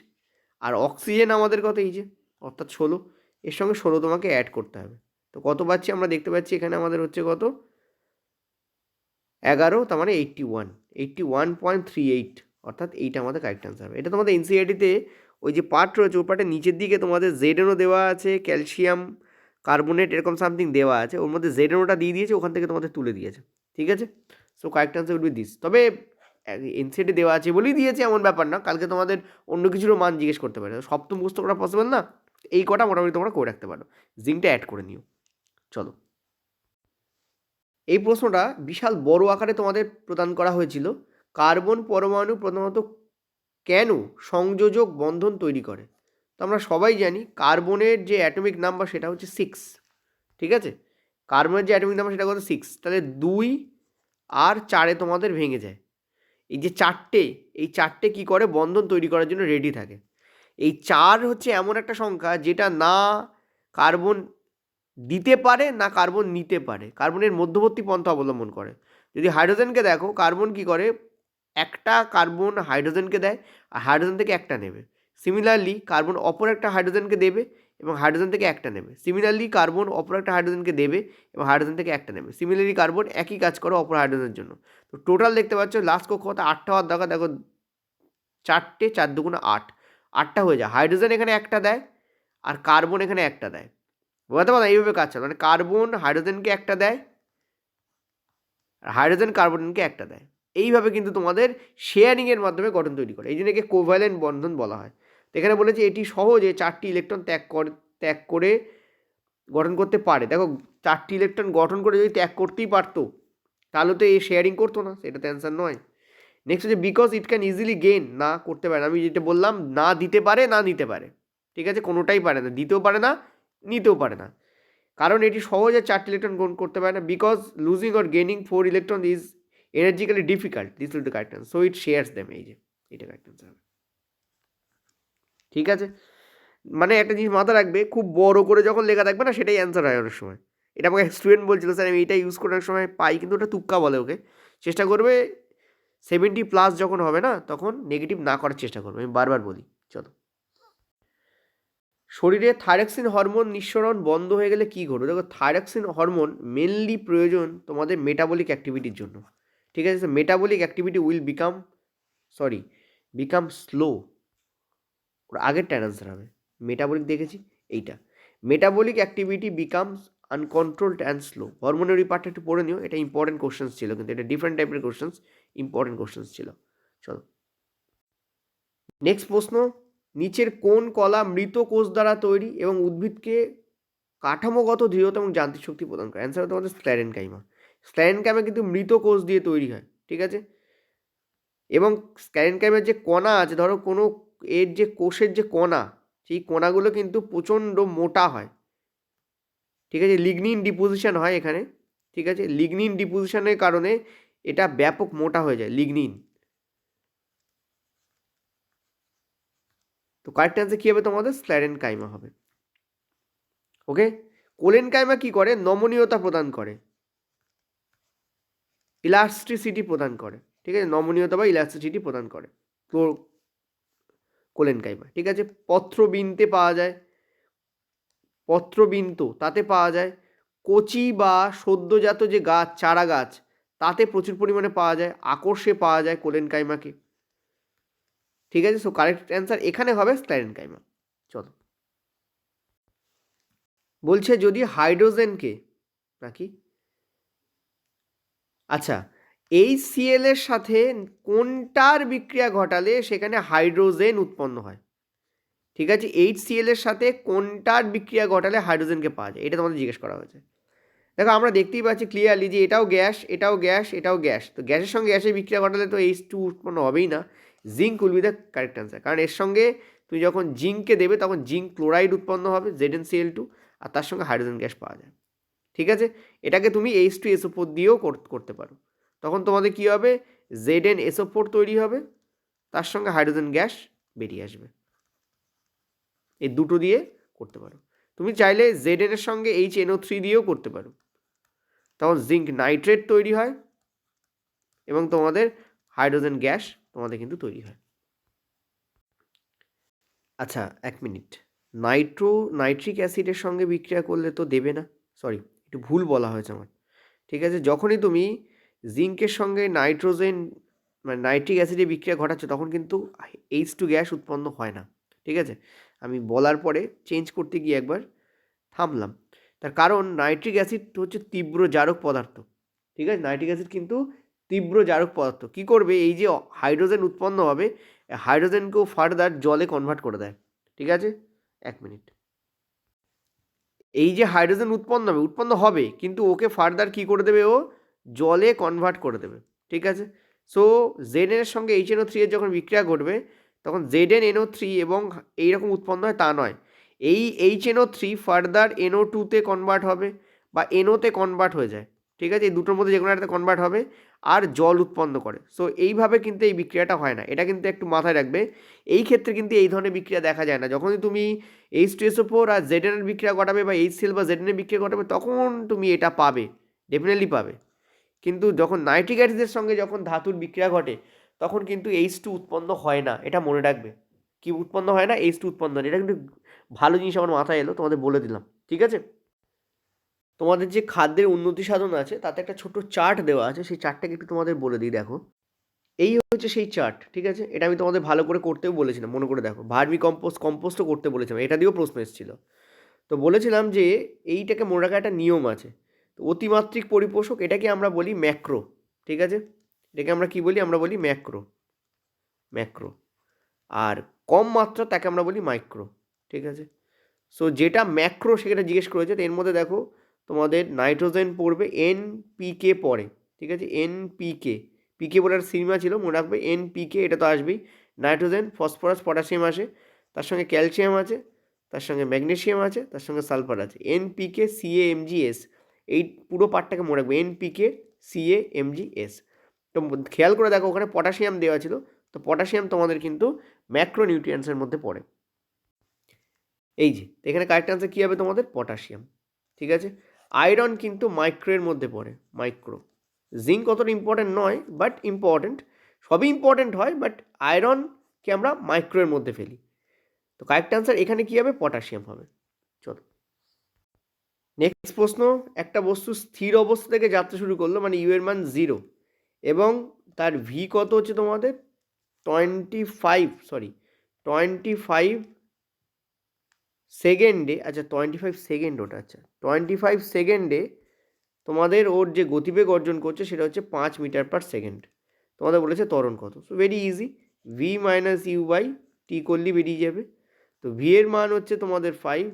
আর অক্সিজেন আমাদের কত, এই যে অর্থাৎ 16, এর সঙ্গে 16 তোমাকে অ্যাড করতে হবে। তো কত পাচ্ছি আমরা দেখতে পাচ্ছি এখানে আমাদের হচ্ছে কত, 11, তার মানে 81.38, অর্থাৎ এইটা আমাদের কারেক্ট অ্যান্সার হবে। এটা তোমাদের এনসিইআরটিতে ওই যে পার্ট রয়েছে ওই পার্টের নিচের দিকে তোমাদের জেডেনও দেওয়া আছে, ক্যালসিয়াম কার্বনেট এরকম সামথিং দেওয়া আছে, ওর মধ্যে জেডেনওটা দিয়ে দিয়েছে, ওখান থেকে তোমাদের তুলে দিয়েছে। ঠিক আছে, so correct answer will be this. তবে এনসিইআরটি দেওয়া আছে বলেই দিয়েছে এমন ব্যাপার না, কালকে তোমাদের অন্য কিছুরও মান জিজ্ঞেস করতে পারে, সব তো মুখস্থ করা পসিবল না। এই কটা মোটামুটি তোমরা করে রাখতে পারো, জিঙ্কটা অ্যাড করে নিও। চলো, এই প্রশ্নটা বিশাল বড় আকারে তোমাদের প্রদান করা হয়েছিল। কার্বন পরমাণু প্রধানত কেন সংযোজক বন্ধন তৈরি করে? তো আমরা সবাই জানি কার্বনের যে অ্যাটমিক নাম্বার সেটা হচ্ছে 6। ঠিক আছে, কার্বনের যে অ্যাটমিক নাম্বার সেটা কত, 6। তাহলে 2 আর 4-এ তোমাদের ভেঙে যায়। এই যে 4টে, এই 4টে কী করে, বন্ধন তৈরি করার জন্য রেডি থাকে। এই 4 হচ্ছে এমন একটা সংখ্যা যেটা না কার্বন দিতে পারে না কার্বন নিতে পারে, কার্বনের মধ্যবর্তী পন্থা অবলম্বন করে। যদি হাইড্রোজেনকে দেখো, কার্বন কি করে, একটা কার্বন হাইড্রোজেনকে দেয় আর হাইড্রোজেন থেকে একটা নেবে। সিমিলারলি কার্বন অপর একটা হাইড্রোজেনকে দেবে এবং হাইড্রোজেন থেকে একটা নেবে। সিমিলারলি কার্বন অপর একটা হাইড্রোজেনকে দেবে এবং হাইড্রোজেন থেকে একটা নেবে। সিমিলারলি কার্বন একই কাজ করে অপর হাইড্রোজেনের জন্য। তো টোটাল দেখতে পাচ্ছ লাস্ট কক্ষপথে 8টা হওয়ার দরকার, দেখো 4টে, 4 দুগুণে 8, 8টা হয়ে যায়। হাইড্রোজেন এখানে একটা দেয় আর কার্বন এখানে একটা দেয়। বোঝাতে পারো, এইভাবে কাজ চলে, মানে কার্বন হাইড্রোজেনকে একটা দেয় আর হাইড্রোজেন কার্বনকে একটা দেয়। এইভাবে কিন্তু তোমাদের শেয়ারিংয়ের মাধ্যমে গঠন তৈরি করে, এই জন্য একে কোভ্যালেন্ট বন্ধন বলা হয়। তো এখানে বলেছে এটি সহজে 4টি ইলেকট্রন ত্যাগ করে গঠন করতে পারে। দেখো, 4টি ইলেকট্রন গঠন করে যদি ত্যাগ করতেই পারতো তাহলে তো এই শেয়ারিং করতো না, সেটা তো অ্যান্সার নয়। নেক্সট হচ্ছে because it can easily gain, না করতে পারে না, আমি যেটা বললাম, না দিতে পারে না নিতে পারে। ঠিক আছে, কোনোটাই পারে না, দিতেও পারে না নিতেও পারে না, কারণ এটি সহজে 4টি ইলেকট্রন গ্রহণ করতে পারে না। Because losing or gaining 4 electron is energetically difficult, this will the correct answer, so it shares them, এই যে এটা কারেক্ট আনসার হবে। ঠিক আছে, মানে একটা জিনিস মাথা রাখবে, খুব বড় করে যখন লেখা থাকবে না সেটাই অ্যান্সার হয় অনেক সময়। এটা আমাকে স্টুডেন্ট বলছিল, স্যার আমি এইটা ইউজ করার সময় পাই, কিন্তু ওটা তুক্কা বলে ওকে। চেষ্টা করবে 70+ যখন হবে না তখন নেগেটিভ না করার চেষ্টা করবে, আমি বারবার বলি। চলো, শরীরে থাইরক্সিন হরমোন নিঃসরণ বন্ধ হয়ে গেলে কী ঘটবে? দেখো, থাইরক্সিন হরমোন মেনলি প্রয়োজন তোমাদের মেটাবলিক অ্যাক্টিভিটির জন্য। ঠিক আছে, metabolic activity will become slow. ওর আগের অ্যান্সার হবে মেটাবলিক, দেখেছি এইটা, metabolic activity becomes uncontrolled and slow. হরমোনের ওই পার্টটা একটু পড়ে নিও, এটা ইম্পর্টেন্ট কোশ্চেন্স ছিল, কিন্তু এটা ডিফারেন্ট টাইপের কোশ্চেন্স, ইম্পর্টেন্ট কোশ্চেন্স ছিল। চলো, নেক্সট প্রশ্ন, নিচের কোন কলা মৃত কোষ দ্বারা তৈরি এবং উদ্ভিদকে কাঠামোগত দৃঢ়তা এবং যান্ত্রিক শক্তি প্রদান করে? অ্যান্সার হতো আমাদের স্ক্লেরেনকাইমা। স্ক্লেরেনকাইমা কিন্তু মৃত কোষ দিয়ে তৈরি হয়। ঠিক আছে, এবং স্ক্লেরেনকাইমার যে কণা আছে, ধরো কোনো এর যে কোষের যে কণা, সেই কণাগুলো কিন্তু প্রচণ্ড মোটা হয়। ঠিক আছে, লিগনিন ডিপোজিশন হয় এখানে। ঠিক আছে, লিগনিন ডিপোজিশনের কারণে এটা ব্যাপক মোটা হয়ে যায়, লিগনিন। তো কারেক্ট অ্যান্সার কী হবে তোমাদের? স্ক্লেরেনকাইমা হবে। ওকে, কোলেনকাইমা কি করে? নমনীয়তা প্রদান করে, ইলাস্ট্রিসিটি প্রদান করে। ঠিক আছে, নমনীয়তা বা ইলাস্ট্রিসিটি প্রদান করে কোলেনকাইমা। ঠিক আছে, পত্রবিনতে পাওয়া যায়, পত্রবিন্ত তাতে পাওয়া যায়, কচি বা সদ্যজাত যে গাছ, চারা গাছ, তাতে প্রচুর পরিমাণে পাওয়া যায়, আকর্ষে পাওয়া যায় কোলেনকাইমাকে। ঠিক আছে, সো কারেক্ট অ্যান্সার এখানে হবে স্ক্লেরেনকাইমা। চলো, বলছে যদি হাইড্রোজেনকে নাকি, আচ্ছা, HCl এর সাথে কোনটার বিক্রিয়া ঘটালে সেখানে হাইড্রোজেন উৎপন্ন হয়? ঠিক আছে, HCl এর সাথে কোনটার বিক্রিয়া ঘটালে হাইড্রোজেনকে পাওয়া যায়, এটা তোমাদের জিজ্ঞেস করা হয়েছে। দেখো আমরা দেখতেই পাচ্ছি ক্লিয়ারলি যে এটাও গ্যাস, এটাও গ্যাস, এটাও গ্যাস। তো গ্যাসের সঙ্গে গ্যাসের বিক্রিয়া ঘটালে তো H2 উৎপন্ন হবেই না। Zinc will be the correct answer, কারণ এর সঙ্গে তুমি যখন জিঙ্ককে দেবে তখন জিঙ্ক ক্লোরাইড উৎপন্ন হবে ZnCl2, আর তার সঙ্গে হাইড্রোজেন গ্যাস পাওয়া যায়। ঠিক আছে, এটাকে তুমি H2SO4 দিয়েও করতে পারো। তখন তোমাদের কী হবে, ZnSO4 তৈরি হবে, তার সঙ্গে হাইড্রোজেন গ্যাস বেরিয়ে আসবে। এই দুটো দিয়ে করতে পারো। তুমি চাইলে Zn এর সঙ্গে HNO3 দিয়েও করতে পারো, তখন জিঙ্ক নাইট্রেট তৈরি হয় এবং তোমাদের হাইড্রোজেন গ্যাস তোমাদের কিন্তু তৈরি হয়। আচ্ছা, 1 মিনিট, নাইট্রিক অ্যাসিডের সঙ্গে বিক্রিয়া করলে তো দেবে না, সরি একটু ভুল বলা হয়েছে আমার। ঠিক আছে, যখনই তুমি জিঙ্কের সঙ্গে নাইট্রোজেন মানে নাইট্রিক অ্যাসিডে বিক্রিয়া ঘটাচ্ছ তখন কিন্তু H2 গ্যাস উৎপন্ন হয় না। ঠিক আছে, আমি বলার পরে চেঞ্জ করতে গিয়ে একবার থামলাম, তার কারণ নাইট্রিক অ্যাসিড হচ্ছে তীব্র জারক পদার্থ। ঠিক আছে, নাইট্রিক অ্যাসিড কিন্তু তীব্র জারক পদার্থ। কী করবে, এই যে হাইড্রোজেন উৎপন্ন হবে, হাইড্রোজেনকেও ফার্দার জলে কনভার্ট করে দেয়। ঠিক আছে, 1 মিনিট, এই যে হাইড্রোজেন উৎপন্ন হবে কিন্তু ওকে ফার্দার কী করে দেবে, ও জলে কনভার্ট করে দেবে। ঠিক আছে, সো Zn এর সঙ্গে HNO3 এর যখন বিক্রিয়া ঘটবে তখন ZnNO3 এবং এইরকম উৎপন্ন হয় তা নয়, এই HNO3 ফার্দার NO2 তে কনভার্ট হবে বা NO তে কনভার্ট হয়ে যায়। ঠিক আছে, এই দুটোর মধ্যে যে কোনো একটা কনভার্ট হবে আর জল উৎপন্ন করে। সো এইভাবে কিন্তু এই বিক্রিয়াটা হয় না, এটা কিন্তু একটু মাথায় রাখবে। এই ক্ষেত্রে কিন্তু এই ধরনের বিক্রিয়া দেখা যায় না। যখনই তুমি H2SO4 আর Zn এর বিক্রিয়া ঘটাবে বা HCl বা Zn এর বিক্রিয়া ঘটাবে তখন তুমি এটা পাবে, ডেফিনেটলি পাবে। কিন্তু যখন নাইট্রিক অ্যাসিডের সঙ্গে যখন ধাতুর বিক্রিয়া ঘটে তখন কিন্তু H2 উৎপন্ন হয় না, এটা মনে রাখবে। কি উৎপন্ন হয় না? H2 উৎপন্ন হয় না। এটা কিন্তু ভালো জিনিস আমার মাথায় এলো, তোমাদের বলে দিলাম। ঠিক আছে, তোমাদের যে খাদ্যের উন্নতি সাধন আছে তাতে একটা ছোট চার্ট দেওয়া আছে, সেই চার্টটাকে একটু তোমাদের বলে দিই। দেখো, এই হচ্ছে সেই চার্ট। ঠিক আছে, এটা আমি তোমাদের ভালো করে করতেও বলেছিলাম, মনে করে দেখো। ভার্মি কম্পোস্টও করতে বলেছিলাম, এটা দিয়েও প্রশ্ন এসেছিল। তো বলেছিলাম যে এইটাকে মনে রাখার একটা নিয়ম আছে। তো অতিমাত্রিক পরিপোষক এটাকে আমরা বলি ম্যাক্রো। ঠিক আছে, এটাকে আমরা কি বলি, আমরা বলি ম্যাক্রো। আর কম মাত্রা তাকে আমরা বলি মাইক্রো। ঠিক আছে, সো যেটা ম্যাক্রো সেটা জিজ্ঞেস করেছে, তো এর মধ্যে দেখো তোমাদের নাইট্রোজেন পড়বে, NPK পড়ে। ঠিক আছে, পিকে বলে একটা সিনেমা ছিল, মনে রাখবে NPK, এটা তো আসবেই। নাইট্রোজেন, ফসফরাস, পটাশিয়াম আসে, তার সঙ্গে ক্যালসিয়াম আছে, তার সঙ্গে ম্যাগনেসিয়াম আছে, তার সঙ্গে সালফার আছে। NPK CAMGS, এই পুরো পার্টটাকে মনে রাখবে, NPK CAMGS। তো খেয়াল করে দেখো ওখানে পটাশিয়াম দেওয়া ছিল, তো পটাশিয়াম তোমাদের কিন্তু ম্যাক্রো নিউট্রিয়েন্টসের মধ্যে পড়ে। এই যে এখানে কারেক্ট আনসার কী হবে তোমাদের, পটাশিয়াম। ঠিক আছে, আয়রন কিন্তু মাইক্রোর মধ্যে পড়ে, মাইক্রো। জিঙ্ক অতটা ইম্পর্টেন্ট নয়, বাট ইম্পর্টেন্ট, সবই ইম্পর্টেন্ট হয়, বাট আয়রনকে আমরা মাইক্রোর মধ্যে ফেলি। তো কারেক্ট আনসার এখানে কী হবে, পটাশিয়াম হবে। চলো নেক্সট প্রশ্ন, একটা বস্তু স্থির অবস্থা থেকে যাত্রা শুরু করলো, মানে ইউ এর মান 0 এবং তার ভি কত হচ্ছে তোমাদের 25 সেকেন্ডে, আচ্ছা 25 সেকেন্ড, ওটা আচ্ছা 25 সেকেন্ডে তোমাদের ওর যে গতিবেগ অর্জন করছে সেটা হচ্ছে 5 মিটার/সেকেন্ড। তোমাদের বলেছে ত্বরণ কত, so very easy, V minus you by T করলে বেরিয়ে যাবে। তো ভি এর মান হচ্ছে তোমাদের 5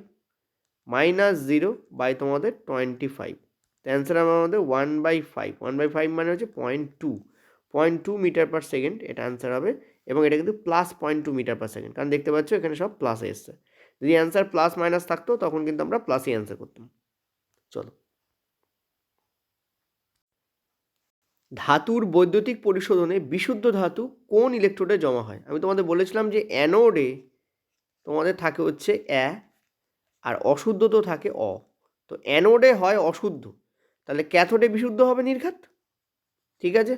মাইনাস 0 বাই তোমাদের 25। তো অ্যান্সার আমাদের 1/5 মানে হচ্ছে 0.2 মিটার/সেকেন্ড, এটা অ্যান্সার হবে। এবং এটা কিন্তু প্লাস 0.2 মিটার/সেকেন্ড, কারণ দেখতে পাচ্ছ এখানে সব প্লাসে এসছে। যদি অ্যান্সার প্লাস মাইনাস থাকতো তখন কিন্তু আমরা প্লাসই অ্যান্সার করতাম। চলো, ধাতুর বৈদ্যুতিক পরিশোধনে বিশুদ্ধ ধাতু কোন ইলেকট্রোডে জমা হয়? আমি তোমাদের বলেছিলাম যে অ্যানোডে তোমাদের থাকে হচ্ছে আর অশুদ্ধ তো থাকে অ। তো অ্যানোডে হয় অশুদ্ধ, তাহলে ক্যাথোডে বিশুদ্ধ হবে নির্ঘাত। ঠিক আছে,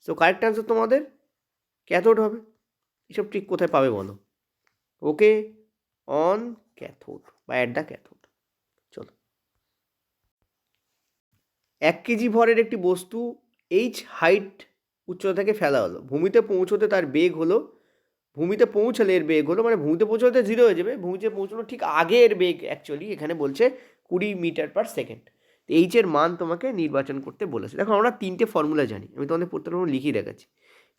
সো কারেক্ট অ্যান্সার তোমাদের ক্যাথোড হবে। এসব ঠিক কোথায় পাবে বলো? ওকে, অন ক্যাথোড বা অ্যাট দ্য ক্যাথোড। 1 কেজি ভরের একটি বস্তু h হাইট উচ্চতা থেকে ফেলা হলো, ভূমিতে পৌঁছতে তার বেগ হলো, ভূমিতে পৌঁছালে এর বেগ হলো, মানে ভূমিতে পৌঁছাতে 0 হয়ে যাবে, ভূমিতে পৌঁছানোর ঠিক আগে এর বেগ অ্যাকচুয়ালি এখানে বলছে 20 মিটার পার সেকেন্ড। তো এইচ এর মান তোমাকে নির্বাচন করতে বলেছে। দেখো আমরা 3টে ফর্মুলা জানি, আমি তোমাদের প্রত্যেকটা লিখিয়ে দেখাচ্ছি।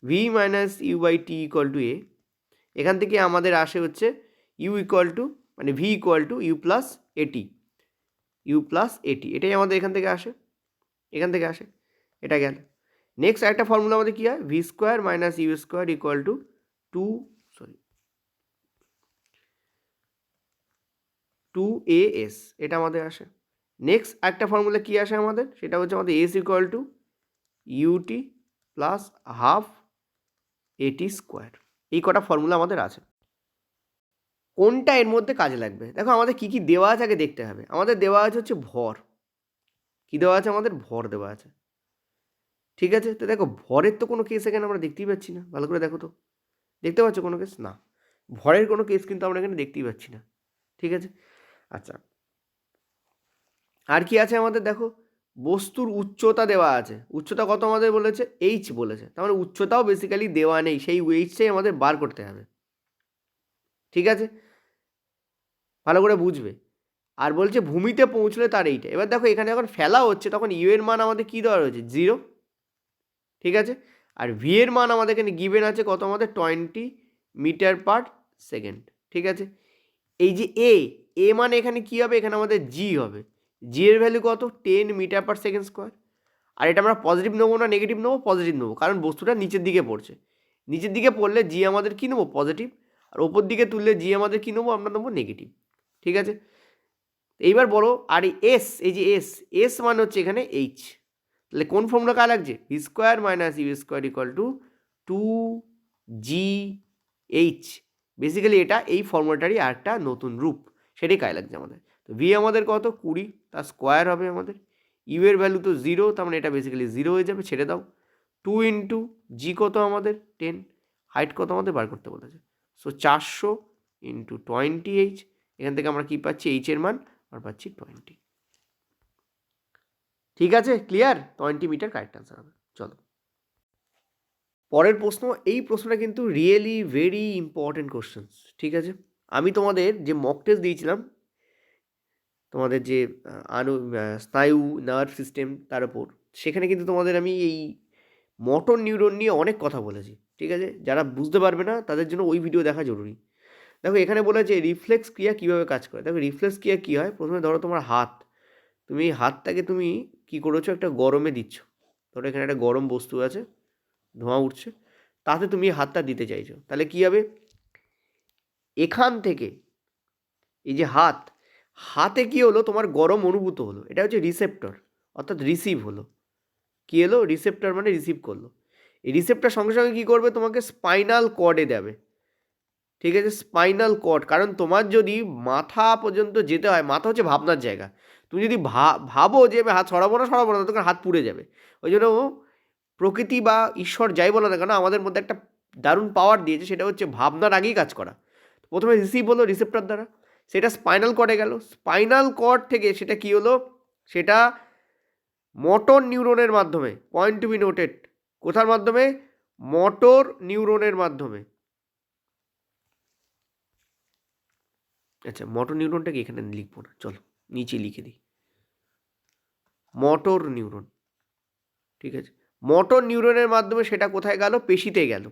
V minus you by T equal to A, এখান থেকে আমাদের আসে হচ্ছে ইউ ইকুয়াল টু, মানে V equal to you plus A T, U plus A T, এটাই আমাদের এখান থেকে আসে, এখান থেকে আসে, এটা গেল। নেক্সট একটা ফর্মুলা আমাদের কী হয়, v square minus u square equal to 2as, এটা আমাদের আসে। নেক্সট একটা ফর্মুলা কী আসে আমাদের, সেটা হচ্ছে আমাদের s equal to u t plus half a t square. এই কটা ফর্মুলা আমাদের আছে। কোনটা এর মধ্যে কাজে লাগবে? দেখো আমাদের কী কী দেওয়া আছে আগে দেখতে হবে। আমাদের দেওয়া আছে হচ্ছে ভর, কী দেওয়া আছে আমাদের, ভর দেওয়া আছে, ঠিক আছে। তো দেখো ভরের তো কোনো কেস এখানে আমরা দেখতেই পাচ্ছি না, ভালো করে দেখো তো, দেখতে পাচ্ছ কোনো কেস? না, ভরের কোনো কেস কিন্তু আমরা এখানে দেখতেই পাচ্ছি না, ঠিক আছে। আচ্ছা, আর কি আছে আমাদের, দেখো বস্তুর উচ্চতা দেওয়া আছে, উচ্চতা কত আমাদের বলেছে, এইচ বলেছে, তার মানে উচ্চতাও বেসিক্যালি দেওয়া নেই, সেই এইচটাই আমাদের বার করতে হবে, ঠিক আছে, ভালো করে বুঝবে। আর বলছে ভূমিতে পৌঁছলে তার এইটা। এবার দেখো এখানে যখন ফেলা হচ্ছে তখন ইউ এর মান আমাদের কী দেওয়া রয়েছে, 0, ঠিক আছে। আর ভি এর মান আমাদের এখানে গিভেন আছে কত, আমাদের 20 মিটার পার সেকেন্ড, ঠিক আছে। এই যে এ মানে এখানে কী হবে, এখানে আমাদের জি হবে, জি এর ভ্যালু কত, 10 মিটার পার সেকেন্ড স্কোয়ার। আর এটা আমরা পজিটিভ নেবো না নেগেটিভ নেবো, পজিটিভ নেবো, কারণ বস্তুটা নিচের দিকে পড়ছে, নিচের দিকে পড়লে জি আমাদের কী নেবো, পজিটিভ, আর ওপর দিকে তুললে জি আমাদের কী নেবো, আমরা নেবো নেগেটিভ, ঠিক আছে। এইবার বলো, আর এই যে এস মানে হচ্ছে এখানে এইচ, তাহলে কোন ফর্মুলা কাজ লাগছে, v square minus u square equal to 2gh। Basically এটা এই ফর্মুলাটারই আরেকটা নতুন রূপ, সেটাই কাজ লাগছে আমাদের। তো ভি আমাদের কত, 20, তার স্কোয়ার হবে আমাদের, ইউ এর ভ্যালু তো 0, তার মানে এটা বেসিক্যালি 0 হয়ে যাবে, ছেড়ে দাও। 2 ইন্টু জি কত আমাদের 10, হাইট কত আমাদের বার করতে বলেছে, সো 400 ইন্টু 20h, এখান থেকে আমরা কী পাচ্ছি, এইচ এর মান আর পাচ্ছি 20, ঠিক আছে, ক্লিয়ার, 20 মিটার কারেক্ট আনসার হবে। চলো পরের প্রশ্ন, এই প্রশ্নটা কিন্তু রিয়েলি ভেরি ইম্পর্টেন্ট কোশ্চেন্স, ঠিক আছে। আমি তোমাদের যে মক টেস্ট দিয়েছিলাম, তোমাদের যে স্নায়ু নার্ভ সিস্টেম তার উপর, সেখানে কিন্তু তোমাদের আমি এই মোটর নিউরন নিয়ে অনেক কথা বলেছি, ঠিক আছে। যারা বুঝতে পারবে না তাদের জন্য ওই ভিডিও দেখা জরুরি। দেখো এখানে বলেছে রিফ্লেক্স ক্রিয়া কীভাবে কাজ করে। দেখো রিফ্লেক্স ক্রিয়া কী হয়, প্রথমে ধরো তোমার হাত, তুমি এই হাতটাকে তুমি কী করেছো, একটা গরমে দিচ্ছ, ধরো এখানে একটা গরম বস্তু আছে, ধোঁয়া উঠছে, তাতে তুমি হাতটা দিতে চাইছো, তাহলে কী হবে, এখান থেকে এই যে হাতে কী হলো, তোমার গরম অনুভূত হলো, এটা হচ্ছে রিসেপ্টর, অর্থাৎ রিসিভ হলো, কী এলো, রিসেপ্টর মানে রিসিভ করলো। এই রিসেপ্টর সঙ্গে সঙ্গে কী করবে, তোমাকে স্পাইনাল কর্ডে দেবে, ঠিক আছে, স্পাইনাল কর্ড। কারণ তোমার যদি মাথা পর্যন্ত যেতে হয়, মাথা হচ্ছে ভাবনার জায়গা, তুমি যদি ভাবো যে আমি হাত সরাবো না তখন হাত পুড়ে যাবে। ওই জন্য প্রকৃতি বা ঈশ্বর যাই বলো না কেন আমাদের মধ্যে একটা দারুণ পাওয়ার দিয়েছে, সেটা হচ্ছে ভাবনার আগেই কাজ করা। প্রথমে রিসিভ হলো রিসেপ্টর দ্বারা, সেটা স্পাইনাল কর্ডে গেল, স্পাইনাল কর্ড থেকে সেটা কী হলো, সেটা মোটর নিউরনের মাধ্যমে, পয়েন্ট টু বি নোটেড, কোথার মাধ্যমে, মোটর নিউরনের মাধ্যমে। আচ্ছা, মোটর নিউরনটাকে এখানে লিখবো না, চলো নিচে লিখে দিই, মোটর নিউরন, ঠিক আছে। মোটর নিউরনের মাধ্যমে সেটা কোথায় গেল, পেশিতে গেল,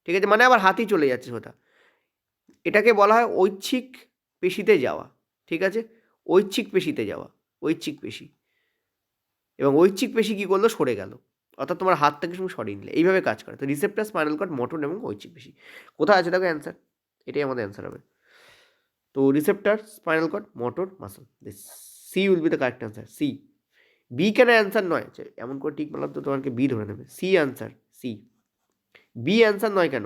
ঠিক আছে, মানে আবার হাতেই চলে যাচ্ছে সেটা, এটাকে বলা হয় ঐচ্ছিক পেশিতে যাওয়া, ঠিক আছে, ঐচ্ছিক পেশিতে যাওয়া, ঐচ্ছিক পেশি। এবং ঐচ্ছিক পেশি কী করলো, সরে গেল, অর্থাৎ তোমার হাত থেকে তুমি সরিয়ে নিলে, এইভাবে কাজ করে। তো রিসেপ্টর, স্পাইনাল কর্ড, মোটর এবং ঐচ্ছিক পেশি কোথায় আছে, দেখো অ্যান্সার, এটাই আমাদের অ্যান্সার হবে। তো receptor, spinal cord, motor, muscle, this C will be the correct answer. C, B কেন অ্যান্সার নয়, এমন করে ঠিক মানলাম তো তোমাকে বি ধরে নেবে, C answer, C, B answer নয় কেন,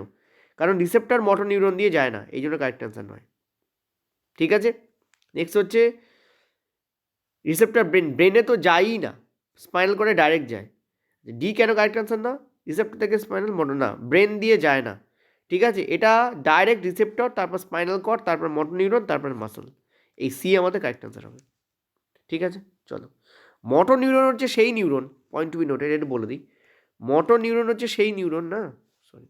কারণ রিসেপ্টর মোটর নিউরন দিয়ে যায় না, এই জন্য কারেক্ট অ্যান্সার নয়, ঠিক আছে। নেক্সট হচ্ছে রিসেপ্টর ব্রেনে তো যায়ই না, স্পাইনাল কর্ডে ডাইরেক্ট যায়, ডি কেন কারেক্ট অ্যান্সার না, রিসেপ্টর থেকে স্পাইনাল, মোটর না, ব্রেন দিয়ে যায় না, ঠিক আছে, এটা ডাইরেক্ট রিসেপ্টর, তারপর স্পাইনাল কর্ড, তারপর মোটর নিউরন, তারপর মাসল, এই সি আমাদের কারেক্ট অ্যান্সার হবে, ঠিক আছে। চলো মোটর নিউরন হচ্ছে সেই neuron, point to be noted, এটা বলে দিই, মোটর নিউরন হচ্ছে সেই নিউরন না, সরি,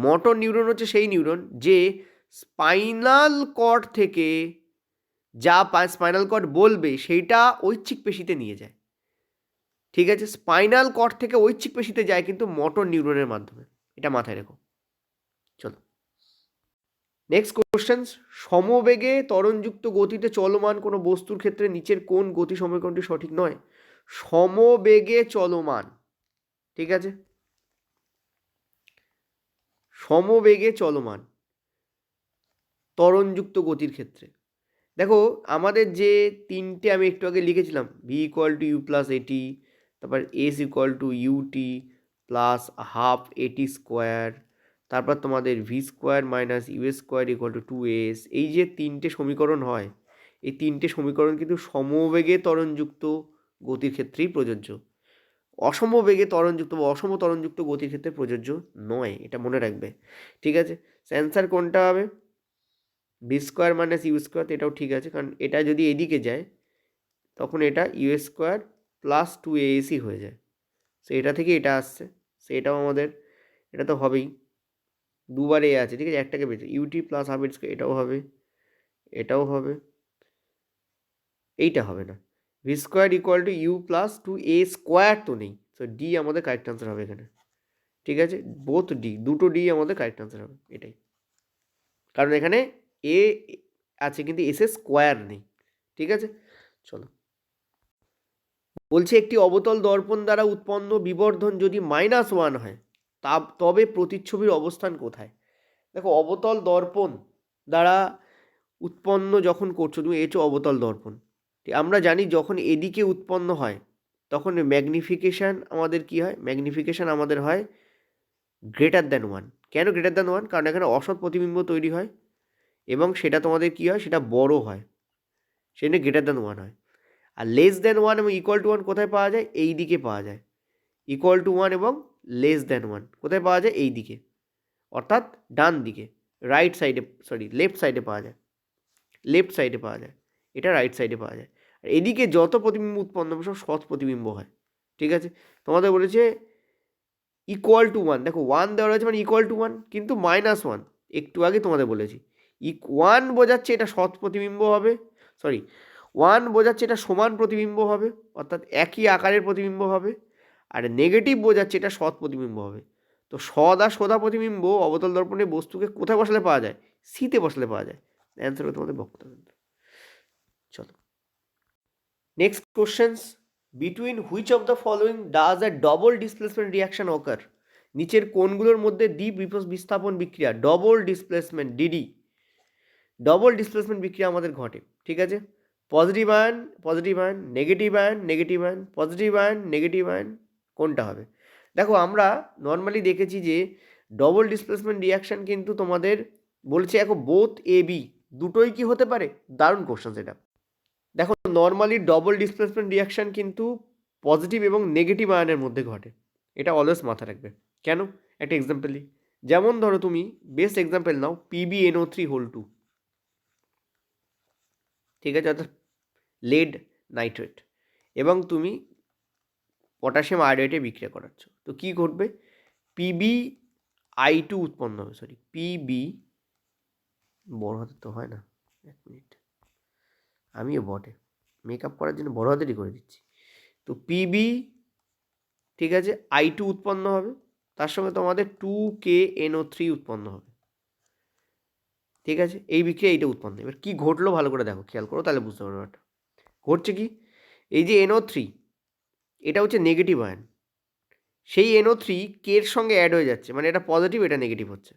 মোটর নিউরন হচ্ছে সেই নিউরন যে স্পাইনাল কর্ড থেকে যা স্পাইনাল কর্ড বলবে সেইটা ঐচ্ছিক পেশিতে নিয়ে যায়। ঠিক আছে, স্পাইনাল কর্ড থেকে ঐচ্ছিক পেশিতে যায় কিন্তু মোটর নিউরনের মাধ্যমে, এটা মাথায় রেখো। চলো নেক্সট কোশ্চেন, সমবেগে ত্বরণযুক্ত গতিতে চলমান কোনো বস্তুর ক্ষেত্রে নিচের কোন গতি সমীকরণটি সঠিক নয়? সমবেগে চলমান, ঠিক আছে, সমবেগে চলমান ত্বরণযুক্ত গতির ক্ষেত্রে দেখো আমাদের যে তিনটে আমি একটু আগে লিখেছিলাম, v equal to you plus a t, তারপর s equal to u t plus half a t square, তারপর তোমাদের v square minus u square equal to 2s, এই যে তিনটে সমীকরণ হয়, এই তিনটে সমীকরণ কিন্তু সমবেগে ত্বরণযুক্ত গতির ক্ষেত্রেই প্রযোজ্য। অসমবেগে ত্বরণযুক্ত বা অসম ত্বরণযুক্ত গতির ক্ষেত্রে প্রযোজ্য নয়, এটা মনে রাখবে। ঠিক আছে, অ্যান্সার কোনটা হবে? V square minus u square, এটাও ঠিক আছে, কারণ এটা যদি এদিকে যায় তখন এটা ইউ স্কোয়ার প্লাস 2ac হয়ে যায়, সো এটা থেকে এটা আসছে, সো এটাও আমাদের, এটা তো হবেই, দুবার এ আছে, ঠিক আছে, একটাকে বেঁচে ইউটি প্লাস হাফ স্কোয়ার, এটাও হবে, এটাও হবে, এইটা হবে না, v square equal to you plus 2a square তো নেই, সো ডি আমাদের কারেক্ট আনসার হবে এখানে। ঠিক আছে, বোথ ডি, দুটো ডি আমাদের কারেক্ট আনসার হবে, এটাই, কারণ এখানে এ আছে কিন্তু এস স্কোয়ার নেই। ঠিক আছে, চলো বলছে একটি অবতল দর্পণ দ্বারা উৎপন্ন বিবর্ধন যদি -1 হয় তবে প্রতিচ্ছবির অবস্থান কোথায়? দেখো অবতল দর্পণ দ্বারা উৎপন্ন যখন করছো তুমি, এ হচ্ছে অবতল দর্পণ, আমরা জানি যখন এদিকে উৎপন্ন হয় তখন ম্যাগনিফিকেশান আমাদের কি হয়, ম্যাগনিফিকেশান আমাদের হয় >1। কেন >1? কারণ এখানে অসৎ প্রতিবিম্ব তৈরি হয় এবং সেটা তোমাদের কি হয়, সেটা বড় হয়, সেটা >1 হয়। আর <1 এবং =1 কোথায় পাওয়া যায়? এই দিকে পাওয়া যায়। =1 এবং <1 কোথায় পাওয়া যায়? এই দিকে, অর্থাৎ ডান দিকে, রাইট সাইডে, সরি লেফট সাইডে পাওয়া যায়, লেফট সাইডে পাওয়া যায়, এটা রাইট সাইডে পাওয়া যায়। আর এদিকে যত প্রতিবিম্ব উৎপন্ন হবে সব সৎ প্রতিবিম্ব হয়। ঠিক আছে, তোমাদের বলেছে =1, দেখো 1 দেওয়া রয়েছে মানে =1, কিন্তু -1 একটু আগে তোমাদের বলেছি 1 বোঝাচ্ছে এটা সৎ প্রতিবিম্ব হবে, সরি 1 বোঝাচ্ছে এটা সমান প্রতিবিম্ব হবে, অর্থাৎ একই আকারের প্রতিবিম্ব হবে, আর নেগেটিভ বোঝাচ্ছে এটা সৎ প্রতিবিম্ব হবে। তো সৎ আর সোধা প্রতিবিম্ব অবতল দর্পণে বস্তুকে কোথায় বসালে পাওয়া যায়? সিতে বসালে পাওয়া যায়। অ্যান্সার হবে তোমাদের বক্তব্য। চলো next questions, between which of the following does a double displacement reaction occur? নিচের কোনগুলোর মধ্যে দ্বি বিস্থাপন বিক্রিয়া, double displacement DD, double displacement বিক্রিয়া আমাদের ঘটে? ঠিক আছে, positive ion positive ion, negative ion negative ion, positive ion negative ion, কোনটা হবে? দেখো আমরা নর্মালি দেখেছি যে ডবল ডিসপ্লেসমেন্ট রিয়াকশান কিন্তু তোমাদের বলছে এখন বোথ এ বি দুটোই কি হতে পারে? দারুণ কোশ্চেন এটা। দেখো নর্মালি ডবল ডিসপ্লেসমেন্ট রিয়াকশান কিন্তু পজিটিভ এবং নেগেটিভ আয়নের মধ্যে ঘটে, এটা অলওয়েজ মাথা রাখবে। কেন? একটা এক্সাম্পল দিই, যেমন ধরো তুমি বেস্ট এক্সাম্পল নাও PbNO3(2), ঠিক আছে, অর্থাৎ লেড নাইট্রেট, এবং তুমি পটাশিয়াম আয়োডাইডে বিক্রিয়া করাচ্ছ, তো কি ঘটবে? PbI2 উৎপন্ন হবে, সরি PB, বড় হাতের তো হয় না, এক মিনিট, আমিও বটে মেকআপ করার জন্য বড় হাতেরই করে দিচ্ছি। তো PB, ঠিক আছে, I2 উৎপন্ন হবে, তার সঙ্গে তোমাদের 2KNO3 উৎপন্ন হবে। ঠিক আছে, এই বিক্রিয়া এইটা উৎপন্ন। এবার কী ঘটলো ভালো করে দেখো, খেয়াল করো, তাহলে বুঝতে পারবে ব্যাপারটা। ঘটছে কি, এই যে NO3 এটা হচ্ছে নেগেটিভ আয়ন, সেই NO3 কে এর সঙ্গে অ্যাড হয়ে যাচ্ছে, মানে এটা পজিটিভ এটা নেগেটিভ হচ্ছে,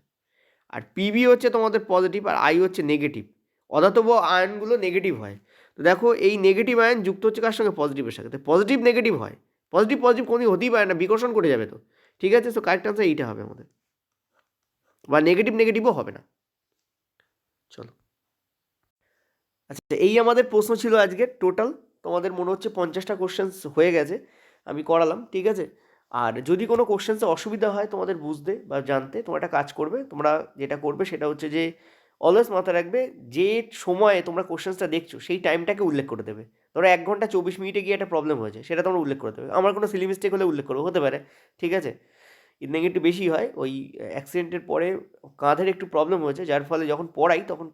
আর PB হচ্ছে তোমাদের পজিটিভ আর I হচ্ছে নেগেটিভ, অধাতব আয়নগুলো নেগেটিভ হয়। তো দেখো এই নেগেটিভ আয়ন যুক্ত হচ্ছে কার সঙ্গে? পজিটিভের সাথে, পজিটিভ নেগেটিভ হয়, পজিটিভ পজিটিভ কোনোদিন হতেই পারে না, বিকর্ষণ করে যাবে তো। ঠিক আছে, সো কারেক্ট আনসার এইটা হবে আমাদের, বা নেগেটিভ নেগেটিভও হবে না। চলো আচ্ছা, এই আমাদের প্রশ্ন ছিল আজকে টোটাল, তোমাদের মনে হচ্ছে 50টা কোশ্চেন্স হয়ে গেছে, আমি করালাম। ঠিক আছে, আর যদি কোনো কোশ্চেন্সে অসুবিধা হয় তোমাদের বুঝতে বা জানতে, তোমরা একটা কাজ করবে, তোমরা যেটা করবে সেটা হচ্ছে যে অলওয়েজ মাথায় রাখবে যে সময়ে তোমরা কোশ্চেন্সটা দেখছো সেই টাইমটাকে উল্লেখ করে দেবে। ধরো 1 ঘন্টা 24 মিনিটে গিয়ে একটা প্রবলেম হয়েছে, সেটা তোমরা উল্লেখ করে দেবে। আমার কোনো সিলি মিস্টেক হলে উল্লেখ করবো, হতে পারে, ঠিক আছে? ইদানিং একটু বেশি হয়, ওই অ্যাক্সিডেন্টের পরে কাঁধের একটু প্রবলেম হয়েছে, যার ফলে যখন পড়াই তখন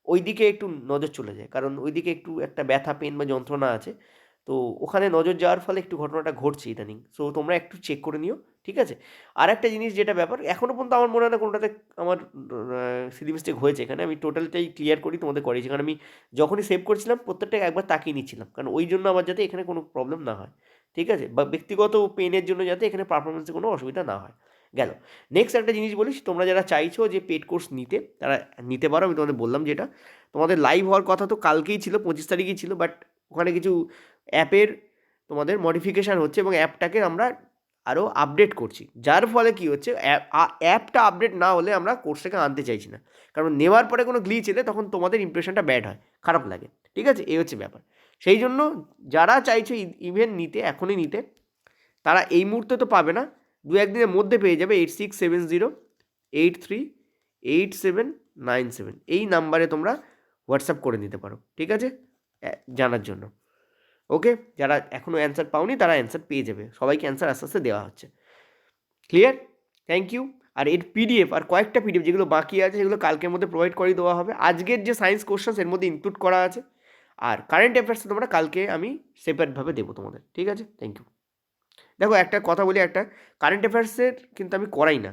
ওই দিকে একটু নজর চলে যায়, কারণ ওই দিকে একটু একটা ব্যথা, পেন বা যন্ত্রণা আছে। তো ওখানে নজর যাওয়ার ফলে একটু ঘটনাটা ঘটছে ইদানিং। সো তোমরা একটু চেক করে নিও, ঠিক আছে? আর একটা জিনিস যেটা ব্যাপার, এখনও পর্যন্ত আমার মনে হয় না কোনোটাতে আমার সিলি মিস্টেক হয়েছে এখানে। আমি টোটালটাই ক্লিয়ার করি তোমাদের করিয়েছি, কারণ আমি যখনই সেভ করছিলাম প্রত্যেকটা একবার তাকিয়ে নিচ্ছিলাম, কারণ ওই জন্য আমার যাতে এখানে কোনো প্রবলেম না হয়, ঠিক আছে? বা ব্যক্তিগত পেনের জন্য যাতে এখানে পারফরমেন্সে কোনো অসুবিধা না হয়। গেল। নেক্সট একটা জিনিস বলিস, তোমরা যারা চাইছো যে পেড কোর্স নিতে, তারা নিতে পারো। আমি তোমাদের বললাম যেটা, তোমাদের লাইভ হওয়ার কথা তো কালকেই ছিল, 25 তারিখই ছিল, বাট ওখানে কিছু অ্যাপের তোমাদের মডিফিকেশান হচ্ছে এবং অ্যাপটাকে আমরা আরও আপডেট করছি, যার ফলে কী হচ্ছে, অ্যাপটা আপডেট না হলে আমরা কোর্সটাকে আনতে চাইছি না, কারণ নেওয়ার পরে কোনো গ্লিচ এলে তখন তোমাদের ইমপ্রেশনটা ব্যাড হয়, খারাপ লাগে, ঠিক আছে? এই হচ্ছে ব্যাপার। সেই জন্য যারা চাইছো ইভেন নিতে, এখনই নিতে, তারা এই মুহূর্তে তো পাবে না, 2-1 দিনের মধ্যে পেয়ে যাবে। 8670838797 এই নাম্বারে তোমরা হোয়াটসঅ্যাপ করে নিতে পারো, ঠিক আছে? জানার জন্য। ওকে, যারা এখনও অ্যান্সার পাওনি তারা অ্যান্সার পেয়ে যাবে, সবাইকে অ্যান্সার আস্তে আস্তে দেওয়া হচ্ছে। ক্লিয়ার? Thank you. আর এর পিডিএফ আর কয়েকটা পিডিএফ যেগুলো বাকি আছে সেগুলো কালকের মধ্যে প্রোভাইড করে দেওয়া হবে। আজকের যে সায়েন্স কোশ্চেন্স এর মধ্যে ইনক্লুড করা আছে, আর কারেন্ট অ্যাফেয়ার্স তোমরা কালকে আমি সেপারেটভাবে দেবো তোমাদের, ঠিক আছে? Thank you. দেখো একটা কথা বলি, একটা কারেন্ট অ্যাফেয়ার্সের কিন্তু আমি করাই না,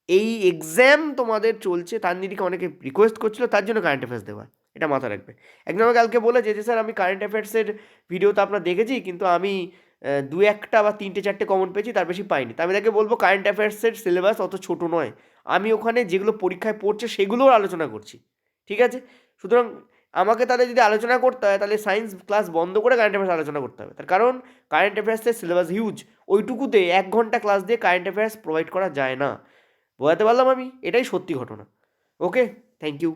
এই এক্সাম তোমাদের চলছে তার নিরিখে অনেকে রিকোয়েস্ট করছিল, তার জন্য কারেন্ট অ্যাফেয়ার্স দেওয়া, এটা মাথায় রাখবে। একজন আমাকে কালকে বলেছে যে স্যার আমি কারেন্ট অ্যাফেয়ার্সের ভিডিও তো আপনার দেখেছি, কিন্তু আমি 2-1টা বা 3টে-4টে কমন পেয়েছি, তার বেশি পাইনি। তো আমি তাকে বলবো কারেন্ট অ্যাফেয়ার্সের সিলেবাস অত ছোটো নয়, আমি ওখানে যেগুলো পরীক্ষায় পড়ছে সেগুলোও আলোচনা করছি, ঠিক আছে? সুতরাং আমাকে তাহলে যদি আলোচনা করতে হয় তাহলে সায়েন্স ক্লাস বন্ধ করে কারেন্ট অ্যাফেয়ার্স আলোচনা করতে হবে, তার কারণ কারেন্ট অ্যাফেয়ার্সের সিলেবাস হিউজ, ওইটুকুতে 1 ঘন্টা ক্লাস দিয়ে কারেন্ট অ্যাফেয়ার্স প্রোভাইড করা যায় না। বোঝাতে পারলাম আমি? এটাই সত্যি ঘটনা। ওকে, থ্যাংক ইউ।